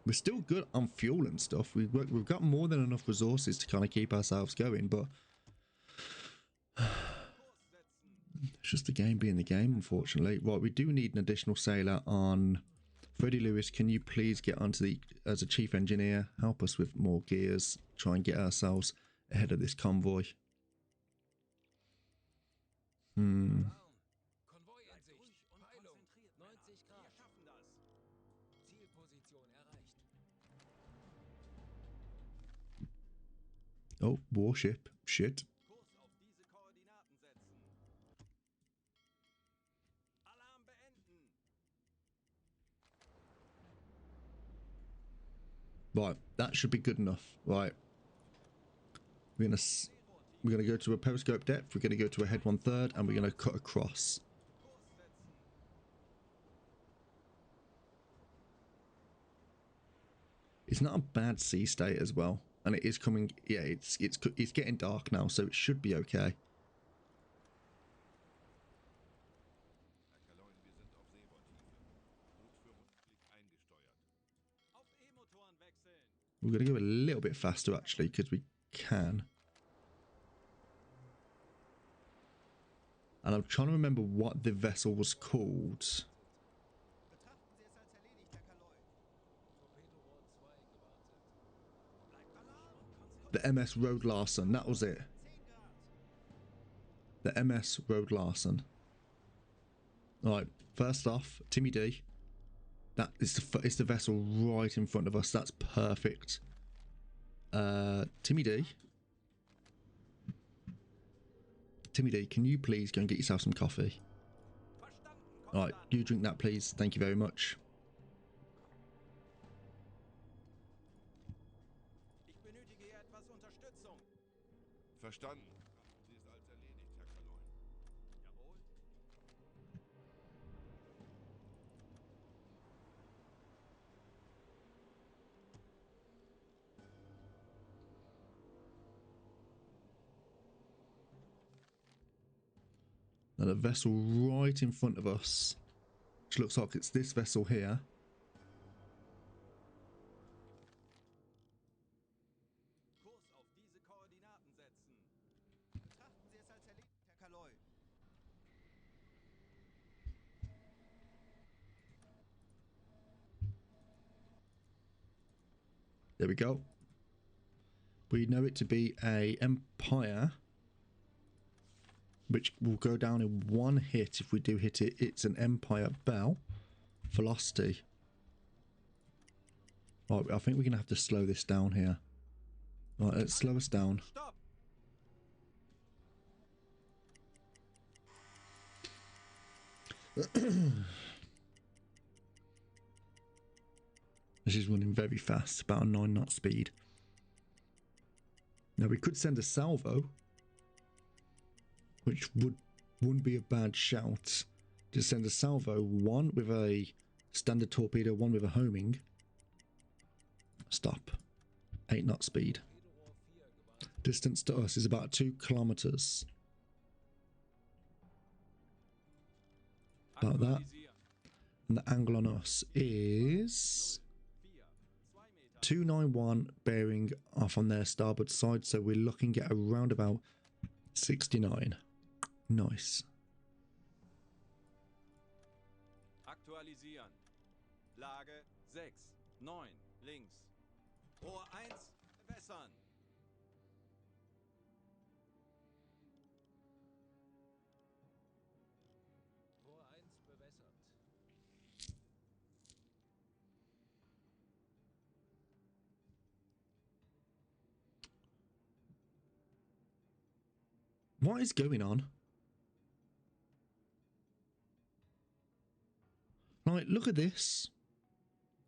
We're still good on fuel and stuff. We've got more than enough resources to kind of keep ourselves going, but it's just the game being the game, unfortunately. Right, we do need an additional sailor on. Freddie Lewis, can you please get onto the, as a chief engineer, help us with more gears, try and get ourselves ahead of this convoy. Konvoi in Sicht. Peilung 90 Grad. Zielposition erreicht. Oh, warship. Shit. Kurs auf diese Koordinaten setzen. Alarm beenden. Right, that should be good enough. Right. We're gonna go to a periscope depth, we're gonna go to a head 1/3, and we're gonna cut across. Kurs setzen. It's not a bad sea state as well. And it is coming, yeah, it's getting dark now, so it should be okay. Herr Kaloin, wir sind auf Seebordtiefe. Notführungsklick eingesteuert. Auf E-Motoren wechseln. We're going to go a little bit faster, actually, because we can. And I'm trying to remember what the vessel was called. Betrachten Sie es als erledigt, Herr Kaloi. Torpedorohr 2 gewartet. Bleibt Alarm. The MS Road Larson, that was it. 10 Grad. The MS Road Larson. Alright, first off, Timmy D. That is it's the vessel right in front of us. That's perfect. Timmy D. Timmy D, can you please go and get yourself some coffee? Verstanden, Alright, Kommandant. you drink that, please. Thank you very much. Ich benötige hier etwas Unterstützung. Verstanden. Betrachten Sie es als erledigt, Herr Kaloin. Jawohl. Now the vessel right in front of us, which looks like it's this vessel here. Kurs auf diese Koordinaten setzen. Betrachten Sie es als erledigt, Herr Kaloi. There we go. We know it to be a Empire, which will go down in one hit if we do hit it. It's an Empire Bell. Velocity. Right, I think we're going to have to slow this down here. Right, let's slow us down. Stopp. This is running very fast, about a 9 knot speed. Now we could send a salvo, which wouldn't be a bad shout. To send a salvo, one with a standard torpedo, one with a homing. Stop. 8 knot speed. Torpedorohr 4 gewartet. Distance to us is about 2 kilometers. About that. Aktualisieren. And the angle on us is 4. 2 Meter. 291, bearing off on their starboard side, so we're looking at around about 69. Nice. Aktualisieren. Lage 6, 9, links. Rohr 1, bewässern. Rohr 1 bewässert. What is going on? Right, look at this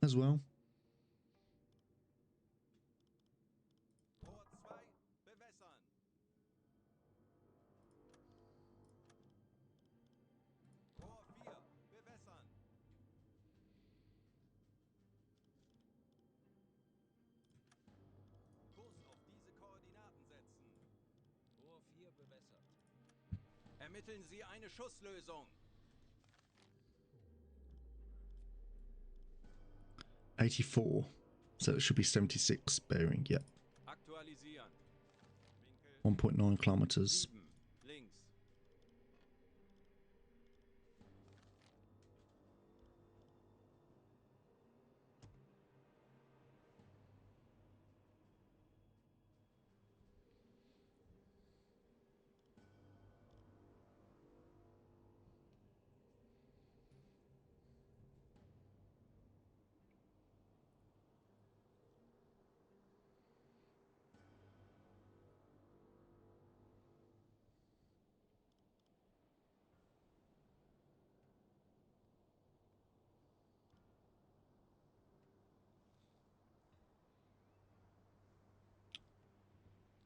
as well. Rohr 2, bewässern. Rohr 4, bewässern. Kurs auf diese Koordinaten setzen. Rohr 4 bewässert. Ermitteln Sie eine Schusslösung. 84. So it should be 76 bearing, yeah. Aktualisieren. Winkel 1.9 kilometers. 7. Links.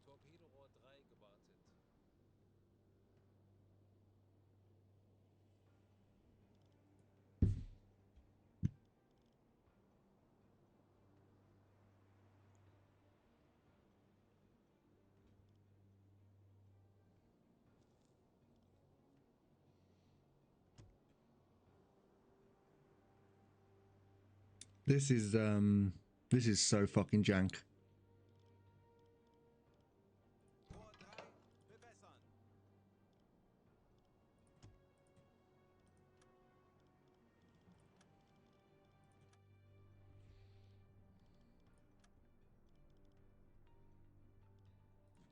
Torpedorohr 3 gewartet. This is so fucking jank. Rohr 3 bewässern.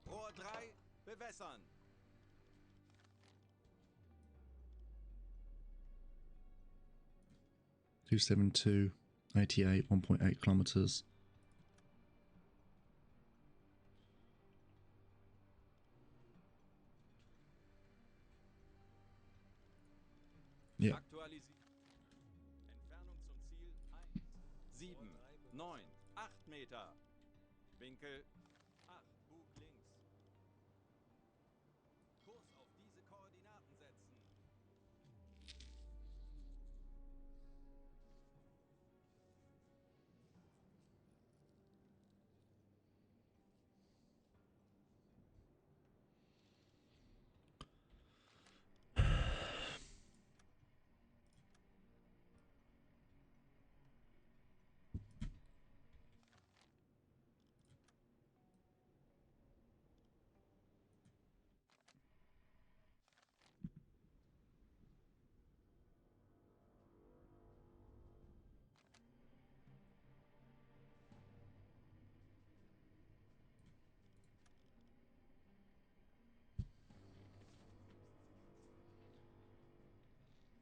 Rohr 3 bewässern. 272, 88, 1.8 kilometers. Yeah. Aktualisieren. Entfernung zum Ziel 1. 7. 9. 8 Meter. Winkel 8. Bug links. Kurs auf diese Koordinaten setzen.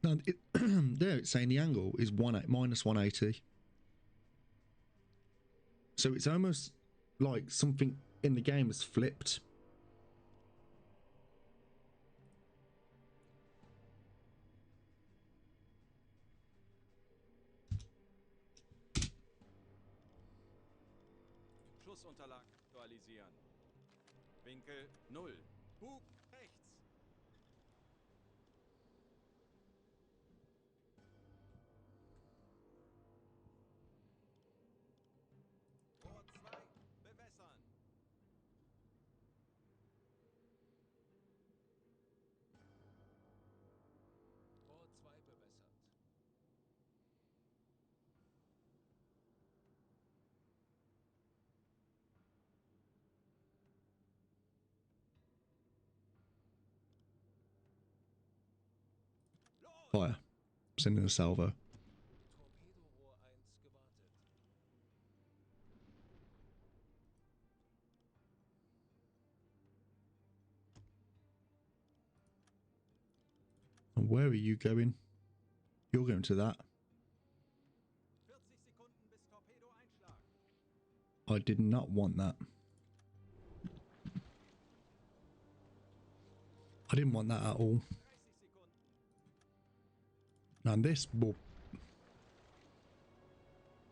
No, there it's saying the angle is minus 180. So it's almost like something in the game has flipped. Schussunterlagen aktualisieren. Winkel 0. Bug rechts. Rohr 2 bewässern. Rohr 2 bewässert. Fire. Sending a salvo. Torpedorohr 1 gewartet. And where are you going? You're going to that. 40 Sekunden bis Torpedoeinschlag. I did not want that. I didn't want that at all. 30 Sekunden. And this will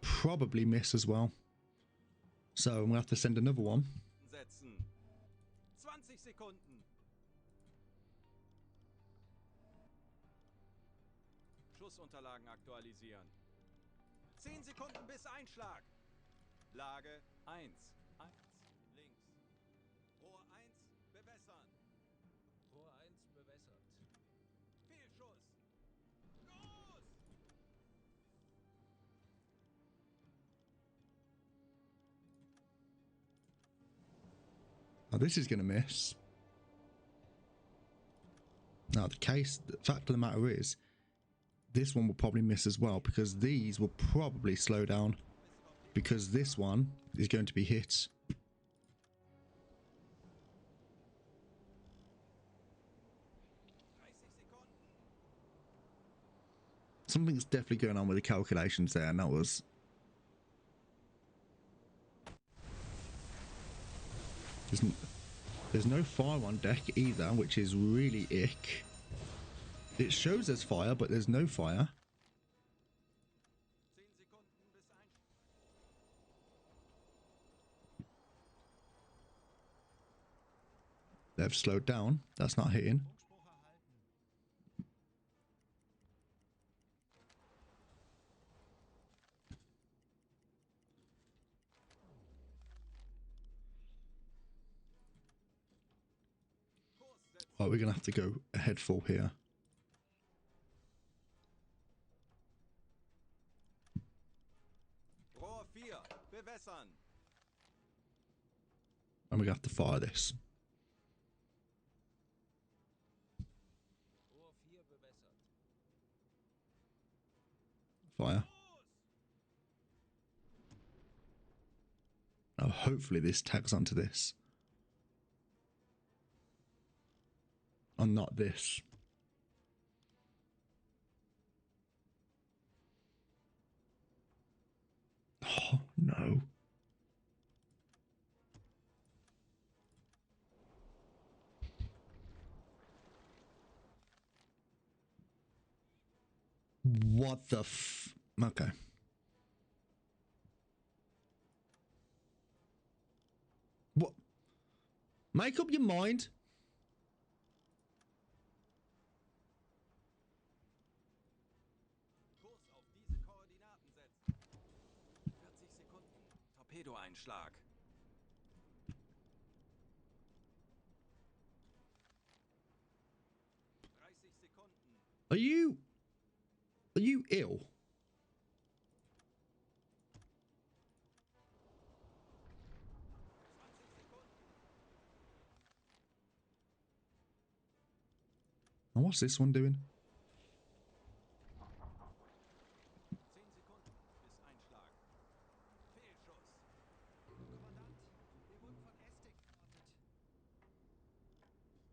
probably miss as well. So I'm going to have to send another one. Setzen. 20 Sekunden. Schussunterlagen aktualisieren. 10 Sekunden bis Einschlag. Lage 1. 1. Links. Rohr 1 bewässern. Rohr 1 bewässert. Fehlschuss. Los! Oh, this is going to miss. Now, the fact of the matter is, this one will probably miss as well, because these will probably slow down, because this one is going to be hit. Something's definitely going on with the calculations there, and that was... There's no fire on deck either, which is really ick. It shows there's fire, but there's no fire. 10 Sekunden bis Einschlag. They've slowed down. That's not hitting. Funkspruch erhalten. Kurs setzen. Right, we're going to have to go ahead full here. Rohr 4. Bewässern. And we're going to have to fire this. Rohr 4 bewässert. Fire. Now, hopefully this tags onto this. And not this. Oh, no. What the f... Okay. What? Make up your mind. Kurs auf diese Koordinaten setzen. 40 Sekunden. Torpedoeinschlag. 30 Sekunden. Are you ill? 20 Sekunden. And what's this one doing? 10 Sekunden bis Einschlag. Fehlschuss. Kommandant, wir wurden von Estik geortet.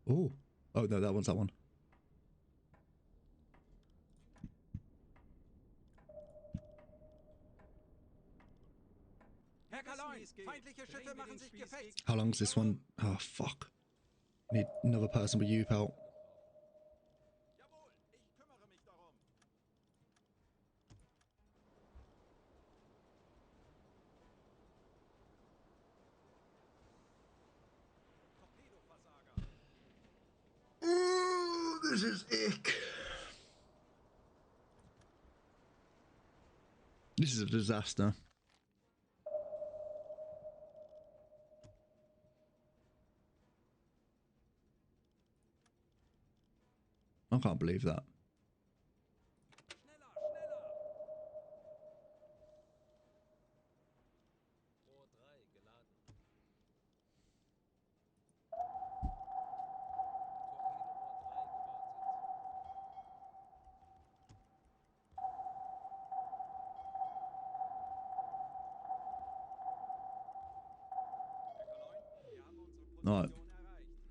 Oh. Oh, no, that one's that one. Herr Kaloin, feindliche Schiffe machen sich gefechts. How long's this one? Oh, fuck. Need another person with you help. Jawohl, ich kümmere mich darum. Torpedoversager. Oh, this is ick. This is a disaster. I can't believe that. Schneller, schneller. Rohr 3 geladen. Torpedo Rohr 3 gewartet. Herr Kaloin, wir haben unsere Alright. Position erreicht.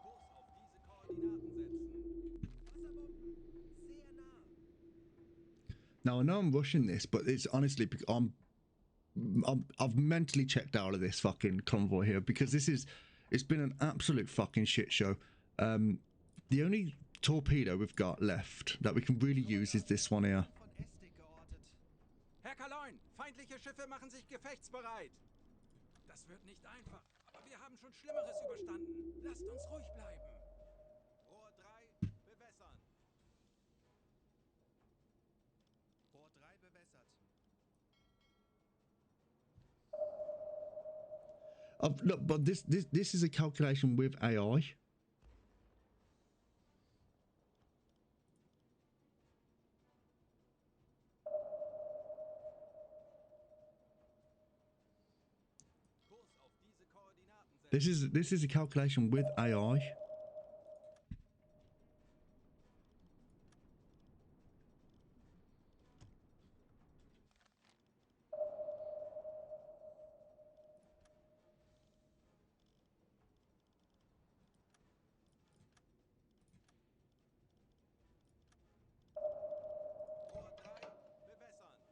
Kurs auf diese Koordinaten setzen. Wasserbomben, sehr nah. Now I know I'm rushing this, but it's honestly I've mentally checked out of this fucking convoy here because it's been an absolute fucking shit show. The only torpedo we've got left that we can really use is this one here. Von Estik geortet. Herr Kaloin, feindliche Schiffe machen sich gefechtsbereit. Das wird nicht einfach, aber wir haben schon Schlimmeres überstanden. Lasst uns ruhig bleiben. Rohr 3, bewässern. Rohr 3 bewässert. Look, but this is a calculation with AI. This is a calculation with AI. Rohr 3, bewässern. Rohr 3 bewässert. Torpedorohr 5 gewartet.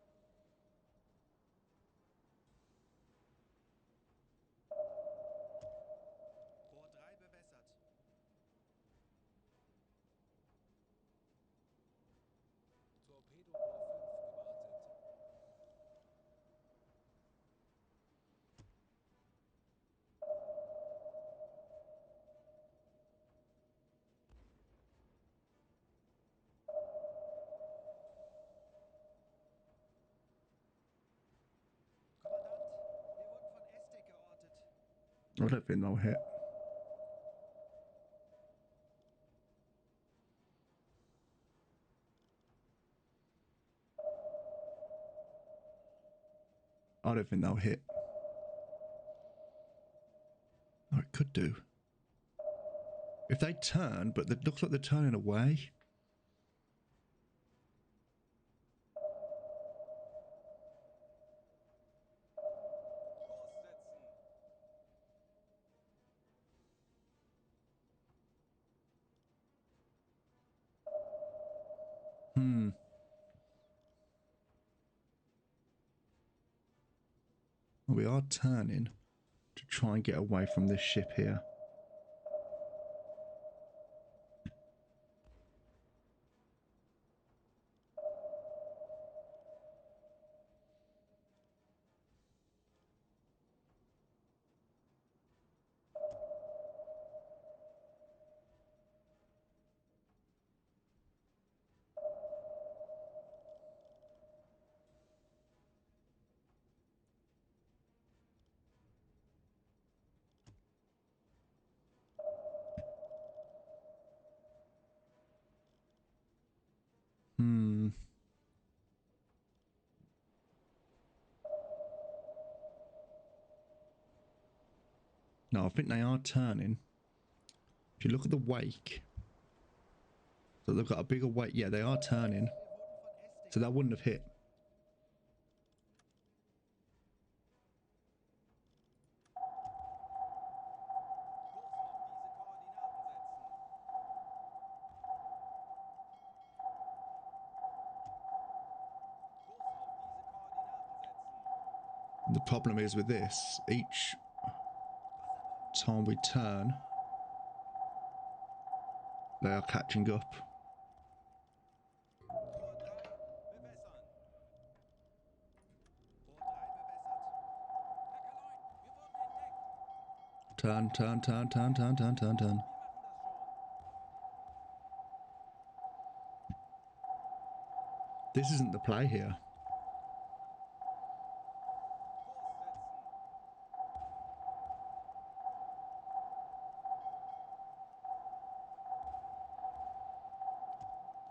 Kommandant, wir wurden von Estek geortet. I don't think they'll hit. I don't think they'll hit. Oh, it could do. If they turn, but it looks like they're turning away. Kurs setzen. Hmm. Well, we are turning to try and get away from this ship here. Hmm. No, I think they are turning. If you look at the wake, so they've got a bigger wake. Yeah, they are turning. Wir wurden von Estek. So that wouldn't have hit. Kurs auf diese Koordinaten setzen. Kurs auf diese Koordinaten setzen. The problem is with this, each time we turn, they are catching up. Rohr 3, bewässern. Rohr 3 bewässert. Herr Kaloin, wir wurden entdeckt. Turn, turn, turn, turn, turn, turn, turn, turn. Wir machen das schon. This isn't the play here. Kurs setzen.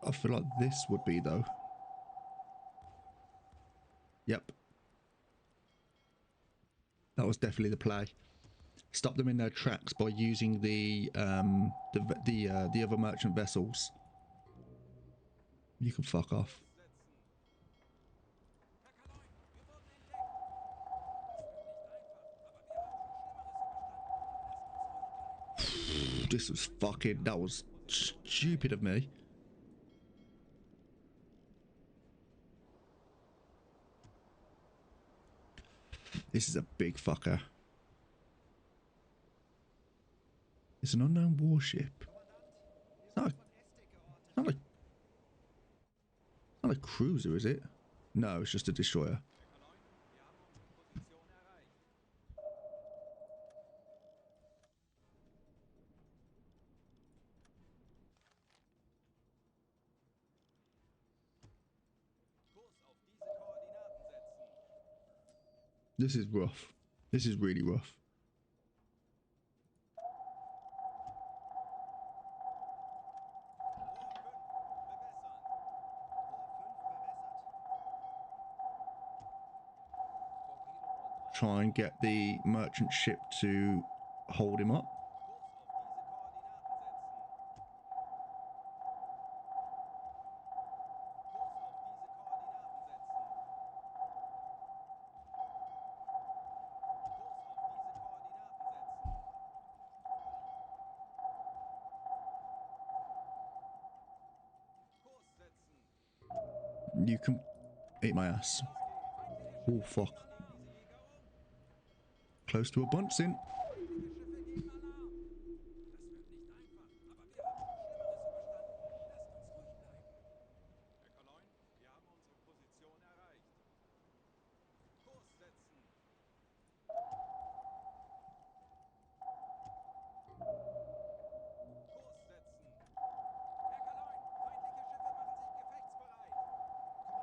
I feel like this would be though. Yep. That was definitely the play. Stop them in their tracks by using the other merchant vessels. You can fuck off. Herr Kaloin, wir wurden entdeckt. Das wird nicht einfach, aber wir haben schon Schlimmeres überstanden. Lasst uns ruhig bleiben. This was fucking. That was stupid of me. This is a big fucker. It's an unknown warship. It's not a, it's not a cruiser, is it? No, it's just a destroyer. Herr Kaloin, wir haben unsere Position erreicht. Kurs auf diese Koordinaten setzen. This is rough. This is really rough. Rohr 5, bewässern. Rohr 5 bewässert. Torpedorohr 3 Try and get the merchant ship to hold him up. You can eat my ass. Oh, fuck. Close to a Bunsen.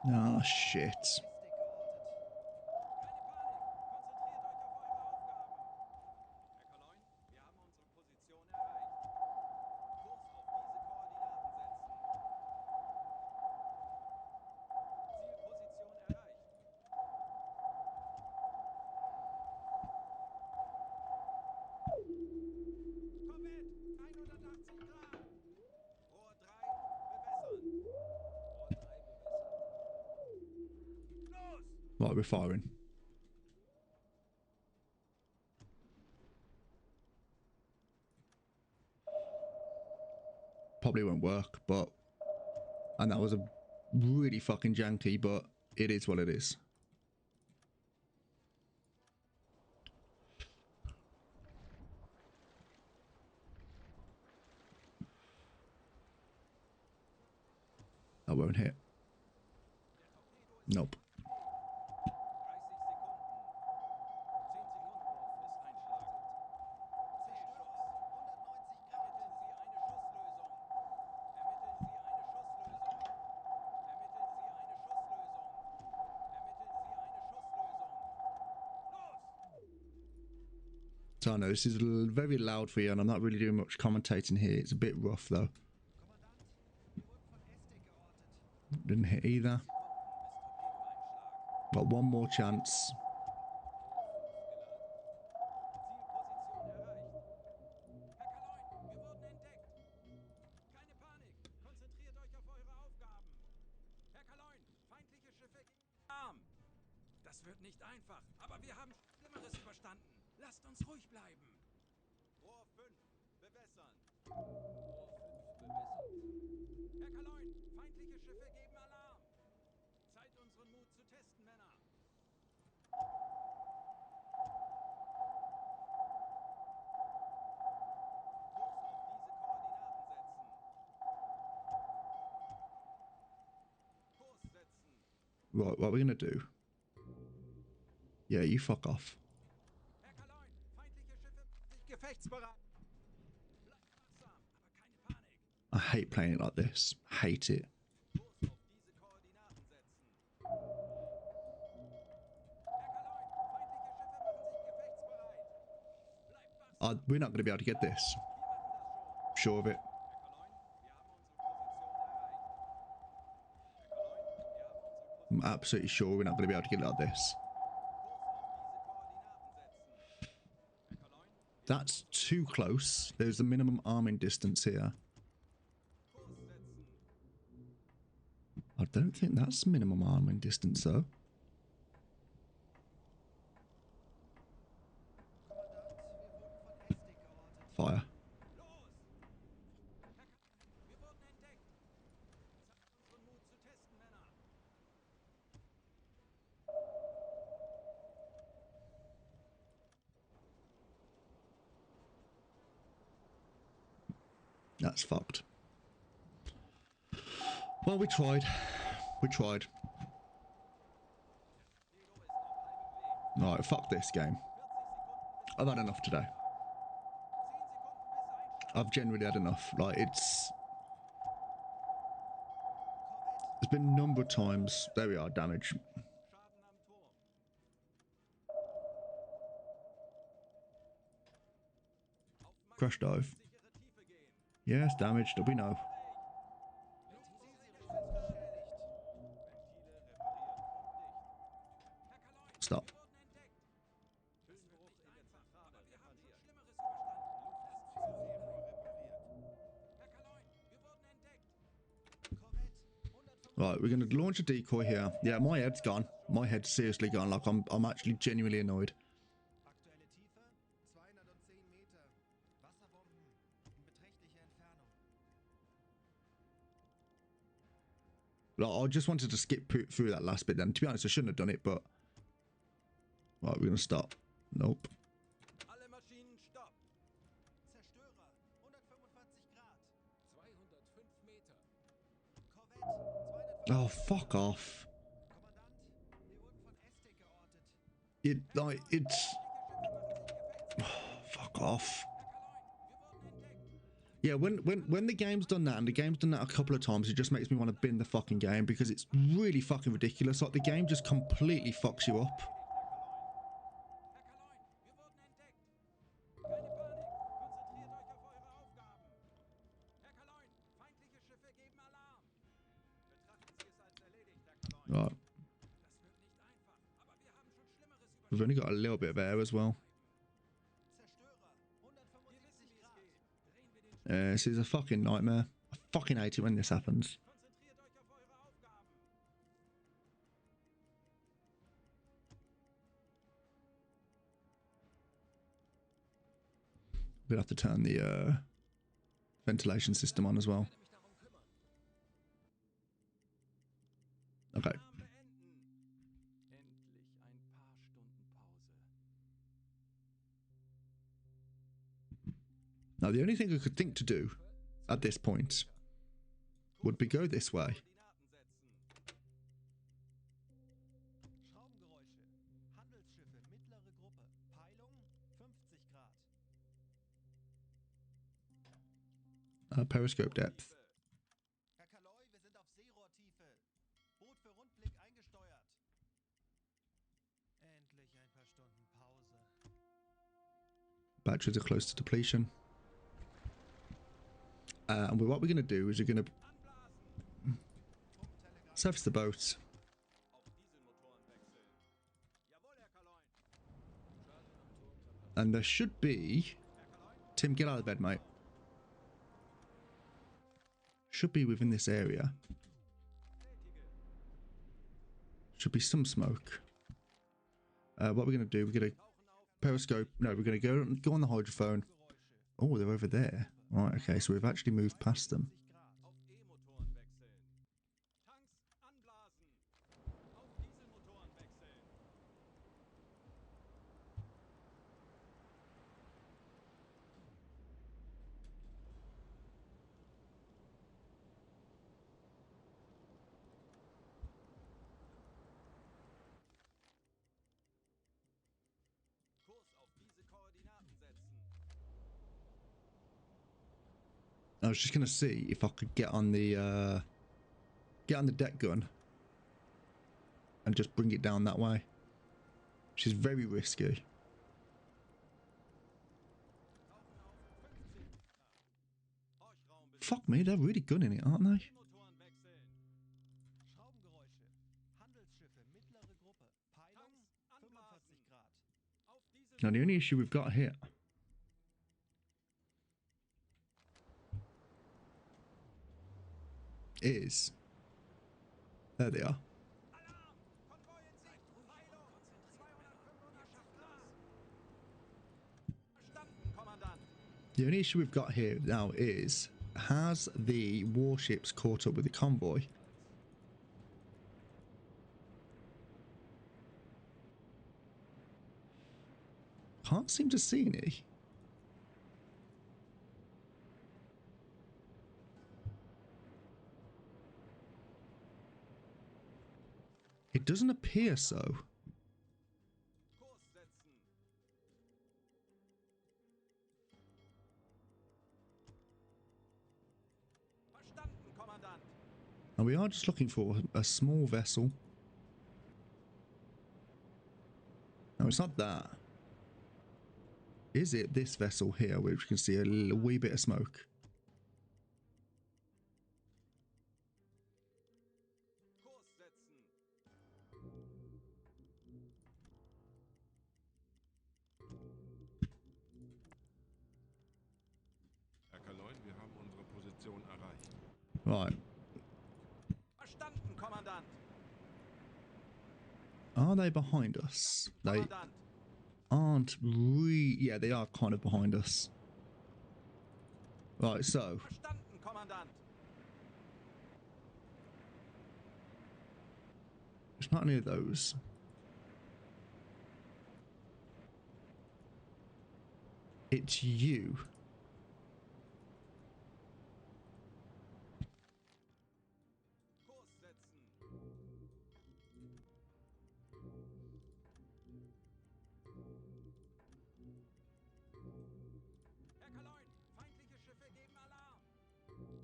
Ah, shit. Right, we're firing. Probably won't work, but... And that was a really fucking janky, but it is what it is. That won't hit. Nope. So I know this is very loud for you, and I'm not really doing much commentating here. It's a bit rough though. Didn't hit either. Got one more chance. Das wird nicht einfach, aber wir haben Schlimmeres überstanden. Lasst uns ruhig bleiben. Rohr 5, bewässern. Herr Kaloin, feindliche Schiffe geben Alarm. Zeit, unseren Mut zu testen, Männer. Kurs auf diese Koordinaten setzen. Kurs setzen. Right, what are we gonna do? Yeah, you fuck off. Herr Kaloin, feindliche Schiffe sind gefechtsbereit. Bleibt wachsam, aber keine Panik. I hate playing it like this. Hate it. Kurs auf diese Koordinaten setzen. Herr Kaloin, feindliche Schiffe machen sich gefechtsbereit. Bleibt wachsam, We're not gonna be able to get this. wir machen das schon. Sure of it. Herr Kaloin, wir haben unsere Position erreicht. Herr Kaloin, wir haben unsere Position. I'm absolutely sure we're not gonna be able to get it like this. Kurs auf diese Koordinaten setzen. Herr Kaloin, That's too close. There's a minimum arming distance here. Kurs setzen. I don't think that's minimum arming distance though. Fire. Los! Herr Kaloin, wir wurden entdeckt. Zeit, unseren Mut zu testen, Männer. That's fucked. Well, we tried. We tried. Right, fuck this game. 40 Sekunden bis I've had enough today. 10 Sekunden bis Einschlag. I've generally had enough. Like, it's... There's been a number of times... There we are, damage. Schaden am Turm. Auf Crash dive. sichere Tiefe gehen. Yes, damaged. We know. Ventile repariert und dicht. Stop. Wir wurden entdeckt. Das wird nicht einfach, aber wir haben schon Schlimmeres überstanden. Right, we're going to launch a decoy here. Yeah, my head's gone. My head's seriously gone. Like, I'm actually genuinely annoyed. Aktuelle Tiefe 210 Meter. Wasserbomben in beträchtlicher Entfernung. Like, I just wanted to skip through that last bit then. To be honest, I shouldn't have done it, but... Right, we're going to stop. Nope. Alle Maschinen stopp. Zerstörer 145 Grad. 205 Meter. Korvette 250. Oh, fuck off. Kommandant, wir wurden von Estek geortet. It, like, it's... Feindliche Schiffe machen sich gefechtsbereit. Fuck off. Herr Kaloin, wir wurden entdeckt. Yeah, when the game's done that, and the game's done that a couple of times, it just makes me want to bin the fucking game because it's really fucking ridiculous. Like, the game just completely fucks you up. Herr Kaloin, wir wurden entdeckt. Keine Panik. Konzentriert euch auf eure Aufgaben. Herr Kaloin, feindliche Schiffe geben Alarm. Betrachten Sie es als erledigt, Herr Kaloin. Right, Das wird nicht einfach, aber wir haben schon Schlimmeres we've only got a little bit of air as well. Zerstörer Wir wissen, 175 wie es Grad. geht. Drehen wir den This is a fucking nightmare. I fucking hate it when this happens. Konzentriert euch auf eure Aufgaben. We'll have to turn the ventilation system on as well. Mich darum kümmern. Okay. Alarm beenden. Endlich ein paar Stunden Pause. Now, the only thing I could think to do at this point would be go this way. Koordinaten setzen. Schraubengeräusche. Handelsschiffe mittlere Gruppe. Peilung 50 Grad. Periscope depth. Herr Kaloy, wir sind auf Seerohrtiefe. Boot für Rundblick eingesteuert. Endlich ein paar Stunden Pause. Batteries are close to depletion. And what we're going to do is we're going to Anblasen. Funktelegraph surface the boat. Auf Dieselmotoren wechseln. Jawohl, Herr Kaloin. And there should be... Herr Kaloin, Tim, get out of bed, mate. Should be within this area. tätige. Should be some smoke. What we're going to do, we're going to Tauchen auf. periscope. No, we're going to go on the hydrophone. Oh, they're over there. Right, okay, so we've actually moved past them. 50 Grad. Auf E-Motoren wechseln. Tanks anblasen. Auf Dieselmotoren wechseln. Kurs auf diese Koordinaten setzen. I was just going to see if I could get on the deck gun and just bring it down that way, which is very risky. Tauchen auf 50 Grad. Horchraum bis Fuck me, they're really gunning it, aren't they? E-Motoren wechseln. Schraubengeräusche. Handelsschiffe mittlere Gruppe. Peilung Tanks 45 anblasen. Grad. Auf Diesel Now the only issue we've got here is there they are. Alarm! Konvoi in Sicht! Peilung! 285 Grad! Verstanden, Kommandant! The only issue we've got here now is, has the warships caught up with the convoy? Can't seem to see any. It doesn't appear so. Kurs setzen! Verstanden, Kommandant! And we are just looking for a small vessel. No, it's not that. Is it this vessel here, which you can see a wee bit of smoke? Kurs setzen! Herr Kaloin, wir haben unsere Position erreicht. Right. Verstanden, Are they behind us? They Kommandant. aren't yeah, they are kind of behind us. Right, so Verstanden, Kommandant. it's not any of those. It's you. Kurs setzen. Herr Kaloin, feindliche Schiffe geben Alarm.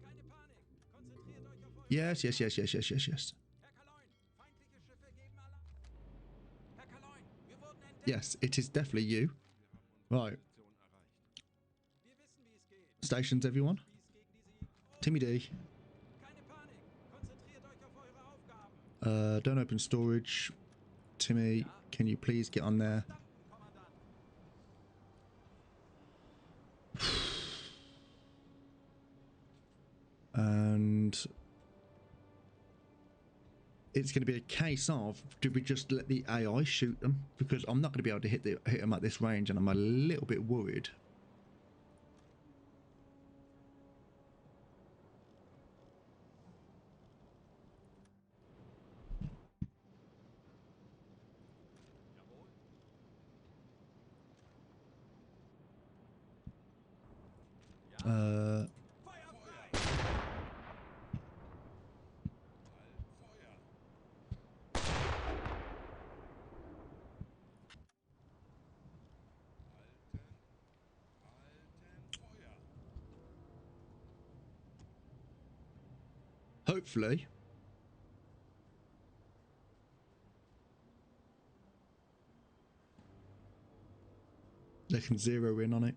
Keine Panik. Konzentriert euch auf eure Yes, yes, yes, yes, yes, yes, yes. Herr Kaloin, feindliche Schiffe geben Alarm. Herr Kaloin, wir wurden entdeckt. Yes, it is definitely you. Right, Position erreicht. Wir wissen, wie es geht. stations, everyone. Spieß gegen diese Timmy D. Keine Panik. Konzentriert euch auf eure Aufgaben. Don't open storage. Timmy, can you please get on there? Verstanden, Kommandant. And it's going to be a case of, do we just let the AI shoot them? Because I'm not going to be able to hit them at this range, and I'm a little bit worried. Feuer frei. Hopefully. They can zero in on it.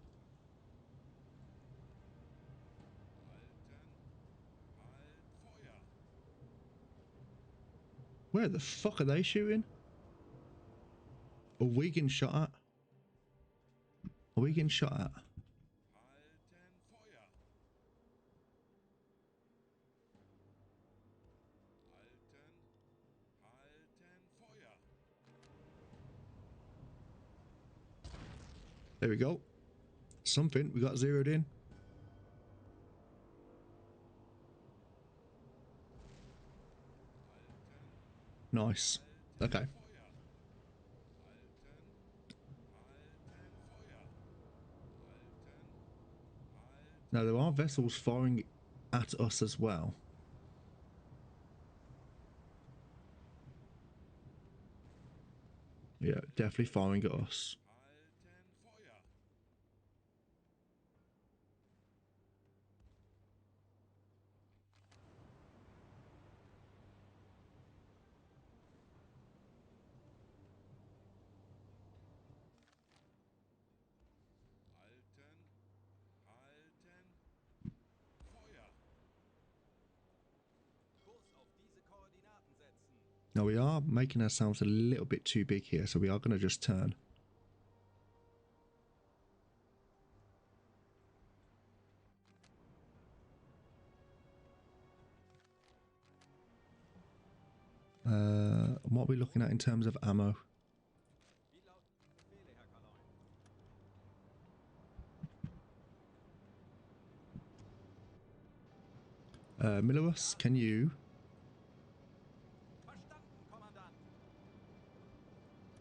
Where the fuck are they shooting? Are we getting shot at? Are we getting shot at? There we go. Something. We got zeroed in. Nice. Okay. Now there are vessels firing at us as well. Yeah, definitely firing at us. Kurs auf diese Koordinaten setzen. Now we are making ourselves a little bit too big here, so we are going to just turn. What are we looking at in terms of ammo? Wie lauten die Befehle, Herr Kaloin? Millerus, can you Verstanden, Kommandant.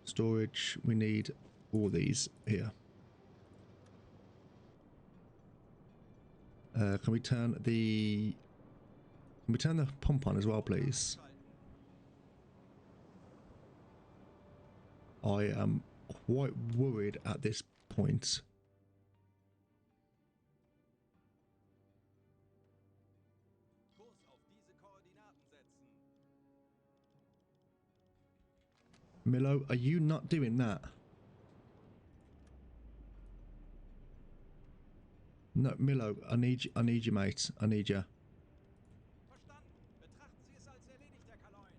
storage? We need all these here. Can we turn the pump on as well, please? I am quite worried at this point. Kurs auf diese Koordinaten setzen. Milo, are you not doing that? No, Milo, I need you, mate. I need you. Verstanden. Betrachten Sie es als erledigt, Herr Kaloin.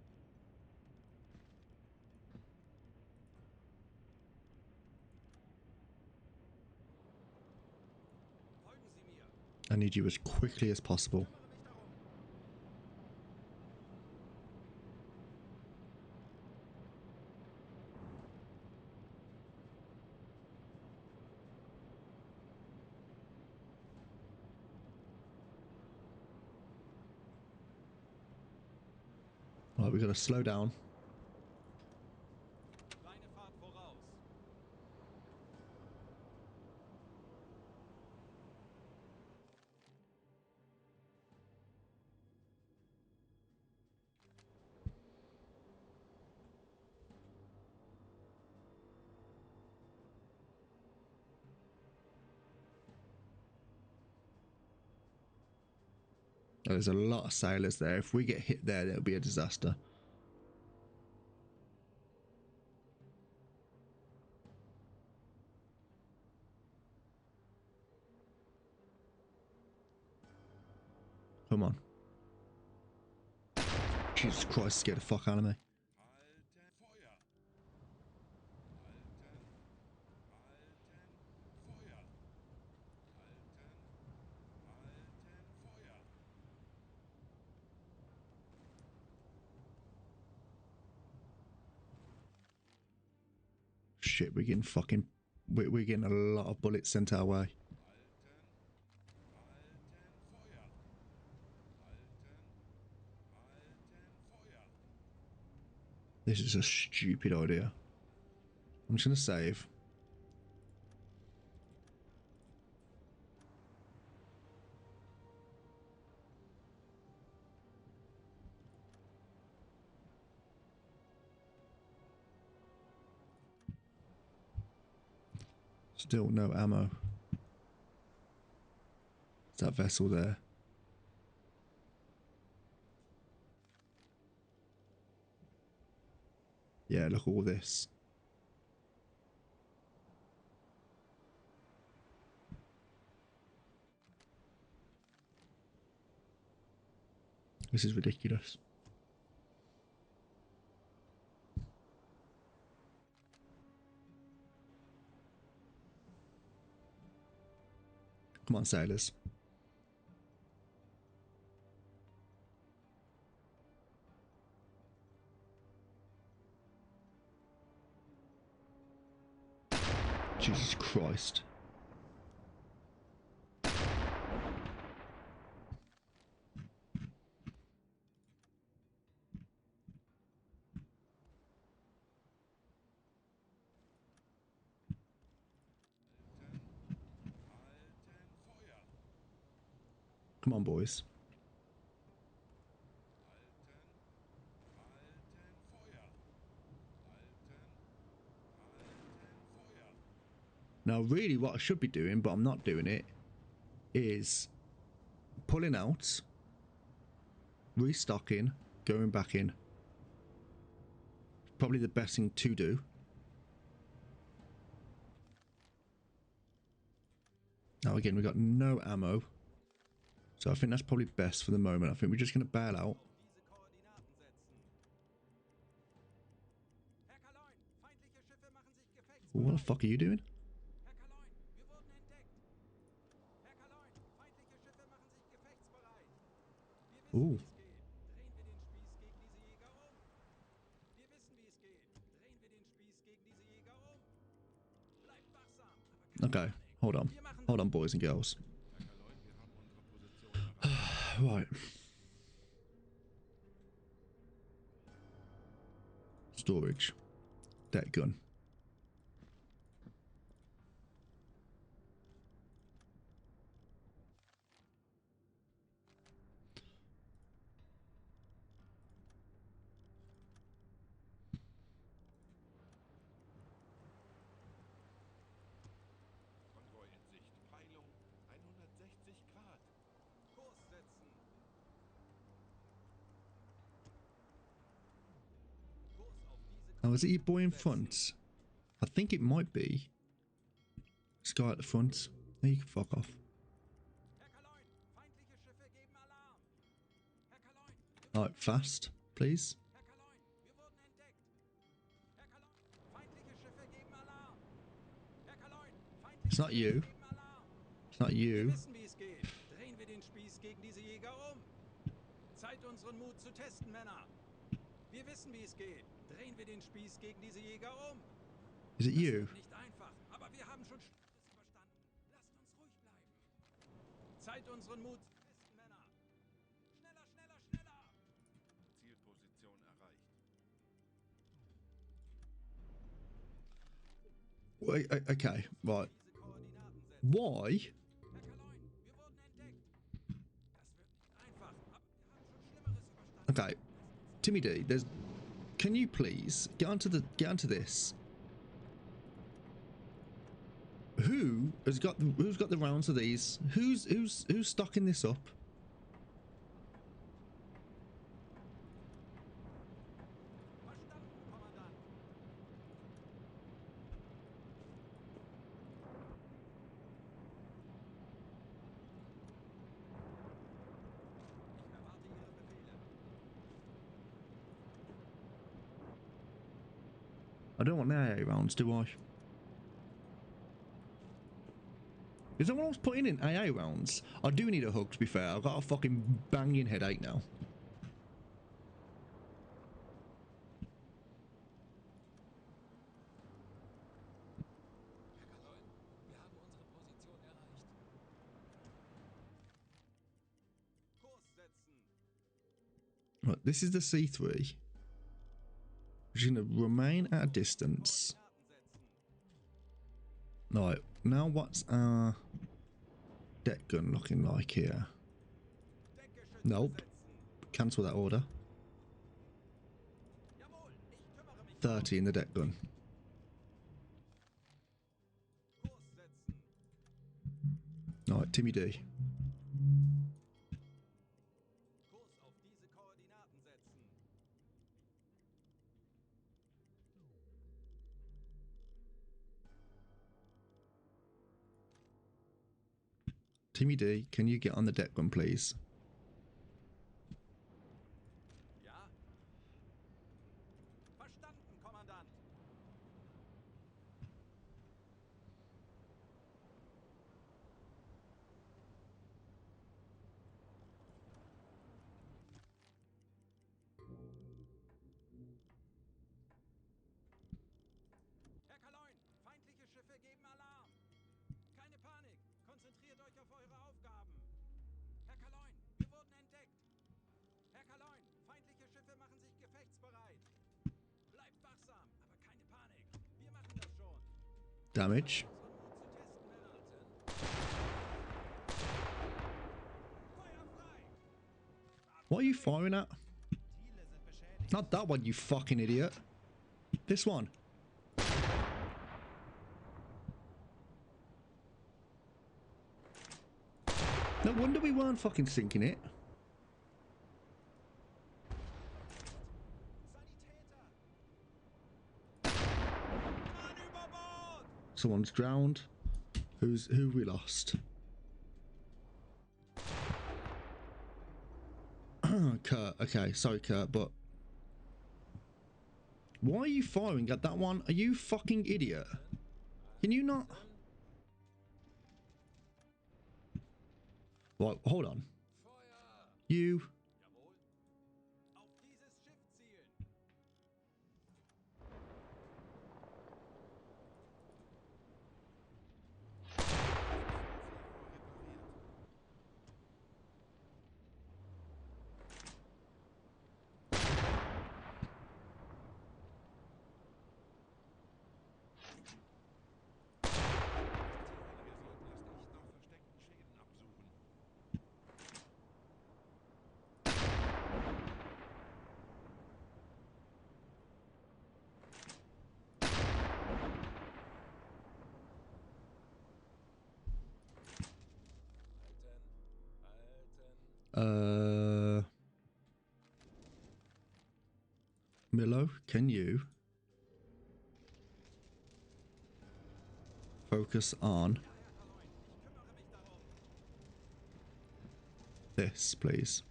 Folgen Sie mir. I need you as quickly as possible. Kümmere mich darum. Right, we got to slow down. Kleine Fahrt voraus. Oh, there's a lot of sailors there. If we get hit there, that'll be a disaster. Come on. Jesus Christ, scared the fuck out of me. Halten, Feuer! Halten, Feuer! Halten, Feuer! Shit, we're getting fucking... We're getting a lot of bullets sent our way. Halten, Feuer! Halten, Feuer! This is a stupid idea. I'm just going to save. Still no ammo. Is that vessel there? Yeah, look at all this. This is ridiculous. Come on, sailors. Jesus Christ. Halten, Feuer! Come on, boys. Halten, Feuer! Halten, Feuer! Now, really, what I should be doing, but I'm not doing it, is pulling out, restocking, going back in. Probably the best thing to do. Now, again, we've got no ammo. So I think that's probably best for the moment. I think we're just going to bail out. Auf diese Koordinaten setzen. Herr Kaloin, feindliche Schiffe machen sich gefechtsbereit. What the fuck are you doing? Herr Kaloin, wir wurden entdeckt. Herr Kaloin, feindliche Schiffe machen sich gefechtsbereit. Wir wissen, Ooh. wie es geht. Drehen wir den Spieß gegen diese Jäger um. Wir wissen, wie es geht. Drehen wir den Spieß gegen diese Jäger um. Bleibt wachsam, aber keine Okay, Panik. hold on. Wir machen Hold on, boys and girls. Herr Kaloin, wir haben unsere Position erreicht. Right. Storage. Deck gun. Konvoi in Sicht. Peilung 160 Grad. Kurs setzen. Kurs auf diese Now, is it your boy in Koordinaten setzen. front? I think it might be. This guy at the front. No, you can fuck off. Herr Kaloin, feindliche Schiffe geben Alarm. Herr Kaloin, wir Alright, fast, please. Herr Kaloin, wir wurden entdeckt. Herr Kaloin, feindliche Schiffe geben Alarm. Herr Kaloin, feindliche It's not you. Schiffe geben Alarm. It's not Wir you. wissen, wie es geht. Drehen wir den Spieß gegen diese Jäger um. Zeit, unseren Mut zu testen, Männer. Wir wissen, wie es geht. Drehen wir den Spieß gegen diese Jäger um. Is it you? Nicht einfach, aber wir haben schon Schlimmeres überstanden. Lasst uns ruhig bleiben. Zeit, unseren Mut zu testen, Männer. Schneller, schneller, schneller. Zielposition erreicht. Wait, okay, right. Diese Koordinaten setzen. Why? Herr Kaloin, wir wurden entdeckt. Das wird nicht einfach, aber wir haben schon Schlimmeres überstanden. Okay, Timmy D, there's. Can you please get onto this? Who's got the rounds of these? Who's stocking this up? Verstanden, Kommandant. Ich erwarte Ihre Befehle. I don't want the AA rounds, do I? Is someone else putting in AA rounds? I do need a hug, to be fair. I've got a fucking banging headache now. Herr Kaloin, wir haben unsere Position erreicht. Kurs setzen. Right, this is the C3. We're going to remain at a distance. Koordinaten setzen. Right, now what's our deck gun looking like here? Deckgeschütze Nope. setzen. Cancel that order. Jawohl, ich kümmere mich. 30 in the deck gun. Kurs setzen. Right, Timmy D. Kurs auf diese Koordinaten setzen. Timmy D, can you get on the deck gun, please? Ja? Verstanden, Kommandant. Herr Kaloin, feindliche Schiffe geben Alarm. Keine Panik. Konzentriert euch auf eure Aufgaben. Herr Kaloin, wir wurden entdeckt. Herr Kaloin, feindliche Schiffe machen sich gefechtsbereit. Bleibt wachsam, aber keine Panik. Wir machen das schon. Damage. Feuer frei! What are you firing at? Ziele sind beschädigt. Not that one, you fucking idiot. This one. No wonder we weren't fucking sinking it. Sanitäter! Mann über Bord! Someone's drowned. Who we lost? Kurt. Okay, sorry, Kurt, but why are you firing at that one? Are you fucking idiot? Can you not? Right, hold on. Feuer! You. Jawohl. Auf dieses Schiff zielen. Milo, can you focus on Ja, Herr Kaloin, ich kümmere mich darum. this, please?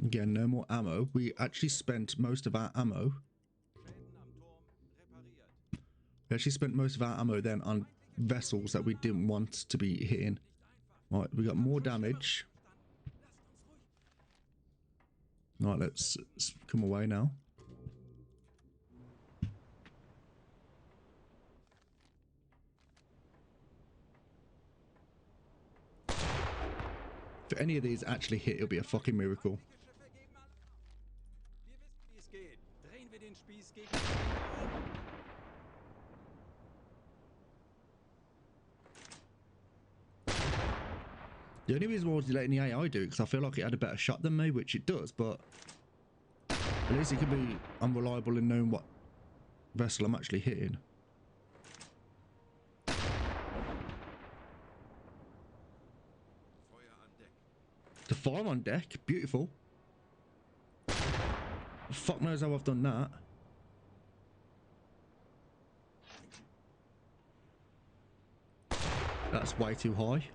Again, no more ammo. We actually spent most of our ammo. Schäden am Turm repariert. We actually spent most of our ammo then on vessels that we didn't want to be hitting. Right, we got more damage. Lasst uns ruhig. Right, let's come away now. If any of these actually hit, it'll be a fucking miracle. Feindliche Schiffe geben alles. Wir wissen, wie es geht. Drehen wir den Spieß gegen die Gegner um. The only reason why I was letting the AI do it because I feel like it had a better shot than me, which it does, but at least it can be unreliable in knowing what vessel I'm actually hitting. Feuer an Deck. The fire on deck, beautiful. Fuck knows how I've done that. That's way too high.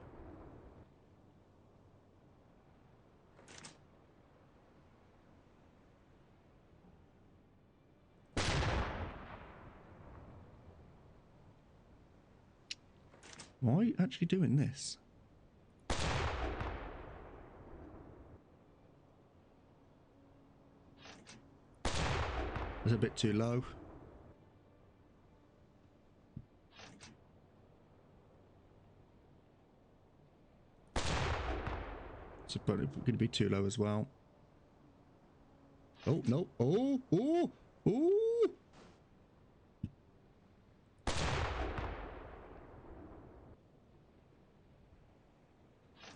Why are you actually doing this? It's a bit too low. It's probably going to be too low as well. Oh, no. Oh, oh, oh.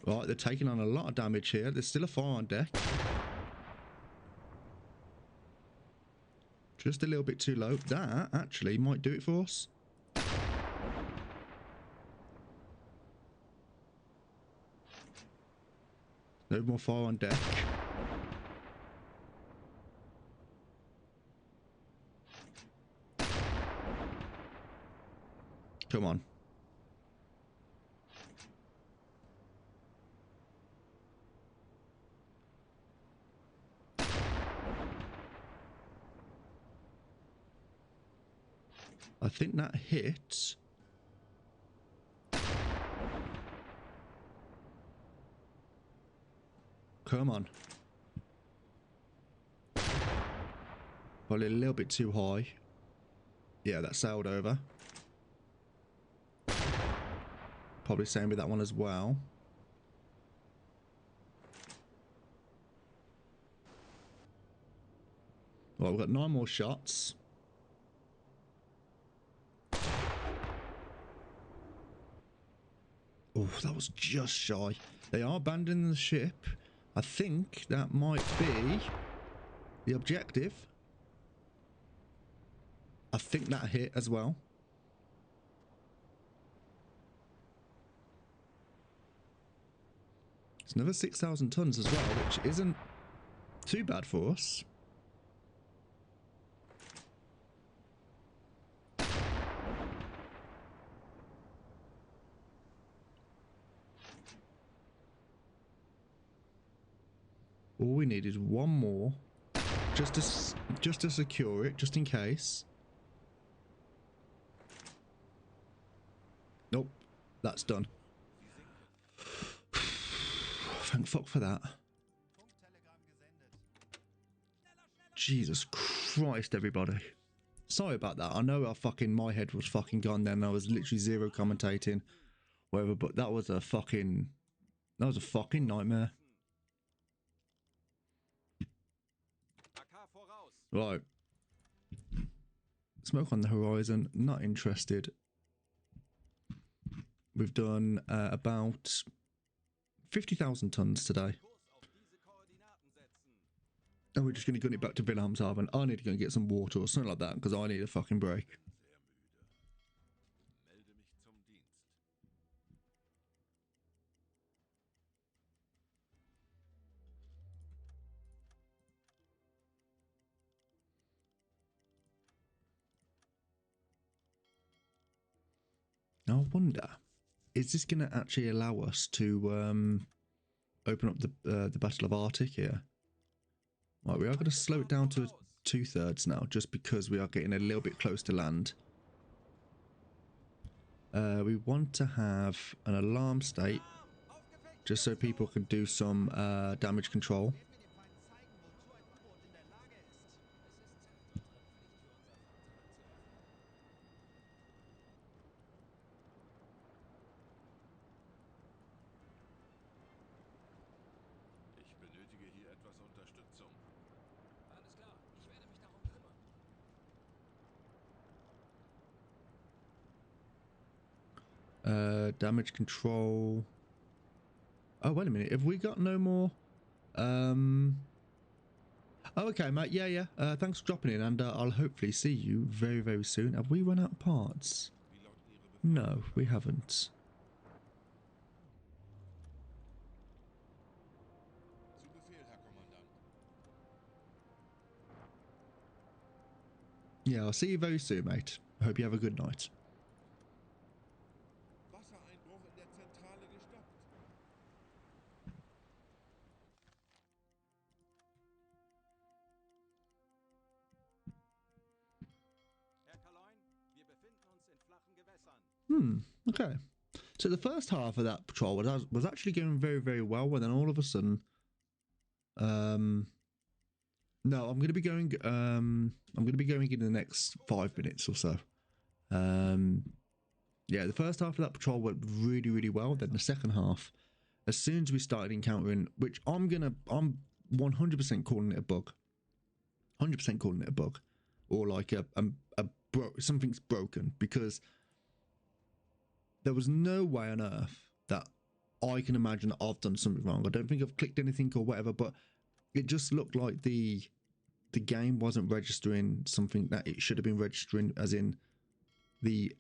Right, they're taking on a lot of damage here. There's still a fire on deck. Just a little bit too low. That actually might do it for us. No more fire on deck. Come on. I think that hit. Come on. Probably a little bit too high. Yeah, that sailed over. Probably same with that one as well. Well, we've got 9 more shots. Oh, that was just shy. They are abandoning the ship. I think that might be the objective. I think that hit as well. It's another 6,000 tons as well, which isn't too bad for us. All we need is one more, just to secure it, just in case. Nope, that's done. Thank fuck for that. Funktelegramm gesendet. Jesus Christ, everybody. Sorry about that. I know my head was fucking gone then. I was literally zero commentating, whatever. But that was a fucking nightmare. AK voraus. Right. Smoke on the horizon. Not interested. We've done about 50,000 tons today. Kurs auf diese Koordinaten setzen. And we're just going to gun it back to Wilhelmshaven. I need to go and get some water or something like that because I need a fucking break. Sehr müde. Melde mich zum Dienst. Now I wonder, is this going to actually allow us to open up the Battle of Arctic here? Right, we are going to slow it down to 2/3 now, just because we are getting a little bit close to land. We want to have an alarm state, just so people can do some damage control. Werden wir dem Feind zeigen, wozu ein U-Boot in der Lage ist. Es ist Zeit, unsere Pflicht für unser Vaterland zu erfüllen. Damage control. Oh, wait a minute. Have we got no more? Oh, okay, mate. Yeah, yeah. Thanks for dropping in, and I'll hopefully see you very, very soon. Have we run out of parts? Wie lauten Ihre Befehle? No, we haven't. Zu Befehl, Herr Kommandant. Yeah, I'll see you very soon, mate. I hope you have a good night. Wassereinbruch in der Zentrale gestoppt. Herr Kaloin, wir befinden uns in flachen Gewässern. Okay. So the first half of that patrol was actually going very, very well, and then all of a sudden, no, I'm going to be going in the next 5 minutes or so. Yeah, the first half of that patrol went really, really well. Then the second half, as soon as we started encountering, which I'm 100% calling it a bug, 100% calling it a bug, or like something's broken, because there was no way on earth that I can imagine that I've done something wrong. I don't think I've clicked anything or whatever, but it just looked like the game wasn't registering something that it should have been registering, as in the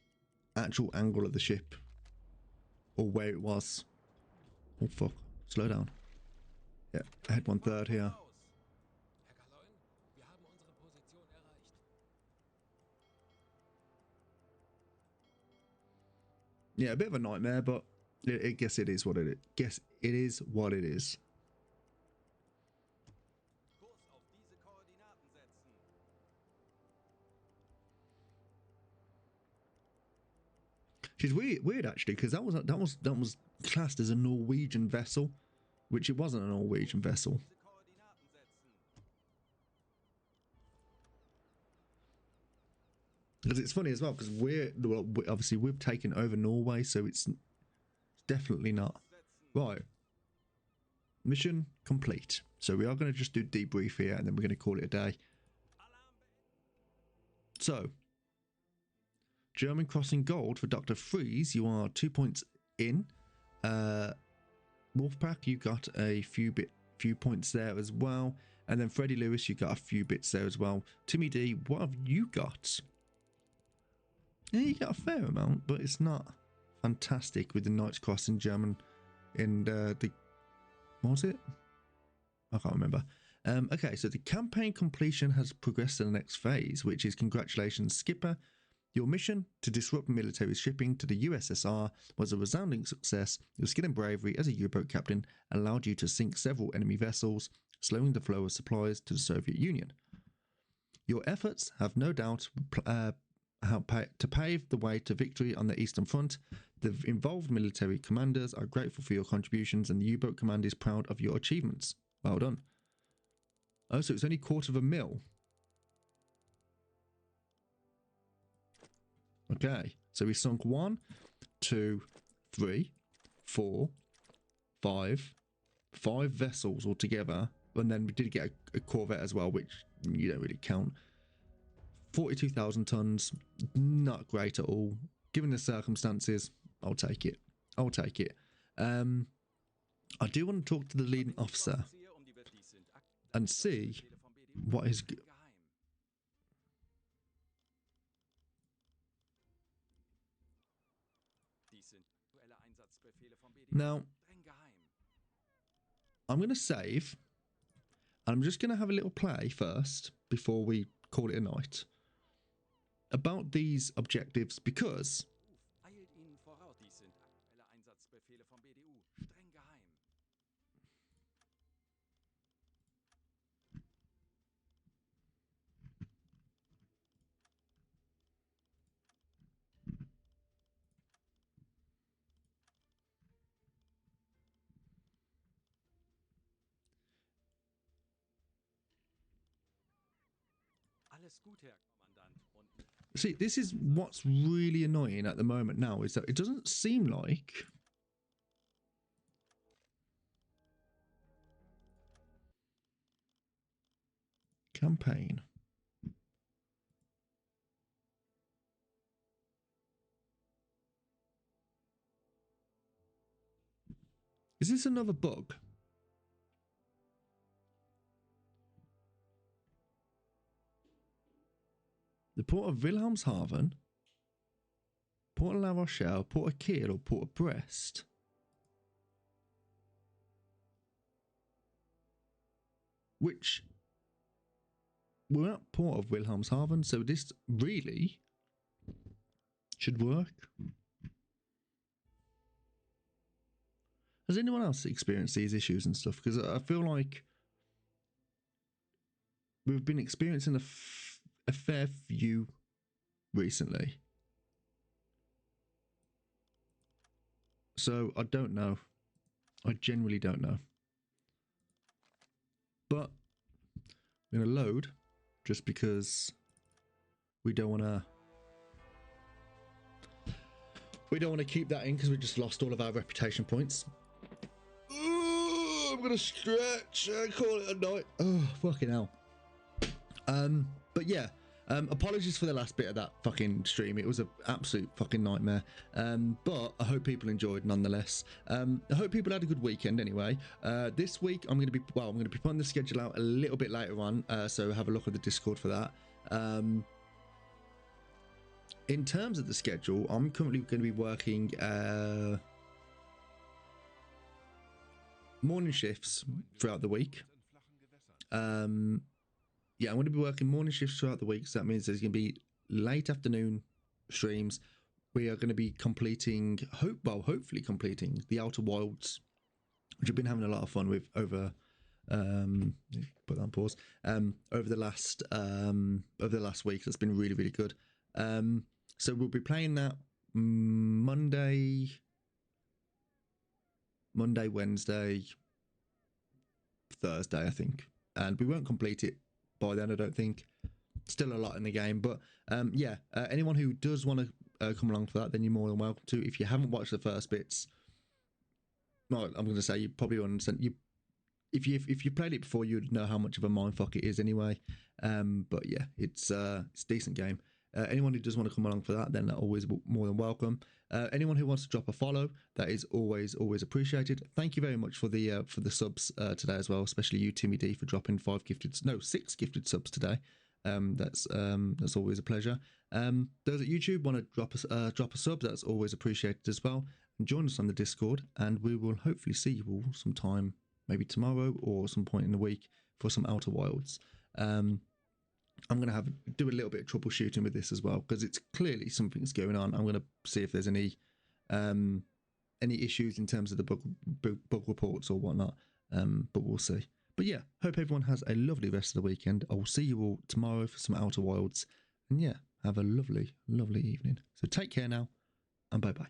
actual angle of the ship or where it was. Oh fuck, slow down. Yeah, head 1/3 here. Herr Kaloin, wir haben unsere Position erreicht. Yeah, a bit of a nightmare, but I guess it is what it is. Guess it is what it is. Kurs auf diese Koordinaten setzen. Which is weird actually, because that was classed as a Norwegian vessel, which it wasn't a Norwegian vessel. Diese Koordinaten setzen. Because it's funny as well, because obviously we've taken over Norway, so it's definitely not. Right. Mission complete. So we are going to just do debrief here, and then we're going to call it a day. So, German crossing gold for Dr. Freeze. You are 2 points in. Wolfpack, you got a few points there as well. And then Freddie Lewis, you got a few bits there as well. Timmy D, what have you got? Yeah, you got a fair amount, but it's not fantastic with the Knights Crossing German in the... What was it? I can't remember. Okay, so the campaign completion has progressed to the next phase, which is congratulations, Skipper. Your mission to disrupt military shipping to the USSR was a resounding success. Your skill and bravery as a U-boat captain allowed you to sink several enemy vessels, slowing the flow of supplies to the Soviet Union. Your efforts have no doubt to pave the way to victory on the Eastern Front. The involved military commanders are grateful for your contributions, and the U-boat command is proud of your achievements. Well done. Oh, so it's only 250,000. Okay, so we sunk 1, 2, 3, 4, 5 vessels altogether, and then we did get a corvette as well, which you don't really count. 42,000 tons, not great at all. Given the circumstances, I'll take it. I'll take it. I do want to talk to the leading officer and see what is... Now, I'm going to save. I'm just going to have a little play first before we call it a night about these objectives, because see, this is what's really annoying at the moment now, is that it doesn't seem like campaign. Is this another bug? The Port of Wilhelmshaven, Port of La Rochelle, Port of Kiel, or Port of Brest? Which, we're at Port of Wilhelmshaven, so this really should work. Has anyone else experienced these issues and stuff? Because I feel like we've been experiencing a fair few recently. So I don't know. I genuinely don't know. But I'm going to load just because we don't want to keep that in because we just lost all of our reputation points. Ooh, I'm going to stretch and call it a night. Oh, fucking hell. But yeah, apologies for the last bit of that fucking stream. It was an absolute fucking nightmare. But I hope people enjoyed nonetheless. I hope people had a good weekend anyway. This week I'm going to be putting the schedule out a little bit later on. So have a look at the Discord for that. In terms of the schedule, I'm currently going to be working morning shifts throughout the week. Yeah, I'm going to be working morning shifts throughout the week, so that means there's going to be late afternoon streams. We are going to be completing, hopefully completing the Outer Wilds, which I've been having a lot of fun with over, put that on pause, over the last week. That's been really, really good. So we'll be playing that Monday, Wednesday, Thursday, I think, and we won't complete it by then, I don't think. Still a lot in the game, but yeah, anyone who does want to come along for that, then you're more than welcome to. If you haven't watched the first bits, well, I'm going to say you probably understand. If you played it before, you'd know how much of a mindfuck it is anyway. But yeah, it's a decent game. Anyone who does want to come along for that, then always more than welcome. Anyone who wants to drop a follow, that is always appreciated. Thank you very much for the subs today as well, especially you, Timmy D, for dropping 6 gifted subs today. That's always a pleasure. Those at YouTube want to drop a sub, that's always appreciated as well. And join us on the Discord, and we will hopefully see you all sometime, maybe tomorrow or some point in the week, for some Outer Wilds. I'm going to do a little bit of troubleshooting with this as well, because it's clearly something's going on. I'm going to see if there's any issues in terms of the bug reports or whatnot, but we'll see. But yeah, hope everyone has a lovely rest of the weekend. I will see you all tomorrow for some Outer Wilds, and yeah, have a lovely, lovely evening. So take care now, and bye-bye.